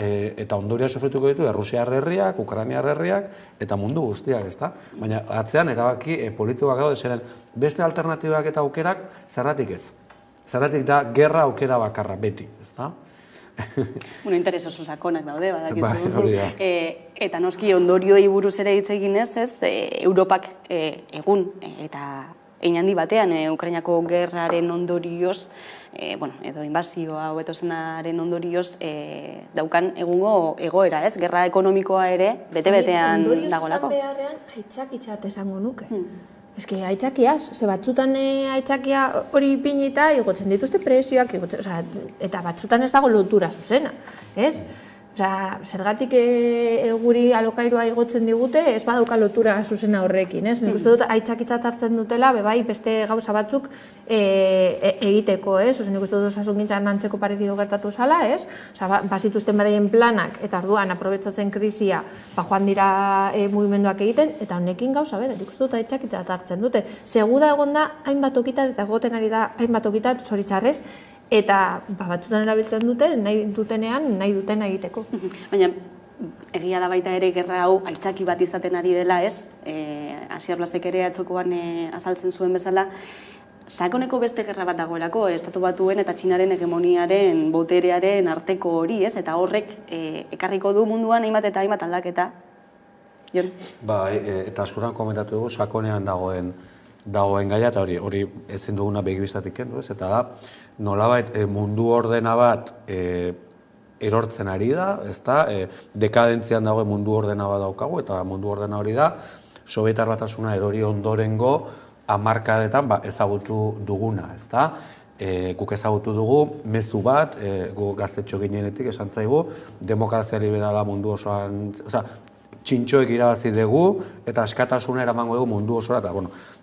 ondoria sufrituko ditu Errusiar herriak, Ukrainiar herriak eta mundu guztiak, ezta? Baina atzean erabaki politikoak daude zeren beste alternatibak eta aukerak zergatik ez. Zergatik da gerra aukera bakarra beti, ezta? Interes oso sakonak daude, badakizu. Eta noski ondorioi buruz ere hitz eginez, Europak egun eta hein handi batean Ukrainako gerraren ondorioz, edo inbazioa hobeto zenaren ondorioz daukan egungo egoera, ez? Gerra ekonomikoa ere bete-betean dagoelako. Ondorioz esan beharrean aitzakitzat esango nuke. Ez que aitzakiaz, batzutan aitzakia hori ipinita igotzen dituzte presioak, eta batzutan ez dago lotura zuzena, ez? Zergatik guri alokairua igotzen digute, ez badauka lotura zuzena horrekin, ez? Nik uste dut aitzakitzat hartzen dutela, bai beste gauza batzuk egiteko, ez? Nik uste dut osasungintzan antzeko parezido gertatu zala, ez? Bazituzten beraien planak, eta orduan aprobetzatzen krisia, joan dira mugimenduak egiten, eta honekin gauza bera, nik uste dut aitzakitzat hartzen dute. Seguda egon da, hainbat okitan, eta egoten ari da hainbat okitan, zoritxarrez, eta batzutan erabiltzen dute, nahi dutenean, nahi duten egiteko. Baina, egia da baita ere gerra hau aitzaki bat izaten ari dela, ez? Asier Blasek ere atzokoan azaltzen zuen bezala, sakoneko beste gerra bat dagoelako, Estatu Batuen eta Txinaren hegemoniaren, boterearen arteko hori, ez? Eta horrek ekarriko du munduan hainbat eta hainbat aldaketa. Jon? Bai, eta askotan komentatu dugu, sakonean dagoen gaia, eta hori ezin duguna begibistatik kendu, ez? Eta da, nolabait mundu ordena bat erortzen ari da, ezta? Dekadentzian dagoen mundu ordena bat daukagu, eta mundu ordena hori da, Sobietar Batasuna erori ondorengo hamarkadetan ezagutu duguna, ezta? Guk ezagutu dugu, mezu bat, gu gaztetxo ginenetik esan zaigu, demokrazia liberala mundu osoan, txintxoek irabazi dugu, eta askatasuna eramango dugu mundu osora, eta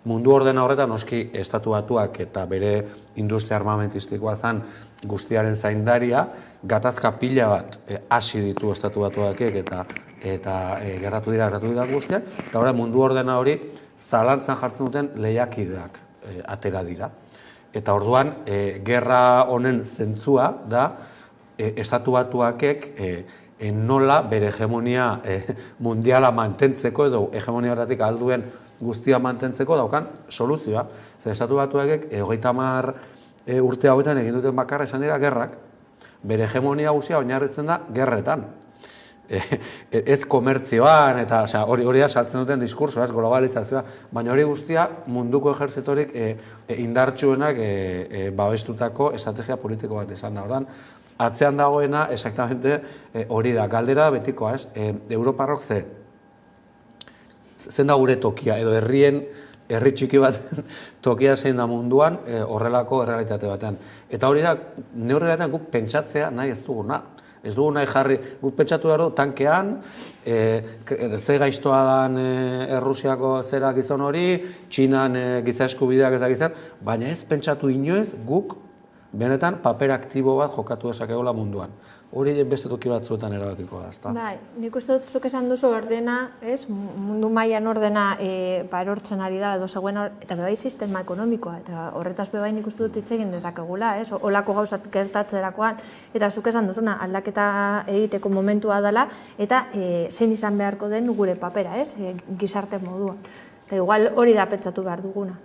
mundu ordena horretan noski Estatu Batuak eta bere industria armamentistikoa zen guztiaren zaindaria, gatazka pila bat hasi ditu Estatu Batuakek eta gertatu dira guztiak, eta horre mundu ordena hori zalantzan jartzen duten lehiakideak atera dira. Eta orduan, gerra honen zentzua da Estatu Batuakek nola bere hegemonia mundiala mantentzeko edo hegemonia horretik alduen guztia mantentzeko daukan soluzioa. Zer Estatu Batuakek 30 urte hauetan egin duten bakarra esan dira gerrak. Bere hegemonia guztia oinarritzen da gerretan. ez komertzioan, eta hori da saltzen duten diskurso, ez globalizazioa, baina hori guztia munduko ejertzitorik indartsuenak babestutako estrategia politiko bat izan da. Ordan, atzean dagoena, exactamente, hori da, galdera betikoa, ez? Europarrok zen da gure tokia, edo herri txiki bat tokia zein da munduan horrelako errealitate batean. Eta hori da, neurri batean guk pentsatzea nahi ez duguna. Ez dugu nahi jarri, guk pentsatu behar du, tankean, ze gaiztoa dan Errusiako zera gizon hori, Txinan giza eskubideak ezagizan, baina ez pentsatu inoiz guk benetan paper aktibo bat jokatu dezakegola munduan. Hori beste toki batzuetan erabakiko da, ezta? Bai, nik uste dut zuk esan duzu ordena, mundu mailan ordena erortzen ari da, edo zegoen, eta bebai sistema ekonomikoa, eta horretaz bebai nik uste dut hitz egin dezakegula, olako gauzat gertatzerakoan, eta zuk esan duzuna, aldaketa egiteko momentua dela, eta zein izan beharko den gure papera, gizarte moduan. Eta igual hori da pentsatu behar duguna.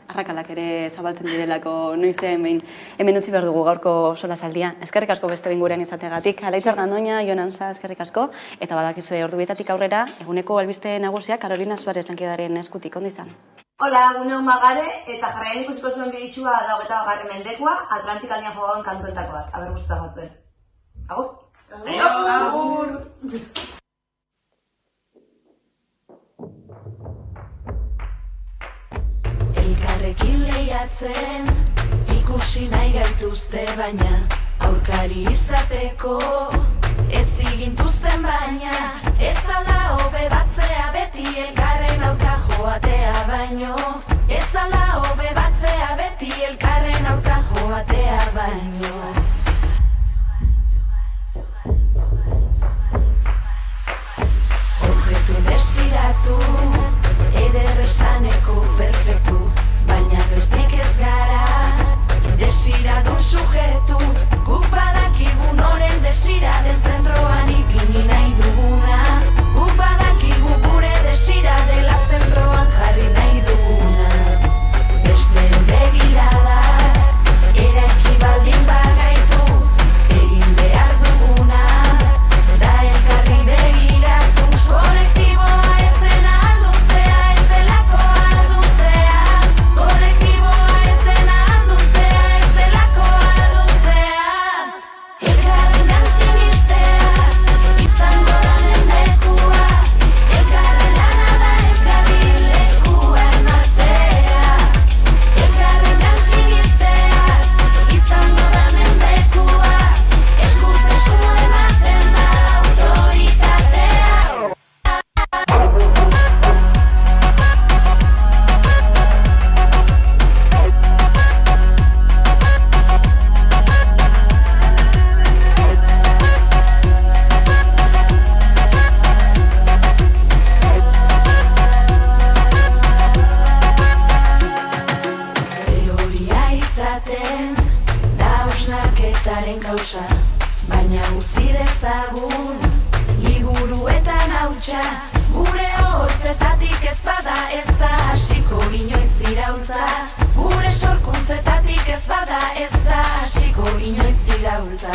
Arrakalak ere zabaltzen direlako noizen behin hemen utzi behar dugu gaurko solasaldia. Eskerrik asko beste behin gurean izategatik. Alaitzer Gandoña, Jon Ansa, eskerrik asko. Eta badakizue ordubietatik aurrera, eguneko albiste nagusiak Carolina Suárez lankidaren eskutik. Ondo izan. Hola, gune hon magare, eta jarraian ikusiko zuen bidizua da 21. mendekua, Atlantikaldian jogauen kantuetako bat. Aber guztuta batzuen. Agur? Agur! Elkarrekin lehiatzen, ikusi nahi gaituzte baina, aurkari izateko, ez igintuzten baina, ez ala hobe batzea beti elkarren aurka joatea baino, ez ala hobe batzea beti elkarren aurka joatea baino. Objektu desiratu, ederresaneko perfektu, baina besteik ez gara, desiradun sujetu, guk badakigu noren desira den zentroan ipini nahi duguna, guk badakigu gure desira dela zentroan jarri nahi duguna. Besteen begirada, eraiki baldin bagaitu, egin behar duguna, da elkarri begiratu, kolektiboa ez dena aldutzea, ez delako aldutzea, kolektiboa ez dena aldutzea, ez delako aldutzea. Elkarrengan sinistea, izango da mendekua, elkarren lana da elkarri lekua ematea. Elkarrengan sinistea, izango da mendekua, eskuz esku ematen da autoritatea. Teoria izaten da hausnarketaren kausa, baina utzi dezagun liburuetan hautsa, gure hotzetatik ez bada ez da hasiko inoiz iraultza, gure sorkuntzetatik ez bada ez da hasiko inoiz iraultza,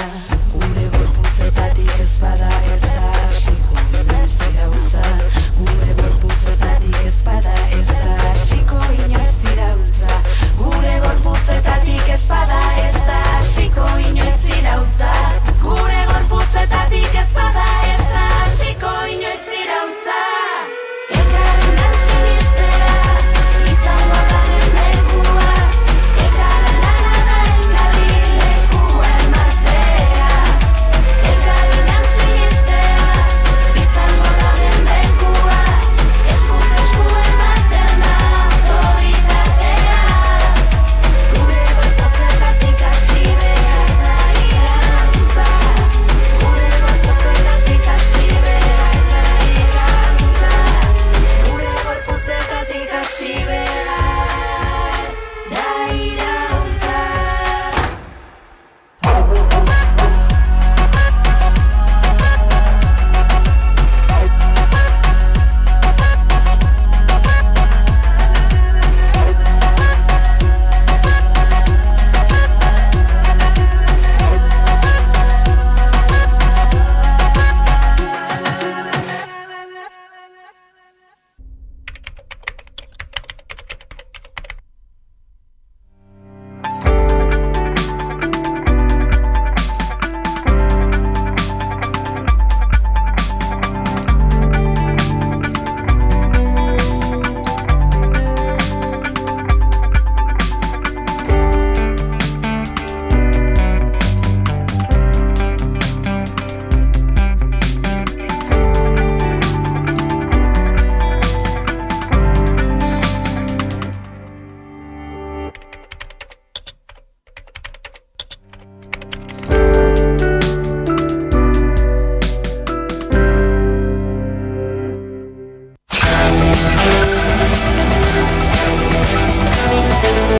gure gorputzetatik ez bada ez